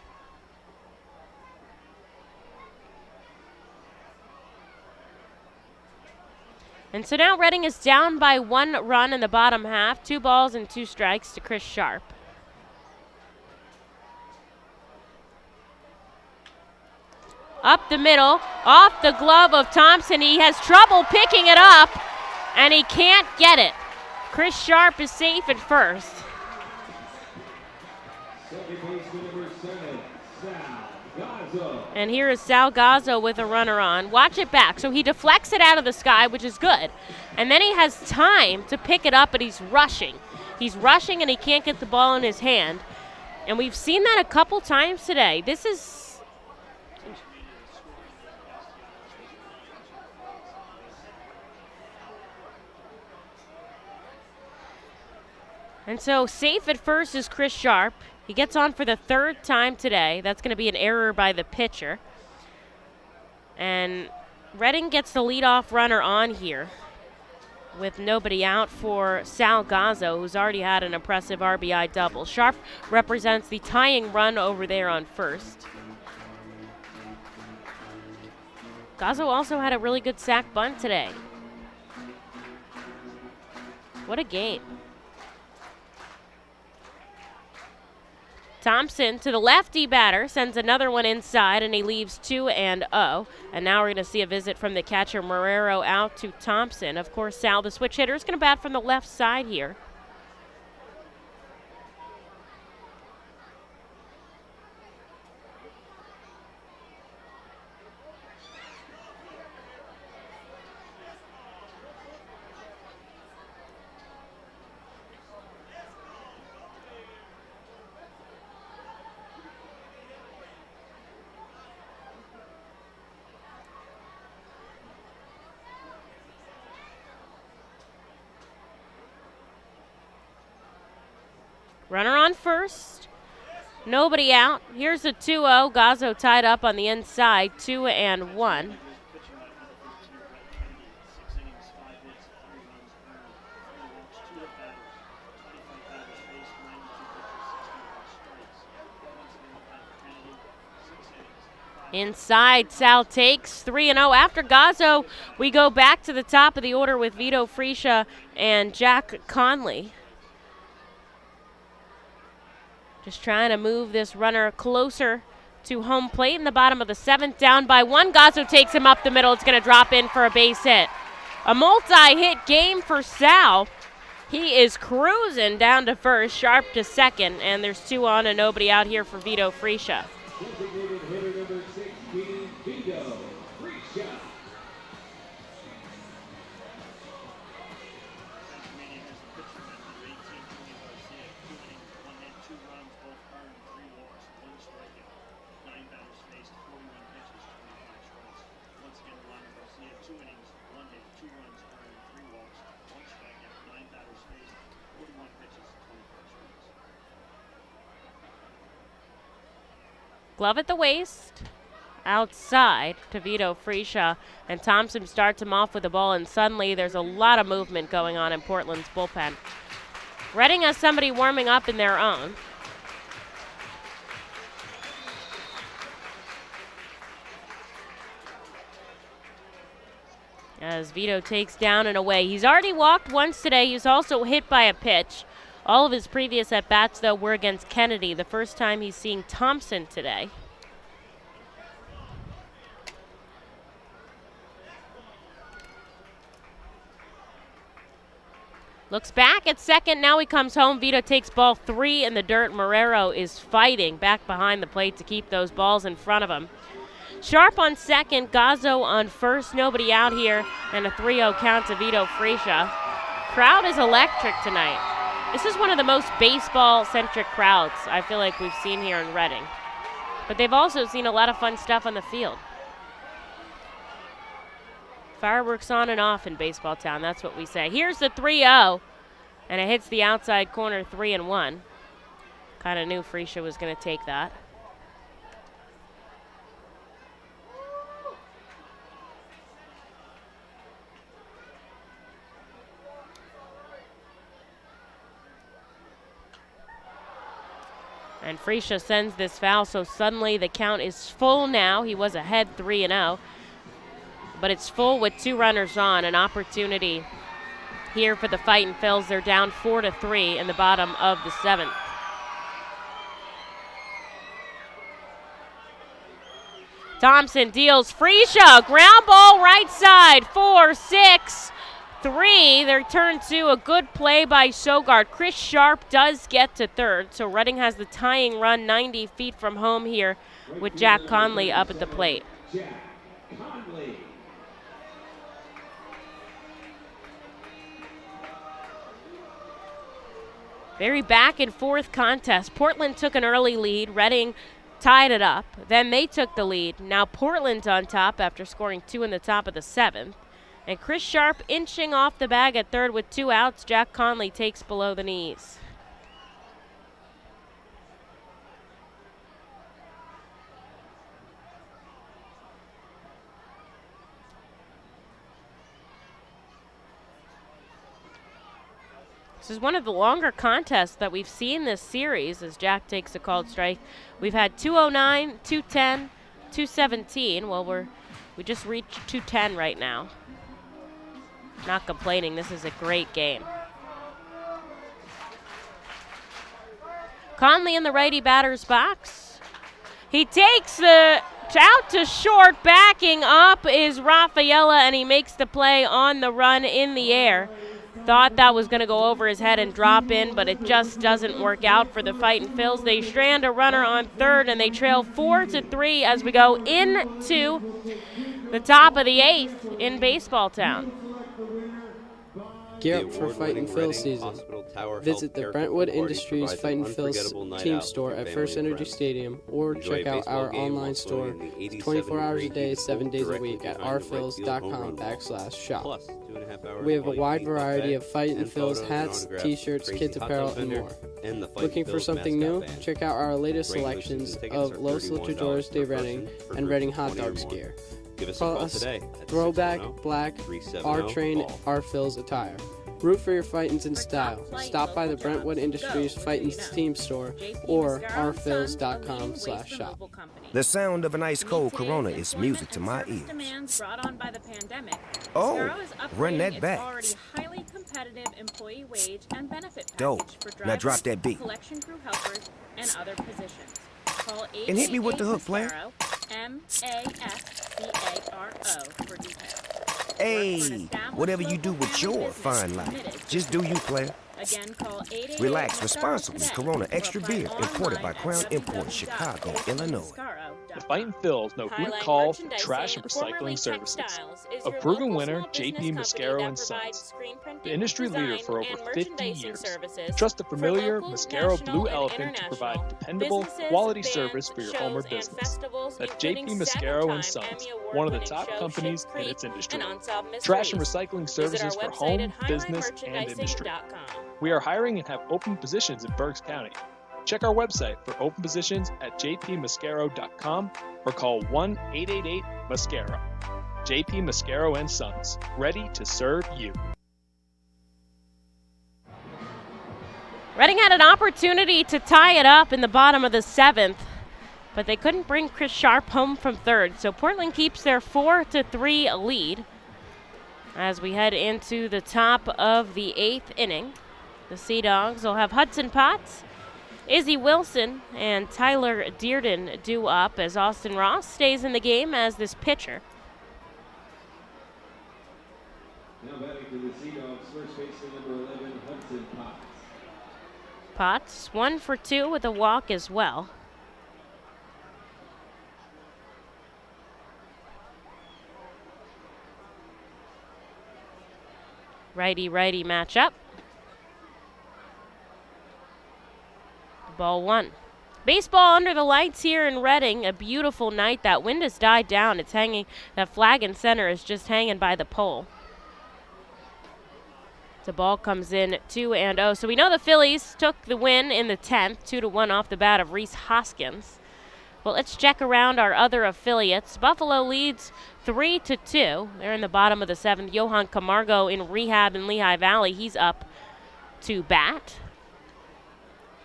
And so now Reading is down by 1 run in the bottom half. 2 balls and 2 strikes to Chris Sharp. Up the middle, off the glove of Thompson. He has trouble picking it up, and he can't get it. Chris Sharp is safe at first. And here is Salgazzo with a runner on. Watch it back. So he deflects it out of the sky, which is good. And then he has time to pick it up, but he's rushing. He's rushing, and he can't get the ball in his hand. And we've seen that a couple times today. This is... And so safe at first is Chris Sharp. He gets on for the 3rd time today. That's going to be an error by the pitcher. And Reading gets the leadoff runner on here with nobody out for Salgazzo, who's already had an impressive RBI double. Sharp represents the tying run over there on first. Gazzo also had a really good sack bunt today. What a game. Thompson to the lefty batter, sends another one inside, and he leaves 2-0. And now we're going to see a visit from the catcher Marrero out to Thompson. Of course, Sal, the switch hitter, is going to bat from the left side here. Runner on first. Nobody out. Here's a 2-0. Gazzo tied up on the inside, 2-1. Inside, Sal takes 3-0. After Gazzo, we go back to the top of the order with Vito Fresia and Jack Conley. Just trying to move this runner closer to home plate in the bottom of the 7th, down by 1. Gazzo takes him up the middle. It's going to drop in for a base hit. A multi-hit game for Sal. He is cruising down to first, Sharp to second, and there's 2 on and nobody out here for Vito Fresia. Designated hitter number 16, Vito Fresia. Glove at the waist, outside to Vito Fresia, and Thompson starts him off with the ball, and suddenly there's a lot of movement going on in Portland's bullpen. Reading has somebody warming up in their own. As Vito takes down and away. He's already walked once today. He's also hit by a pitch. All of his previous at-bats, though, were against Kennedy, the first time he's seeing Thompson today. Looks back at second. Now he comes home. Vito takes ball 3 in the dirt. Marrero is fighting back behind the plate to keep those balls in front of him. Sharp on second. Gazzo on first. Nobody out here. And a 3-0 count to Vito Fresia. Crowd is electric tonight. This is one of the most baseball-centric crowds I feel like we've seen here in Reading. But they've also seen a lot of fun stuff on the field. Fireworks on and off in Baseball Town, that's what we say. Here's the 3-0, and it hits the outside corner, 3-1. Kind of knew Fresia was going to take that. And Fresia sends this foul, so suddenly the count is full now. He was ahead 3-0. But it's full with 2 runners on. An opportunity here for the Fightin' Phils. They're down 4-3 in the bottom of the 7th. Thompson deals Fresia. Ground ball right side. 4-6-3. They return to a good play by Sogard. Chris Sharp does get to third, so Reading has the tying run 90 feet from home here with Jack Conley up at the plate. Jack Conley. Very back and forth contest. Portland took an early lead. Reading tied it up. Then they took the lead. Now Portland's on top after scoring 2 in the top of the 7th. And Chris Sharp inching off the bag at third with 2 outs. Jack Conley takes below the knees. This is one of the longer contests that we've seen this series as Jack takes a called strike. We've had 209, 210, 217. Well, we just reached 210 right now. Not complaining. This is a great game. Conley in the righty batter's box. He takes the out to short. Backing up is Rafaela, and he makes the play on the run in the air. Thought that was going to go over his head and drop in, but it just doesn't work out for the Fightin' Phils. They strand a runner on third, and they trail 4-3 as we go into the top of the 8th in Baseball Town. Gear up for Fightin' Phils season. Visit the Brentwood Industries Fightin' Phils team store at FirstEnergy Stadium or check out our online store 24 hours a day, 7 days a week at rphils.com/shop. We have a wide variety of Fightin' Phils hats, t-shirts, kids apparel, and more. Looking for something new? Check out our latest selections of Los Luchadores de Reading and Reading Hot Dogs gear. Call us Throwback, Black, R-Train, R-Phils attire. Root for your Fightins in style. Stop by the Brentwood Industries Fightins team store or rphils.com/shop. The sound of an ice-cold Corona is music to my ears. Oh, run that back. Dope. Now drop that beat. And hit me with the hook, player. MASCARO for details. Hey, whatever you do with your fine life, just do you, player. Relax responsibly. Corona Extra Beer, imported by Crown Imports, Chicago, Illinois. The Fightin' Phils know who to call for trash and recycling services. A proven winner, JP Mascaro & Sons, the industry leader for over 50 years. Trust the familiar Mascaro Blue Elephant to provide dependable, quality service for your home or business. That's JP Mascaro & Sons, one of the top companies in its industry. Trash and recycling services for home, business, and industry. We are hiring and have open positions in Berks County. Check our website for open positions at jpmascaro.com or call 1-888-MASCARO. JP Mascaro & Sons, ready to serve you. Reading had an opportunity to tie it up in the bottom of the 7th, but they couldn't bring Chris Sharp home from third, so Portland keeps their 4-3 lead as we head into the top of the 8th inning. The Sea Dogs will have Hudson Potts, Izzy Wilson, and Tyler Dearden due up as Austin Ross stays in the game as this pitcher. Now batting for the Sea Dogs, first baseman number 11, Hudson Potts. Potts 1 for 2 with a walk as well. Righty-righty matchup. Ball 1. Baseball under the lights here in Reading. A beautiful night. That wind has died down. It's hanging. That flag in center is just hanging by the pole. The ball comes in 2-0. So we know the Phillies took the win in the 10th, 2-1 off the bat of Reese Hoskins. Well, let's check around our other affiliates. Buffalo leads 3-2. They're in the bottom of the 7th. Johan Camargo in rehab in Lehigh Valley. He's up to bat.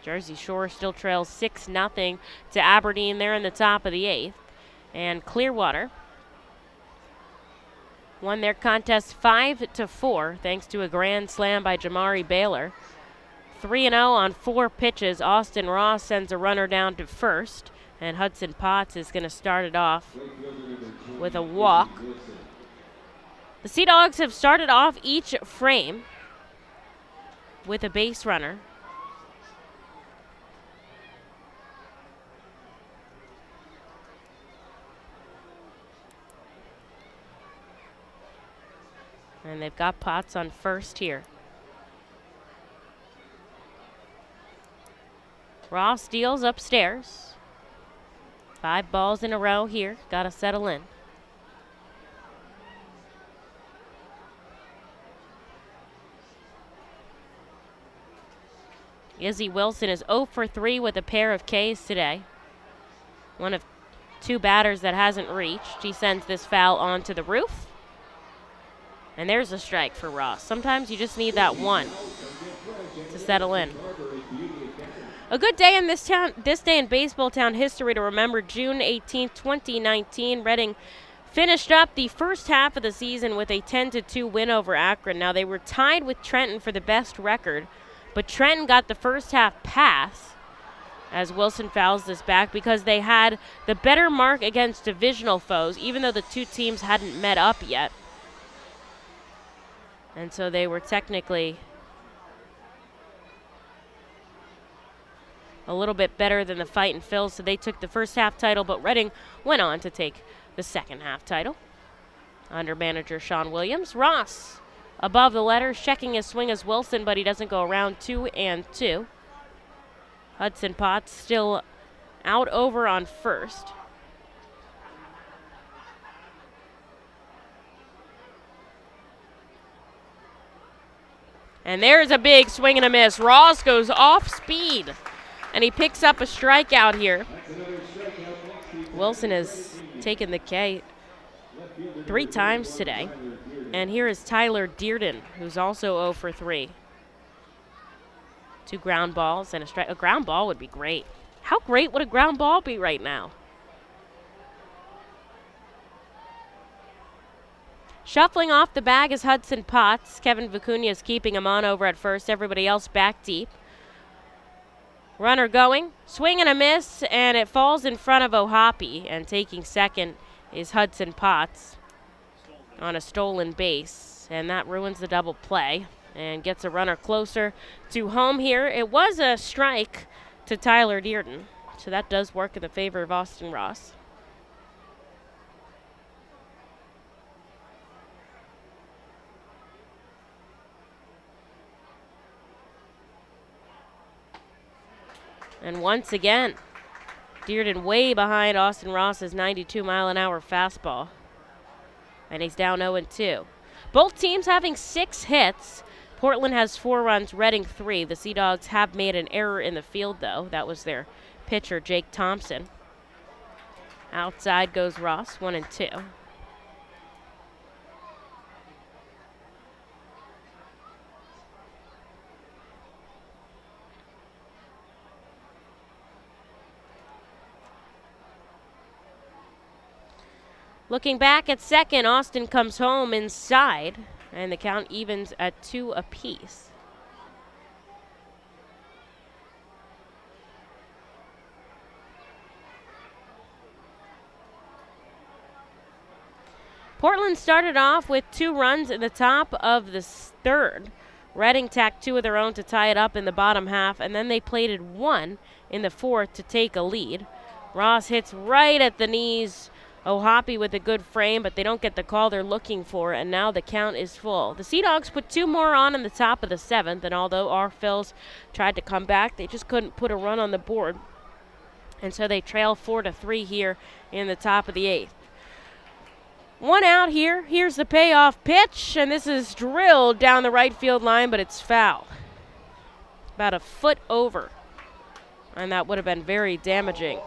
Jersey Shore still trails 6-0 to Aberdeen. They're in the top of the 8th. And Clearwater won their contest 5-4 thanks to a grand slam by Jamari Baylor. 3-0 on 4 pitches. Austin Ross sends a runner down to first. And Hudson Potts is going to start it off with a walk. The Sea Dogs have started off each frame with a base runner. And they've got Potts on first here. Ross deals upstairs. 5 balls in a row here. Got to settle in. Izzy Wilson is 0 for 3 with a pair of Ks today. One of 2 batters that hasn't reached. He sends this foul onto the roof. And there's a strike for Ross. Sometimes you just need that one to settle in. A good day in this day in Baseball Town history to remember. June 18, 2019, Reading finished up the first half of the season with a 10-2 win over Akron. Now, they were tied with Trenton for the best record, but Trenton got the first half pass as Wilson fouls this back because they had the better mark against divisional foes, even though the two teams hadn't met up yet. And so they were technically a little bit better than the Fightin' Phils, so they took the first half title, but Reading went on to take the second half title. Under manager Sean Williams, Ross above the letters, checking his swing as Wilson, but he doesn't go around 2-2. Hudson Potts still out over on first. And there's a big swing and a miss. Ross goes off speed, and he picks up a strikeout here. Wilson has taken the K 3 times today. And here is Tyler Dearden, who's also 0 for 3. 2 ground balls and a strike. A ground ball would be great. How great would a ground ball be right now? Shuffling off the bag is Hudson Potts. Kevin Vicuna is keeping him on over at first. Everybody else back deep. Runner going. Swing and a miss, and it falls in front of O'Hoppe. And taking second is Hudson Potts on a stolen base. And that ruins the double play and gets a runner closer to home here. It was a strike to Tyler Dearden, so that does work in the favor of Austin Ross. And once again, Dearden way behind Austin Ross's 92-mile-an-hour fastball. And he's down 0-2. Both teams having 6 hits. Portland has 4 runs, Reading 3. The Sea Dogs have made an error in the field, though. That was their pitcher, Jake Thompson. Outside goes Ross, 1-2. Looking back at second, Austin comes home inside, and the count evens at 2 apiece. Portland started off with 2 runs in the top of the third. Reading tacked 2 of their own to tie it up in the bottom half, and then they plated 1 in the fourth to take a lead. Ross hits right at the knees. O'Hoppe with a good frame, but they don't get the call they're looking for, and now the count is full. The Sea Dogs put 2 more on in the top of the 7th, and although our Phils tried to come back, they just couldn't put a run on the board. And so they trail 4-3 here in the top of the 8th. 1 out here. Here's the payoff pitch, and this is drilled down the right field line, but it's foul. About a foot over, and that would have been very damaging.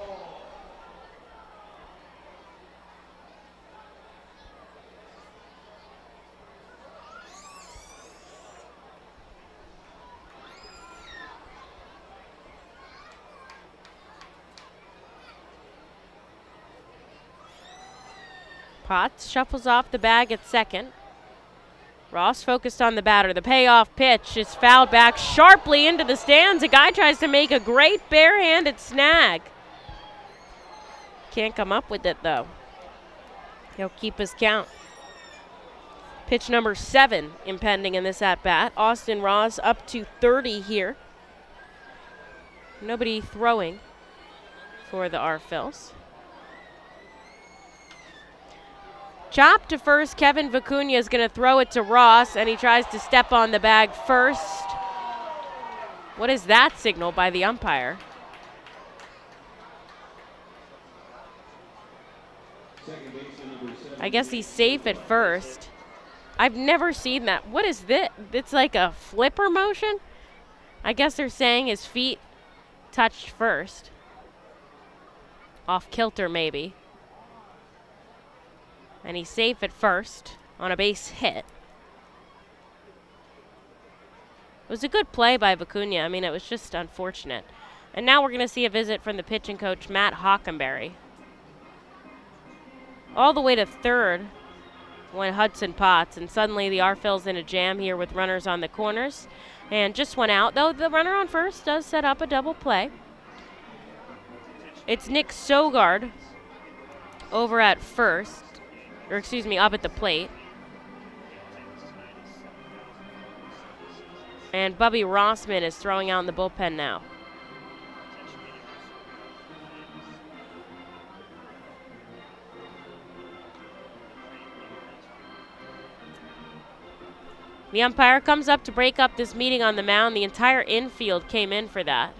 Potts shuffles off the bag at second. Ross focused on the batter. The payoff pitch is fouled back sharply into the stands. A guy tries to make a great barehanded snag. Can't come up with it, though. He'll keep his count. Pitch number 7 impending in this at-bat. Austin Ross up to 30 here. Nobody throwing for the Phils. Chop to first. Kevin Vicuna is going to throw it to Ross, and he tries to step on the bag first. What is that signal by the umpire? I guess he's safe at first. I've never seen that. What is this? It's like a flipper motion? I guess they're saying his feet touched first. Off kilter, maybe. And he's safe at first on a base hit. It was a good play by Vicuna. I mean, it was just unfortunate. And now we're going to see a visit from the pitching coach, Matt Hockenberry. All the way to third went Hudson Potts, and suddenly the Phils in a jam here with runners on the corners. And just one out, though the runner on first does set up a double play. It's Nick Sogard over at first, or excuse me, up at the plate. And Bubby Rossman is throwing out in the bullpen now. The umpire comes up to break up this meeting on the mound. The entire infield came in for that.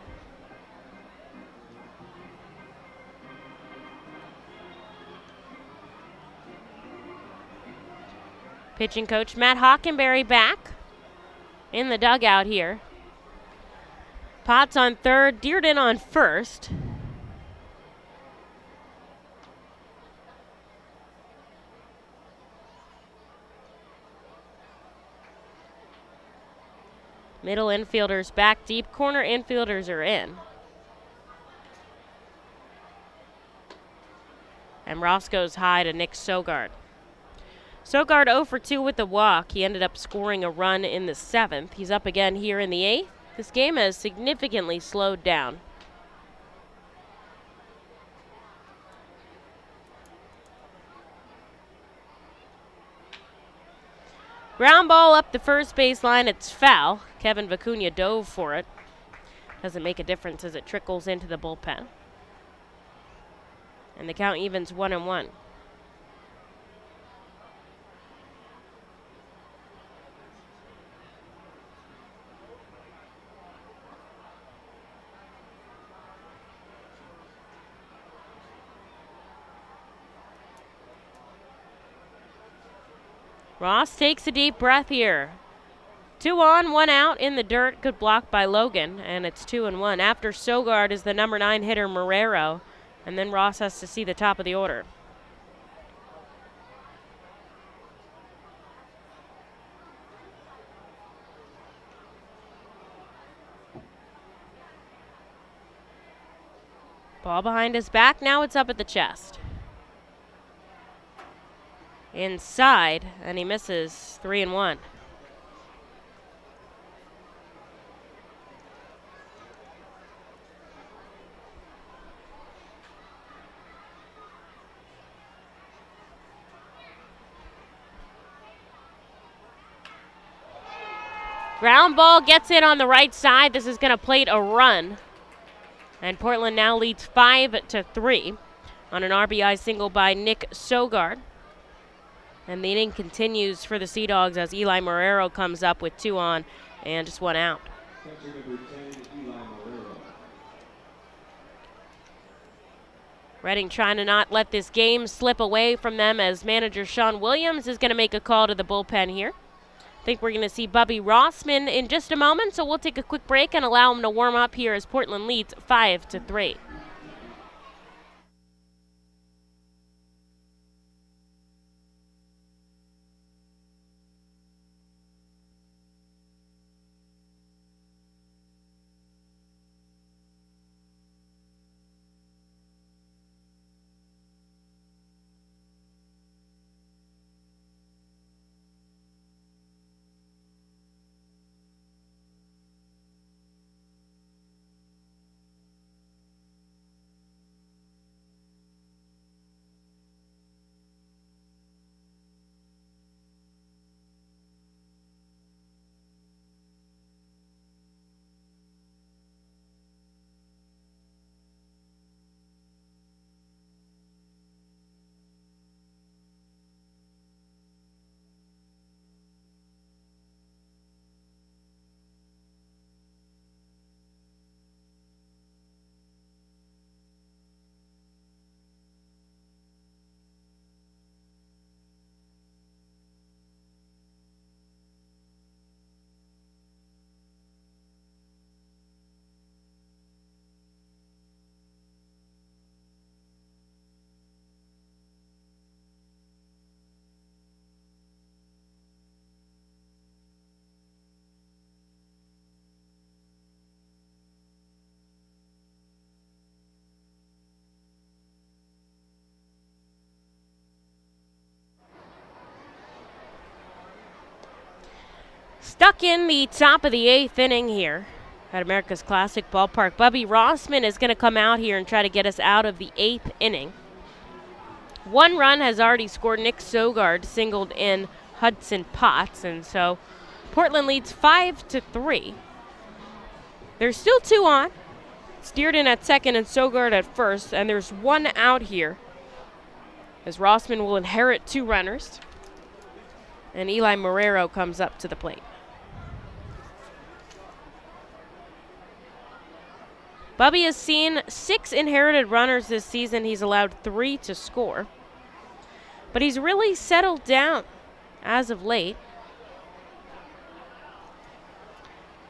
Pitching coach Matt Hockenberry back in the dugout here. Potts on third, Dearden on first. Middle infielders back deep, corner infielders are in. And Ross goes high to Nick Sogard. Sogard 0 for 2 with the walk. He ended up scoring a run in the 7th. He's up again here in the 8th. This game has significantly slowed down. Ground ball up the first baseline. It's foul. Kevin Vicuna dove for it. Doesn't make a difference as it trickles into the bullpen. And the count evens 1-1. Ross takes a deep breath here. 2 on, 1 out in the dirt. Good block by Logan, and it's 2-1. After Sogard is the number 9 hitter Marrero, and then Ross has to see the top of the order. Ball behind his back. Now it's up at the chest. Inside, and he misses. 3-1. Ground ball gets in on the right side. This is going to plate a run. And Portland now leads 5-3 on an RBI single by Nick Sogard. And the inning continues for the Sea Dogs as Eli Marrero comes up with 2 on and just 1 out. Reading trying to not let this game slip away from them as manager Sean Williams is going to make a call to the bullpen here. I think we're going to see Bubby Rossman in just a moment, so we'll take a quick break and allow him to warm up here as Portland leads 5-3. Stuck in the top of the 8th inning here at America's Classic Ballpark. Bubby Rossman is going to come out here and try to get us out of the 8th inning. 1 run has already scored. Nick Sogard singled in Hudson Potts, and so Portland leads 5-3. There's still 2 on. It's Dearden at second and Sogard at first, and there's 1 out here as Rossman will inherit 2 runners, and Eli Marrero comes up to the plate. Bubby has seen 6 inherited runners this season. He's allowed 3 to score, but he's really settled down as of late.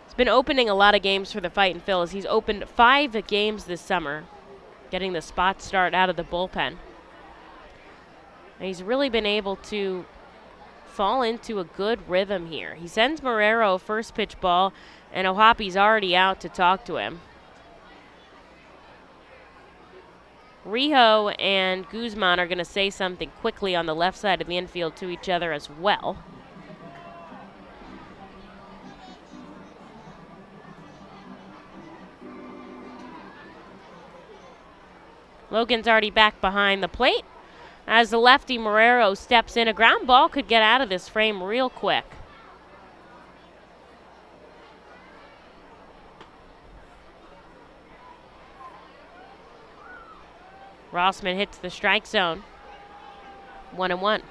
He's been opening a lot of games for the Fightin' Phils. He's opened 5 games this summer, getting the spot start out of the bullpen. And he's really been able to fall into a good rhythm here. He sends Marrero a first pitch ball, and Ohapi's already out to talk to him. Rijo and Guzman are going to say something quickly on the left side of the infield to each other as well. Logan's already back behind the plate. As the lefty Marrero steps in, a ground ball could get out of this frame real quick. Rossman hits the strike zone. 1-1.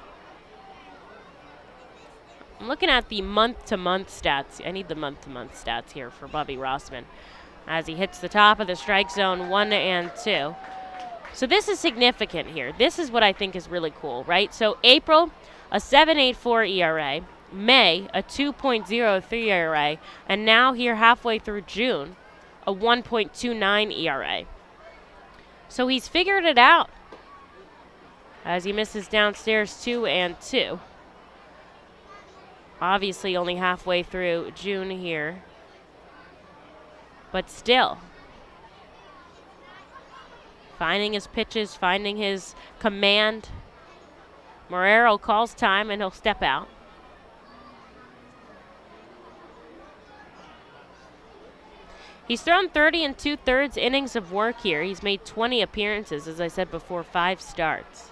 I'm looking at the month-to-month stats. I need the month-to-month stats here for Bubby Rossman as he hits the top of the strike zone 1 and 2. So this is significant here. This is what I think is really cool, right? So April, a 7.84 ERA. May, a 2.03 ERA. And now here halfway through June, a 1.29 ERA. So he's figured it out as he misses downstairs 2 and 2. Obviously only halfway through June here, but still finding his pitches, finding his command. Marrero calls time and he'll step out. He's thrown 30 2/3 innings of work here. He's made 20 appearances, as I said before, 5 starts.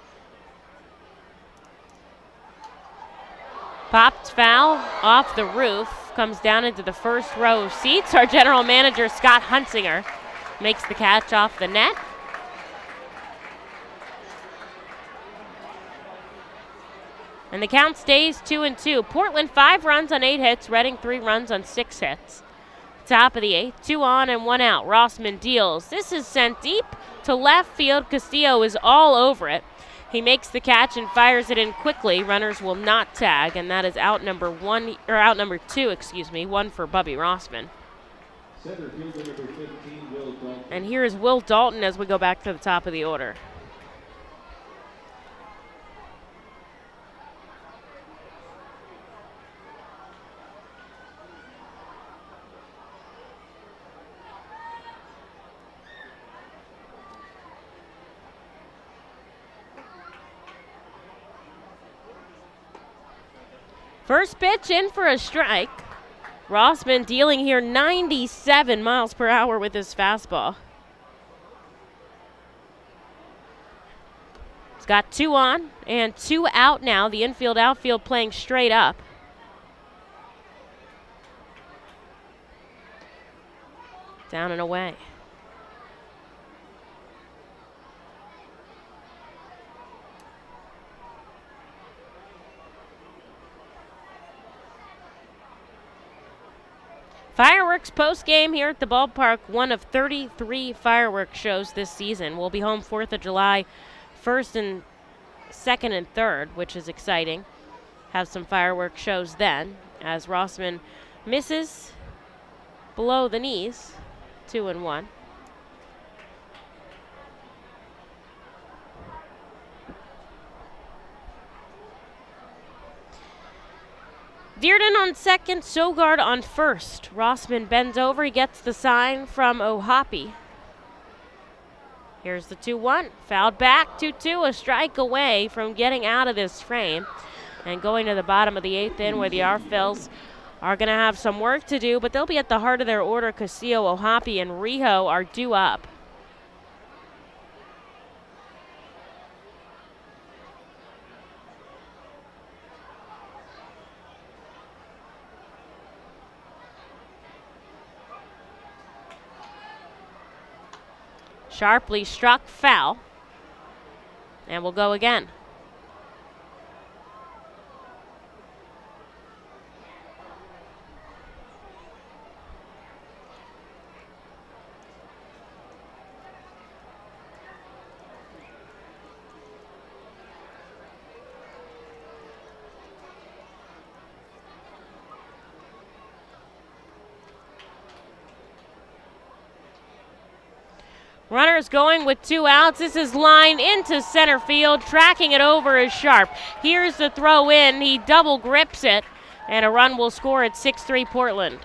Popped foul off the roof, comes down into the first row of seats. Our general manager, Scott Hunsinger, makes the catch off the net. And the count stays 2-2. Portland 5 runs on 8 hits. Reading 3 runs on 6 hits. Top of the 8th, 2 on and 1 out. Rossman deals. This is sent deep to left field. Castillo is all over it. He makes the catch and fires it in quickly. Runners will not tag, and that is out number 2, 1 for Bubby Rossman. Center fielder number 15, Will Dalton. And here is Will Dalton as we go back to the top of the order. First pitch in for a strike. Rossman dealing here 97 miles per hour with his fastball. He's got 2 on and 2 out now. The infield outfield playing straight up. Down and away. Fireworks post-game here at the ballpark, one of 33 fireworks shows this season. We'll be home 4th of July, 1st and 2nd and 3rd, which is exciting. Have some fireworks shows then, as Rossman misses below the knees, 2-1. Dearden on second, Sogard on first. Rossman bends over, he gets the sign from Ohapi. Here's the 2-1, fouled back, 2-2, a strike away from getting out of this frame and going to the bottom of the 8th inning where the Phils are going to have some work to do, but they'll be at the heart of their order. Castillo, Ohapi, and Rijo are due up. Sharply struck, foul, and we'll go again. Runners going with 2 outs. This is lined into center field. Tracking it over is Sharp. Here's the throw in. He double grips it, and a run will score at 6-3 Portland.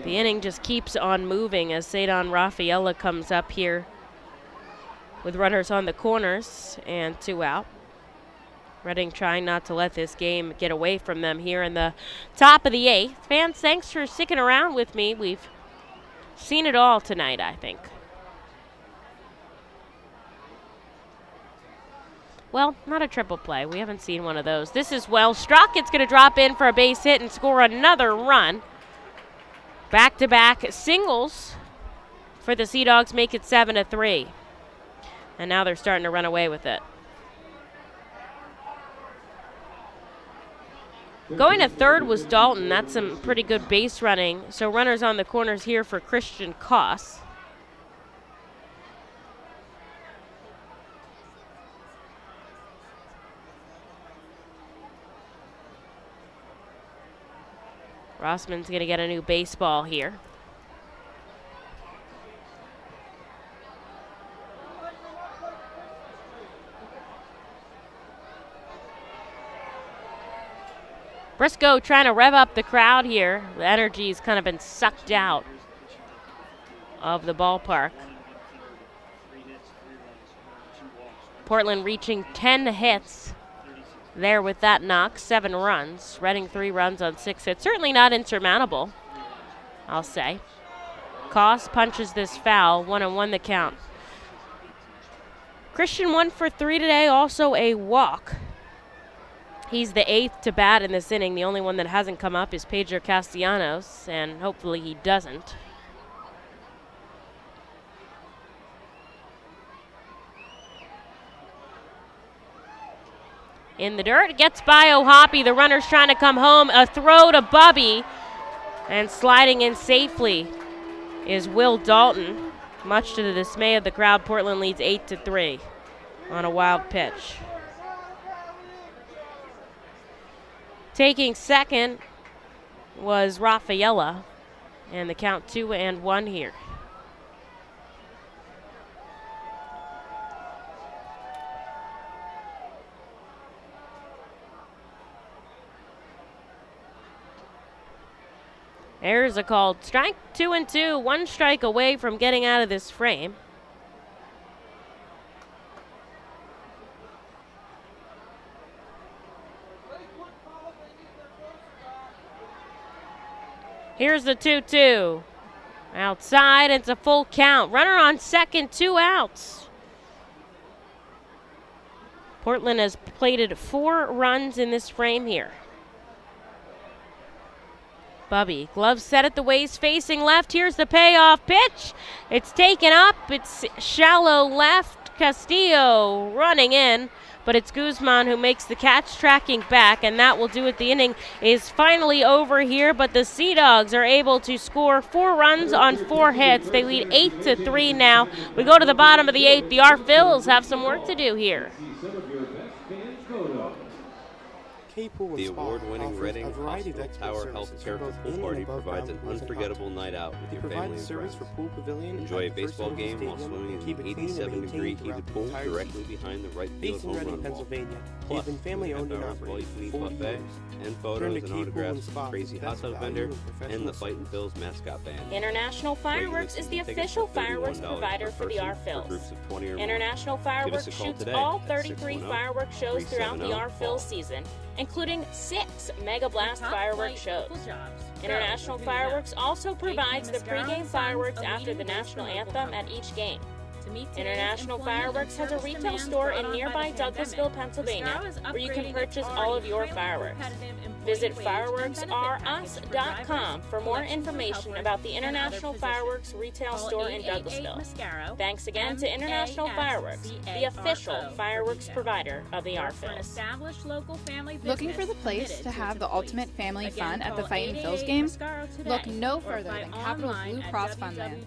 The inning just keeps on moving as Cedon Rafaela comes up here with runners on the corners and 2 out. Reading trying not to let this game get away from them here in the top of the 8th. Fans, thanks for sticking around with me. We've seen it all tonight, I think. Well, not a triple play. We haven't seen one of those. This is well struck. It's going to drop in for a base hit and score another run. Back-to-back singles for the Sea Dogs make it 7-3. And now they're starting to run away with it. Going to third was Dalton. That's some pretty good base running. So runners on the corners here for Christian Koss. Rossman's going to get a new baseball here. Briscoe trying to rev up the crowd here. The energy's kind of been sucked out of the ballpark. Portland reaching 10 hits there with that knock, 7 runs. Reading 3 runs on 6 hits. Certainly not insurmountable, I'll say. Koss punches this foul, 1-1 the count. Christian 1 for 3 today, also a walk. He's the 8th to bat in this inning. The only one that hasn't come up is Pedro Castellanos, and hopefully he doesn't. In the dirt, gets by Ohapi. The runner's trying to come home. A throw to Bubby, and sliding in safely is Will Dalton. Much to the dismay of the crowd, Portland leads 8-3 on a wild pitch. Taking second was Rafaela, and the count 2-1 here. There's a called strike, 2-2, 1 strike away from getting out of this frame. Here's the 2-2. Outside, it's a full count. Runner on second, 2 outs. Portland has plated 4 runs in this frame here. Bubby, glove set at the waist, facing left. Here's the payoff pitch. It's taken up. It's shallow left. Castillo running in, but it's Guzman who makes the catch, tracking back, and that will do it. The inning is finally over here, but the Sea Dogs are able to score 4 runs on 4 hits. They lead 8-3 now. We go to the bottom of the 8th. The Phils have some work to do here. K-Pool The and Spa award-winning offers Reading a variety of Hospital expert Tower services Health for Character both Pool in and Party above provides an ground pools and unforgettable hot night out tubs. with your Provides family and service friends. for pool pavilion Enjoy a at the baseball FirstEnergy game while Stadium swimming and in keep the it clean and 87-degree maintained heated throughout the pool entire directly season. behind the right field Based in home Reading, run wall. Pennsylvania, they've Plus, been family owned and half-hour operated all-you-can-eat for 40 buffet, years. and Turn photos to and K-Pool and autographs Spa with for Crazy the Hot best Tub value Vendor and and professional the Fightin' Phil's mascot band. International Fireworks is the official fireworks provider for the R-Phils. Groups of 20 or more. International Give us Fireworks a call shoots today all at 33 fireworks shows throughout the R-Phil fall. season, including 6 Mega Blast fireworks shows. International Fireworks also provides the pregame fireworks after the national anthem at each game. International Fireworks has a retail store in nearby Douglasville, Pennsylvania, where you can purchase all of your fireworks. Visit fireworksrus.com for more information about the International Fireworks retail store in Douglasville. Thanks again to International Fireworks, the official fireworks provider of the R-Phils. Looking for the place to have the ultimate family fun at the Fightin' Phil's game? Look no further than Capital Blue Cross Funland.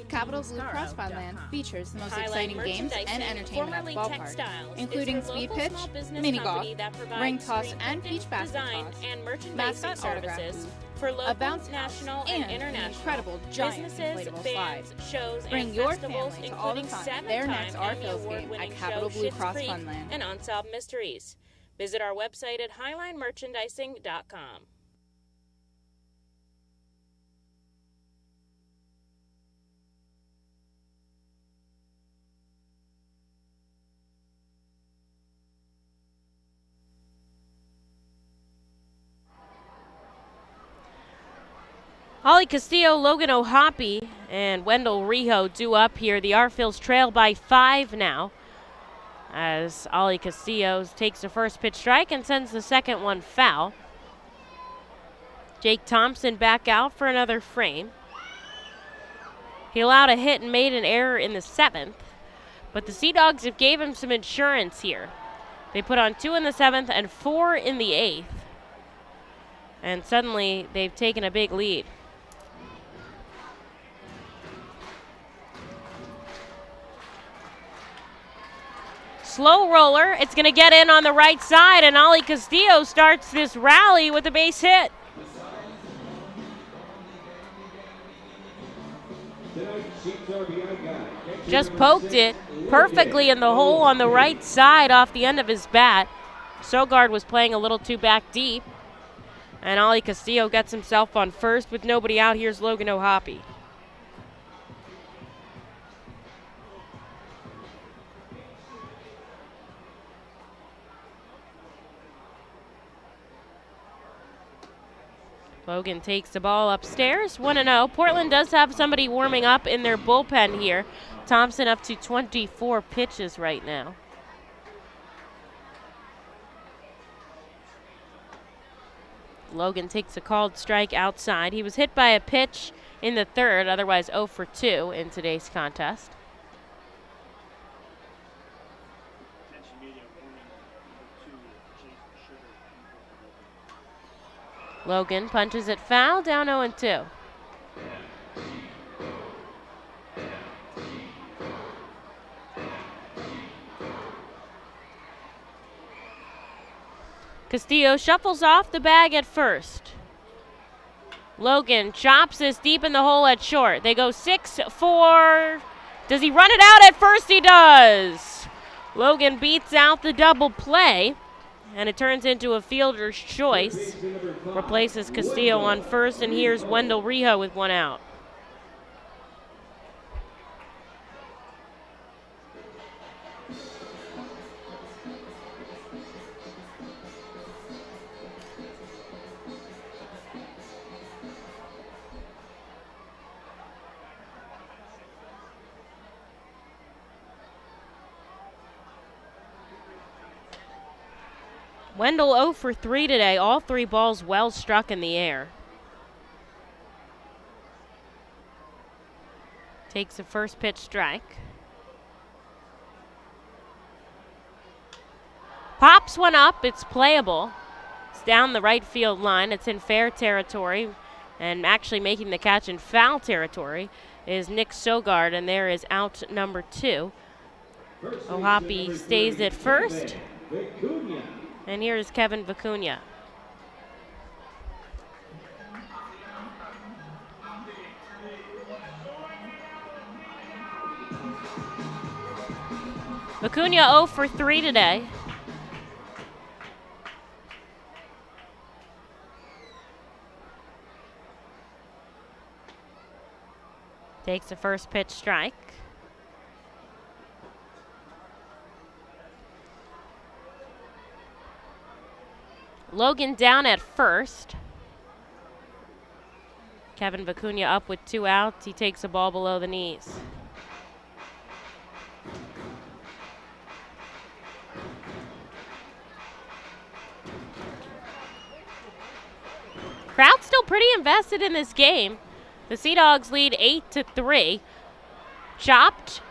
Capital Blue Cross Funland features the most exciting games and entertainment at the ballpark, including speed pitch, mini golf, ring toss and peach basket toss, mascot autograph booth, for local, a bounce national, house, and an international incredible giant businesses, inflatable bands, slide. shows, Bring and your festivals, family to all the including fun at their next 7-time R-Phils game Emmy-award-winning at Capital show Blue Schitt's Cross Creek Funland. and Unsolved Mysteries. Visit our website at highlinemerchandising.com. Holly Castillo, Logan O'Hoppe, and Wendell Rijo due up here. The R-Phils trail by 5 now, as Ollie Castillo takes the first pitch strike and sends the second one foul. Jake Thompson back out for another frame. He allowed a hit and made an error in the 7th, but the Sea Dogs have gave him some insurance here. They put on 2 in the 7th and 4 in the 8th, and suddenly they've taken a big lead. Slow roller. It's going to get in on the right side, and Ollie Castillo starts this rally with a base hit. Just poked it perfectly in the hole on the right side off the end of his bat. Sogard was playing a little too back deep, and Ollie Castillo gets himself on first with nobody out. Here's Logan O'Hoppe. Logan takes the ball upstairs, 1-0. Portland does have somebody warming up in their bullpen here. Thompson up to 24 pitches right now. Logan takes a called strike outside. He was hit by a pitch in the 3rd, otherwise 0 for 2 in today's contest. Logan punches it foul, down 0-2. Castillo shuffles off the bag at first. Logan chops this deep in the hole at short. They go 6-4. Does he run it out at first? He does. Logan beats out the double play, and it turns into a fielder's choice. Replaces Castillo on first, and here's Wendell Rijo with 1 out. Wendell 0 for 3 today, all 3 balls well struck in the air. Takes a first pitch strike. Pops one up, it's playable. It's down the right field line, it's in fair territory, and actually making the catch in foul territory is Nick Sogard, and there is out number 2. O'Hoppe stays at first. And here's Kevin Vicuna. Vicuna 0 for 3 today. Takes the first pitch strike. Logan down at first. Kevin Vicuna up with 2 outs. He takes a ball below the knees. Crowd's still pretty invested in this game. The Sea Dogs lead 8-3. Chopped,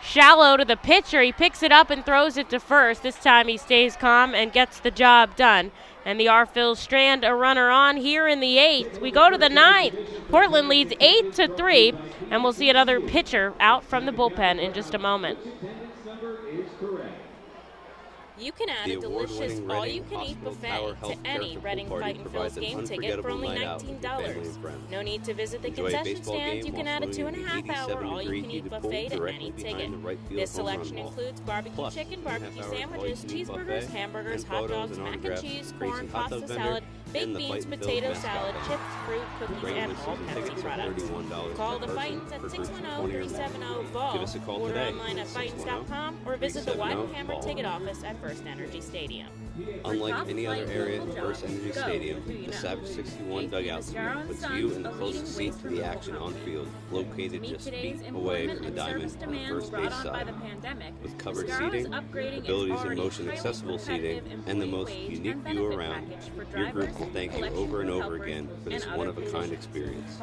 shallow to the pitcher. He picks it up and throws it to first. This time he stays calm and gets the job done. And the R-Phils strand a runner on here in the 8th. We go to the 9th. Portland leads 8-3, and we'll see another pitcher out from the bullpen in just a moment. You can add a delicious all-you-can-eat buffet to any Reading Fightin' Phil's game ticket for only $19. No need to visit the concession stand. You can add a 2.5-hour all-you-can-eat buffet to any ticket. This selection includes barbecue chicken, barbecue sandwiches, cheeseburgers, hamburgers, hot dogs, mac and cheese, corn, pasta salad, baked beans, potato salad, chips, fruit, cookies, and all Pepsi products. Call the Fightins at 610-370-BALL. Order online at Fightins.com or visit the Weidenhammer ticket office at FirstEnergy Stadium. Unlike any other area in FirstEnergy Stadium, the Savage 61 dugout suite puts you in the closest seat to the action on field, located just feet away from the diamond on the first base side. With covered seating, abilities in motion accessible seating, and the most unique view around, your group will thank you over and over again for this one-of-a-kind experience.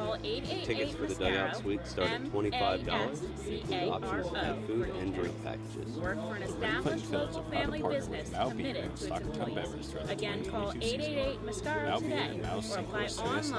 Tickets for the dugout suite start at $25 and include options to add food and drink packages. The Reading Fightin' Phils are proud to partner with Mal Beer and Soccertown Beverage throughout the 2022 season. Mal Beer and Mal's St. Louis Lager,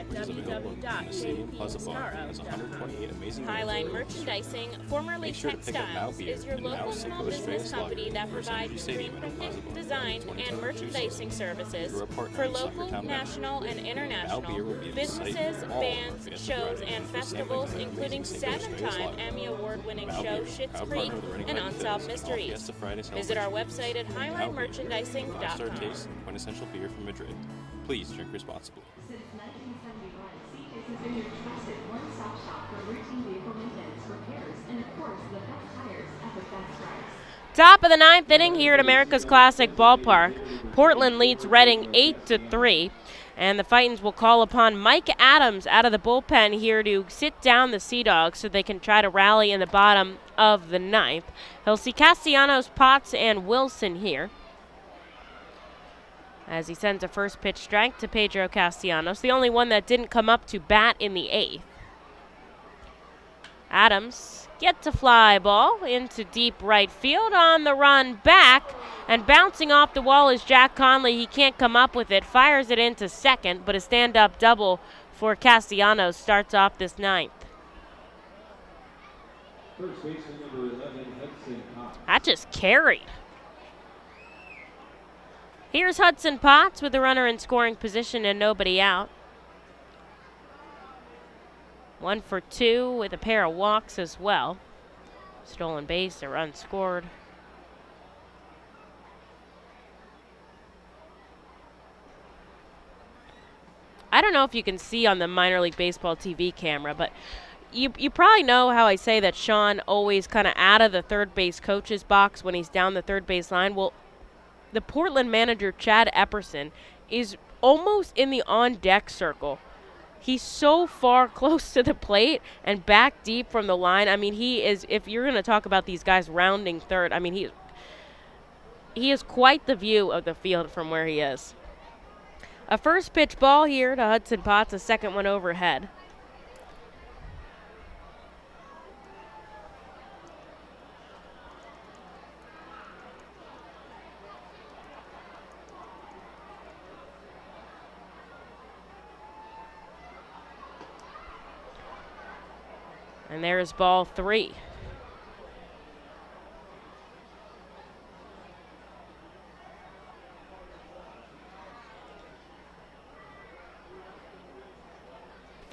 which is available in the Stadium Plaza Bar, has 128 amazing Highline Merchandising, formerly Make sure to pick up Mal Textiles, Beer is your and local Mal's St. small Louis business Straight company Lager that in First provides Energy Stadium screen in Plaza printing, Bar, design, November and 22nd through merchandising 6th. services Through our partner for in local, Soccertown national, and Mal international Beer will be at the site businesses, for all bands, our fans shows, Reading and for St. festivals, Louis including amazing St. Louis Straight 7-time Lager. Emmy Award-winning Mal show Beer, Schitt's proud Creek partner of the Reading and Fightin' Unsolved Phils and all Mysteries. Fiesta Friday Visit our celebrations. website at Mal Beer, five-star highlinemerchandising.com. taste, quintessential beer from Madrid. Please drink responsibly. Since 1971, CJ's has been your trusted one-stop shop for routine vehicle maintenance, repairs, and of course, the best tires at the best price. Top of the 9th inning here at America's Classic Ballpark. Portland leads Reading 8-3. And the Fightins will call upon Mike Adams out of the bullpen here to sit down the Sea Dogs so they can try to rally in the bottom of the 9th. He'll see Castellanos, Potts, and Wilson here, as he sends a first pitch strike to Pedro Castellanos, the only one that didn't come up to bat in the 8th. Adams gets a fly ball into deep right field. On the run back and bouncing off the wall is Jack Conley. He can't come up with it, fires it into second, but a stand-up double for Castellanos starts off this 9th. First baseman number 11, Hudson Potts. That just carried. Here's Hudson Potts with a runner in scoring position and nobody out. 1 for 2 with a pair of walks as well. Stolen base, a run scored. I don't know if you can see on the minor league baseball TV camera, but you probably know how I say that Sean always kind of out of the third base coach's box when he's down the third base line. Well, the Portland manager, Chad Epperson, is almost in the on-deck circle. He's so far close to the plate and back deep from the line. I mean, he is, if you're going to talk about these guys rounding third, I mean, he is quite the view of the field from where he is. A first pitch ball here to Hudson Potts, a second one overhead. And there's ball 3.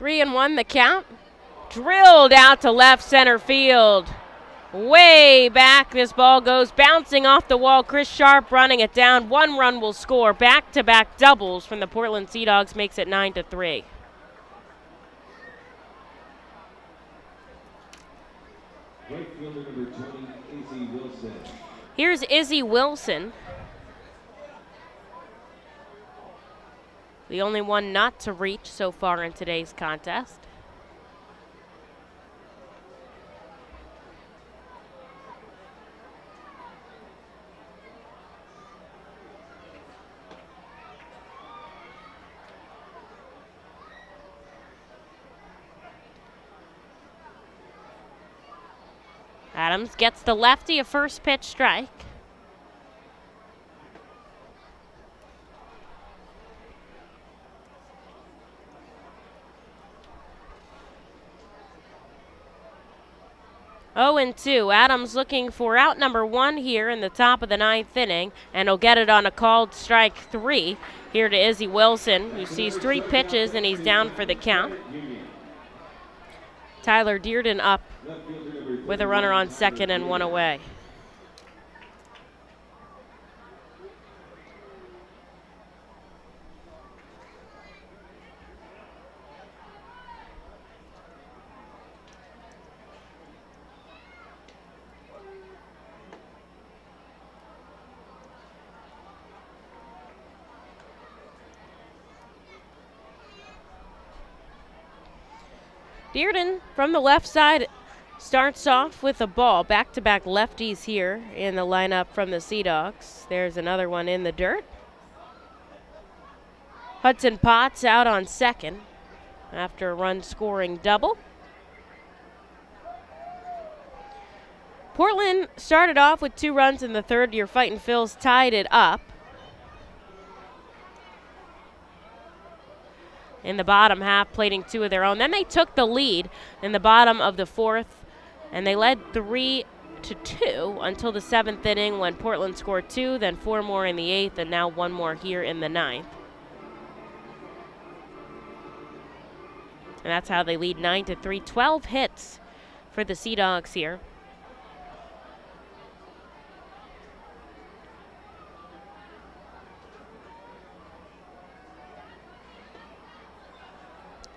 3-1 the count. Drilled out to left center field. Way back, this ball goes bouncing off the wall. Chris Sharp running it down. 1 run will score. Back-to-back doubles from the Portland Sea Dogs makes it 9-3. Right fielder number 20, Izzy Wilson. Here's Izzy Wilson. The only one not to reach so far in today's contest. Adams gets the lefty a first pitch strike. Oh, and 2. Adams looking for out number 1 here in the top of the 9th inning, and he'll get it on a called strike 3 here to Izzy Wilson, who sees 3 pitches and he's down for the count. Tyler Dearden up with a runner on second and 1 away. Dearden from the left side starts off with a ball. Back-to-back lefties here in the lineup from the Sea Dogs. There's another one in the dirt. Hudson Potts out on second after a run-scoring double. Portland started off with 2 runs in the third. Your Fightin' Phils tied it up. In the bottom half, plating 2 of their own. Then they took the lead in the bottom of the 4th, and they led 3-2 until the 7th inning when Portland scored 2, then 4 more in the 8th, and now 1 more here in the 9th. And that's how they lead 9-3. 12 hits for the Sea Dogs here.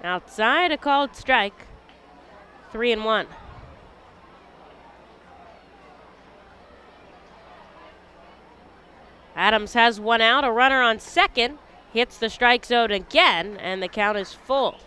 Outside, a called strike. 3-1. Adams has 1 out, a runner on second, hits the strike zone again, and the count is full.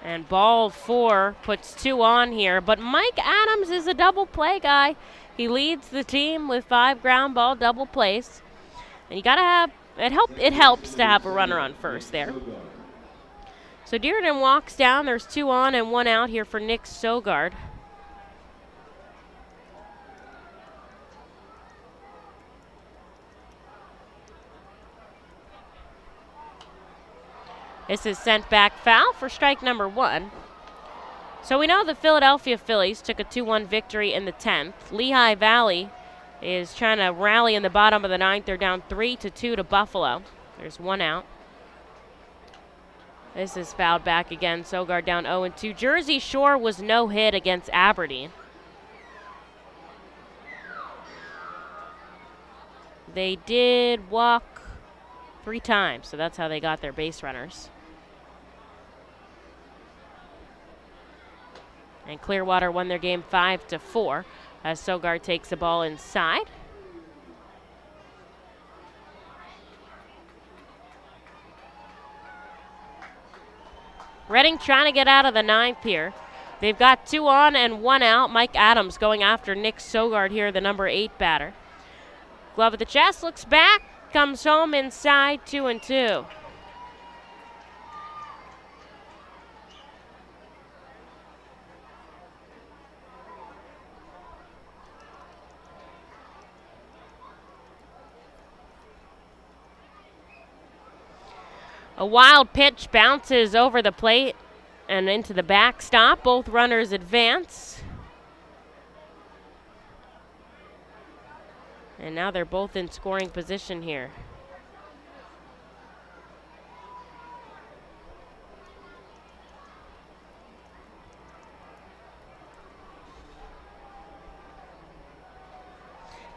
And ball 4 puts 2 on here, but Mike Adams is a double play guy. He leads the team with 5 ground ball double plays. And you gotta have, it helps to have a runner on first there. So Dearden walks down, there's 2 on and 1 out here for Nick Sogard. This is sent back foul for strike number 1. So we know the Philadelphia Phillies took a 2-1 victory in the 10th. Lehigh Valley is trying to rally in the bottom of the 9th. They're down 3-2 to Buffalo. There's 1 out. This is fouled back again. Sogard down 0-2. Jersey Shore was no hit against Aberdeen. They did walk 3 times, so that's how they got their base runners. And Clearwater won their game 5-4 as Sogard takes the ball inside. Reading trying to get out of the 9th here. They've got 2 on and 1 out. Mike Adams going after Nick Sogard here, the number 8 batter. Glove at the chest, looks back, comes home inside, 2-2. A wild pitch bounces over the plate and into the backstop. Both runners advance. And now they're both in scoring position here.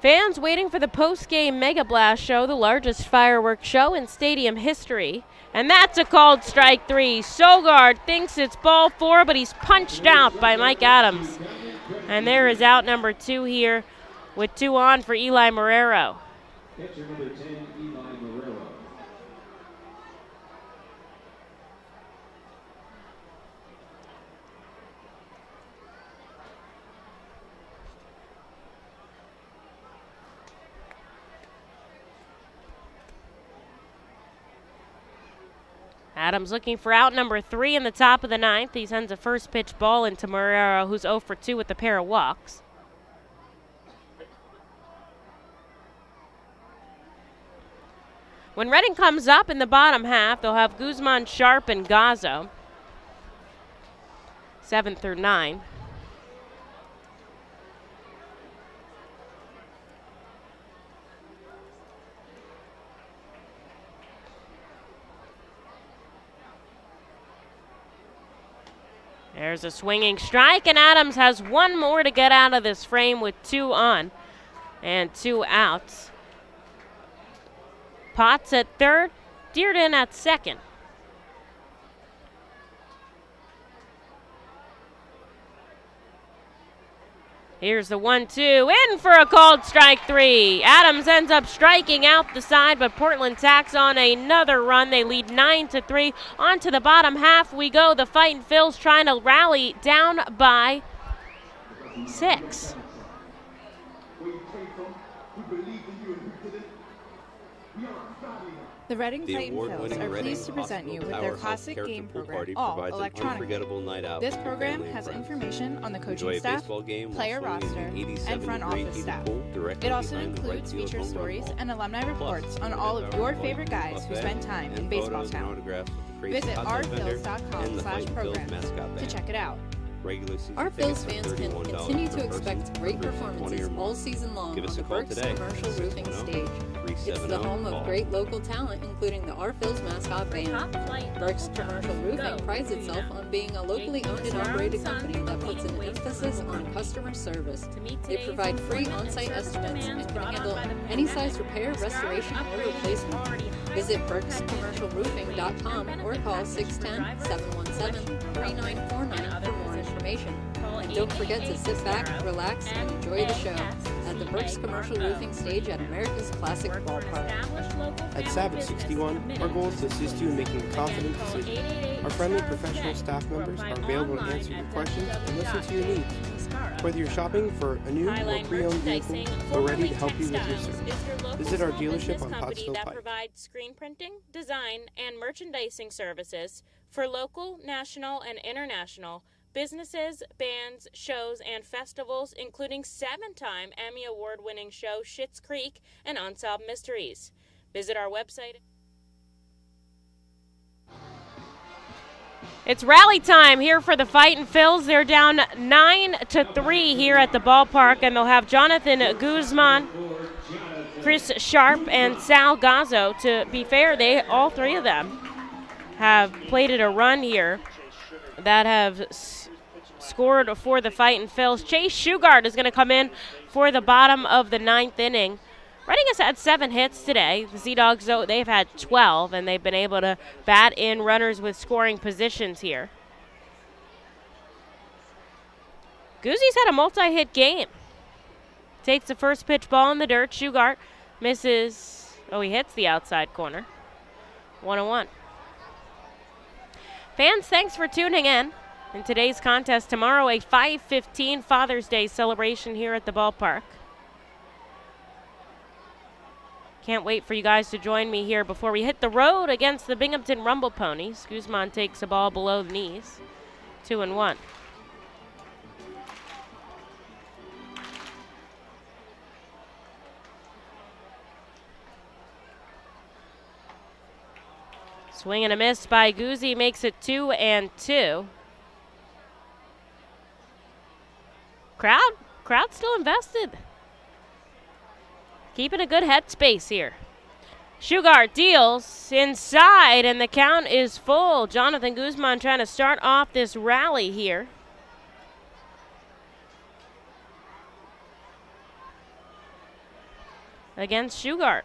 Fans waiting for the post-game Mega Blast show, the largest fireworks show in stadium history. And that's a called strike 3. Sogard thinks it's ball 4, but he's punched out by Mike Adams. And there is out number 2 here with 2 on for Eli Marrero. Catcher number 10, Eli Marrero. Adams looking for out number 3 in the top of the 9th. He sends a first pitch ball into Marrero, who's 0 for 2 with a pair of walks. When Reading comes up in the bottom half, they'll have Guzman, Sharp, and Gazzo. 7 through 9. There's a swinging strike, and Adams has 1 more to get out of this frame with 2 on and 2 outs. Potts at third, Dearden at second. Here's the 1-2, in for a called strike 3. Adams ends up striking out the side, but Portland tacks on another run. They lead 9-3. On to the bottom half we go. The Fightin' Phils trying to rally down by 6. The Reading The Fightin' Phils award-winning are Reading pleased to present you with Hospital their Tower classic Health game Character Pool program, Party all provides an electronically. unforgettable night out This with your program family and has friends. information on the Enjoy coaching a staff, baseball game while player swimming roster, in the and front 87-degree office heated staff. pool directly It also behind the right includes field feature home run stories wall. and alumni reports on Plus, all of your our favorite guys who spend time in baseball town. Visit ourphils.com/programs to check it out. Regular season Our Phils tickets are fans can $31 continue per to person expect great for groups of 20 or performances more. all season long Give on us the a call Burks today. Commercial Roofing stage. It's the 370 home of call. great local talent, including the Our Phils mascot band. Burks Commercial Roofing prides itself on being a locally owned and operated company that puts an emphasis on customer service. They provide free on-site estimates and can handle any size repair, restoration, or replacement. Visit BurksCommercialRoofing.com or call 610-717-3949 for more information. And don't forget to sit back, relax, and enjoy the show at the Burks Commercial Roofing stage at America's Classic Ballpark. At Savage 61, our goal is to assist you in making a confident decision. Our friendly professional staff members are available to answer your questions and listen to your needs. Whether you're shopping for a new or pre-owned vehicle, we're ready to help you with your search. Visit our dealership on Pottsville that Pike. provides screen printing, design, and merchandising services for local, national, and international businesses, bands, shows, and festivals, including 7-time Emmy Award-winning show Schitt's Creek and Unsolved Mysteries. Visit our website. It's rally time here for the Fightin' Phils. They're down 9-3 here at the ballpark, and they'll have Jonathan Guzman, Chris Sharp, and Sal Gazzo. To be fair, all 3 of them have plated a run here that have scored for the Fightin' Phils. Chase Shugart is going to come in for the bottom of the 9th inning. Reading has had 7 hits today. The Sea Dogs, though, they've had 12, and they've been able to bat in runners with scoring positions here. Guzzi's had a multi-hit game. Takes the first pitch ball in the dirt. Shugart misses. Oh, he hits the outside corner. 1-1. Fans, thanks for tuning in. In today's contest tomorrow, a 5:15 Father's Day celebration here at the ballpark. Can't wait for you guys to join me here before we hit the road against the Binghamton Rumble Ponies. Guzman takes a ball below the knees. 2-1. Swing and a miss by Guzzi makes it 2-2. Crowd still invested. keeping a good headspace here. Shugart deals inside, and the count is full. Jonathan Guzman trying to start off this rally here. Against Shugart.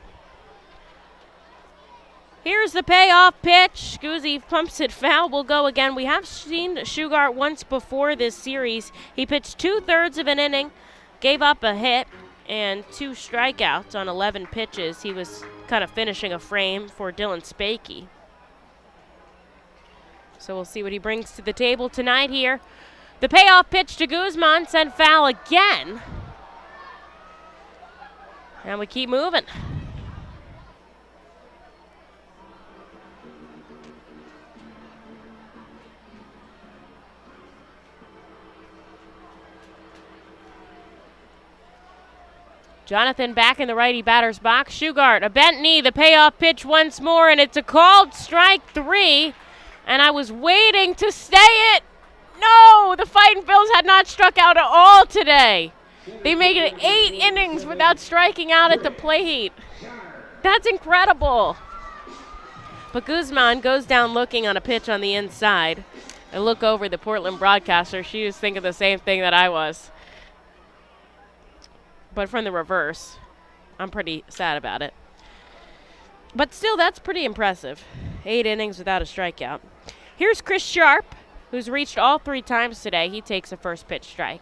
Here's the payoff pitch. Guzzi pumps it foul. Will go again. We have seen Shugart once before this series. He pitched 2/3 of an inning, gave up a hit and 2 strikeouts on 11 pitches. He was kind of finishing a frame for Dylan Spakey. So we'll see what he brings to the table tonight here. The payoff pitch to Guzman sent foul again. And we keep moving. Jonathan back in the righty batter's box. Shugart, a bent knee, the payoff pitch once more, and it's a called strike 3. And I was waiting to say it. No, the Fightin' Phils had not struck out at all today. They made it 8 innings without striking out at the plate. That's incredible. But Guzman goes down looking on a pitch on the inside. I look over the Portland broadcaster. She was thinking the same thing that I was. But from the reverse. I'm pretty sad about it. But still, that's pretty impressive. 8 innings without a strikeout. Here's Chris Sharp, who's reached all 3 times today. He takes a first pitch strike.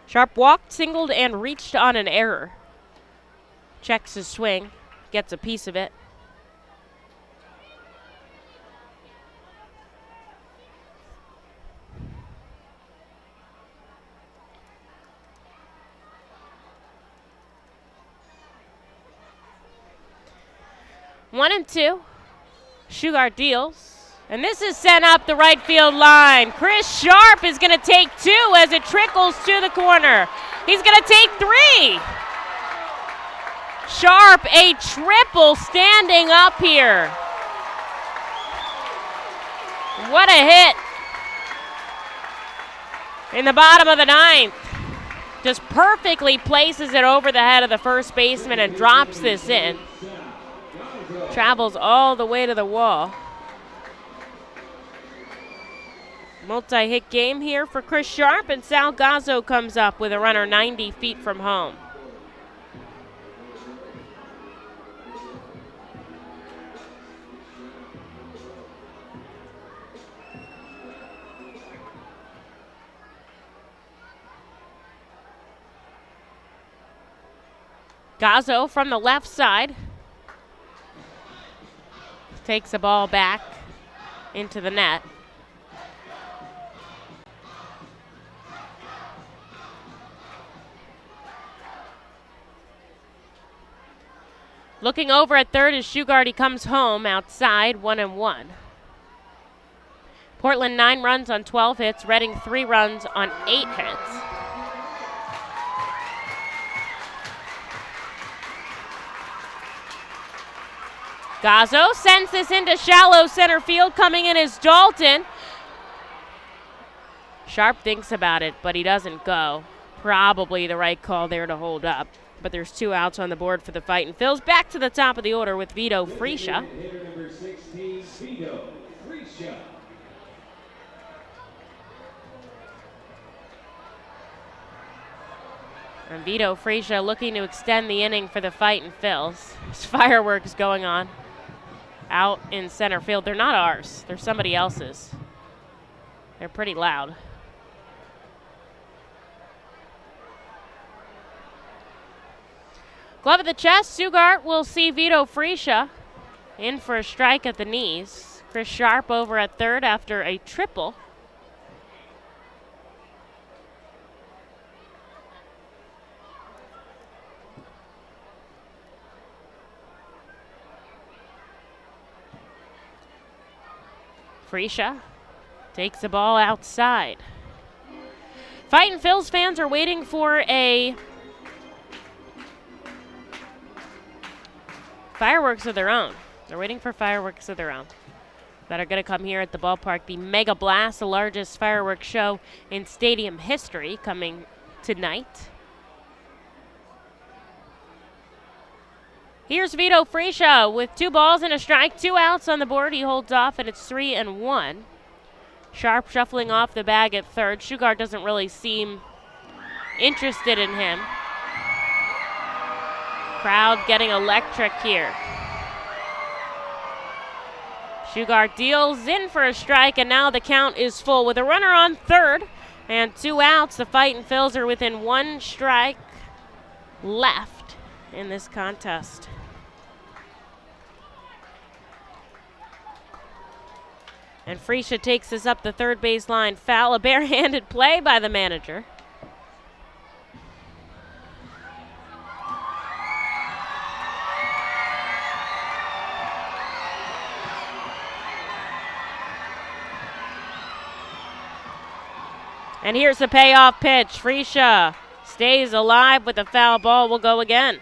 Sharp walked, singled, and reached on an error. Checks his swing, gets a piece of it. One and 2. Shugart deals. And this is sent up the right field line. Chris Sharp is going to take 2 as it trickles to the corner. He's going to take 3. Sharp, a triple standing up here. What a hit. In the bottom of the 9th. Just perfectly places it over the head of the first baseman and drops this in. Travels all the way to the wall. Multi-hit game here for Chris Sharp, and Sal Gazzo comes up with a runner 90 feet from home. Gazzo from the left side takes the ball back into the net. Looking over at third is Shugart. He comes home outside, 1-1. Portland 9 runs on 12 hits. Reading 3 runs on 8 hits. Gazzo sends this into shallow center field. Coming in is Dalton. Sharp thinks about it, but he doesn't go. Probably the right call there to hold up. But there's 2 outs on the board for the Fightin' Phils. Back to the top of the order with Vito Fresia. Hitter number 16, Vito Fresia. And Vito Fresia looking to extend the inning for the Fightin' Phils. There's fireworks going on out in center field. They're not ours. They're somebody else's. They're pretty loud. Glove of the chest, Shugart will see Vito Fresia in for a strike at the knees. Chris Sharp over at third after a triple. Fresia takes the ball outside. Fightin' Phils fans are waiting for a fireworks of their own. They're waiting for fireworks of their own that are going to come here at the ballpark. The Mega Blast, the largest fireworks show in stadium history, coming tonight. Here's Vito Freesia with 2 balls and a strike, 2 outs on the board. He holds off, and it's 3-1. Sharp shuffling off the bag at third. Shugart doesn't really seem interested in him. Crowd getting electric here. Shugart deals in for a strike, and now the count is full with a runner on third and 2 outs. The Fightin' Phils are within 1 strike left in this contest. And Freesia takes this up the third base line. Foul, a barehanded play by the manager. And here's the payoff pitch. Freesia stays alive with a foul ball. Will go again.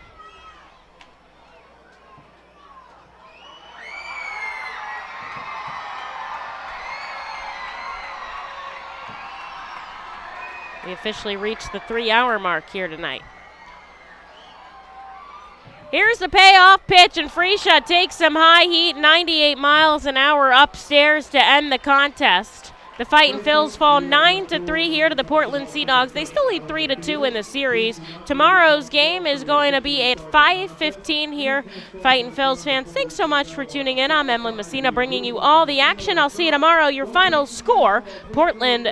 We officially reached the 3-hour mark here tonight. Here's the payoff pitch, and Freesia takes some high heat, 98 miles an hour upstairs to end the contest. The Fightin' Phils fall 9-3 here to the Portland Sea Dogs. They still lead 3-2 in the series. Tomorrow's game is going to be at 5:15 here. Fightin' Phils fans, thanks so much for tuning in. I'm Emily Messina bringing you all the action. I'll see you tomorrow. Your final score, Portland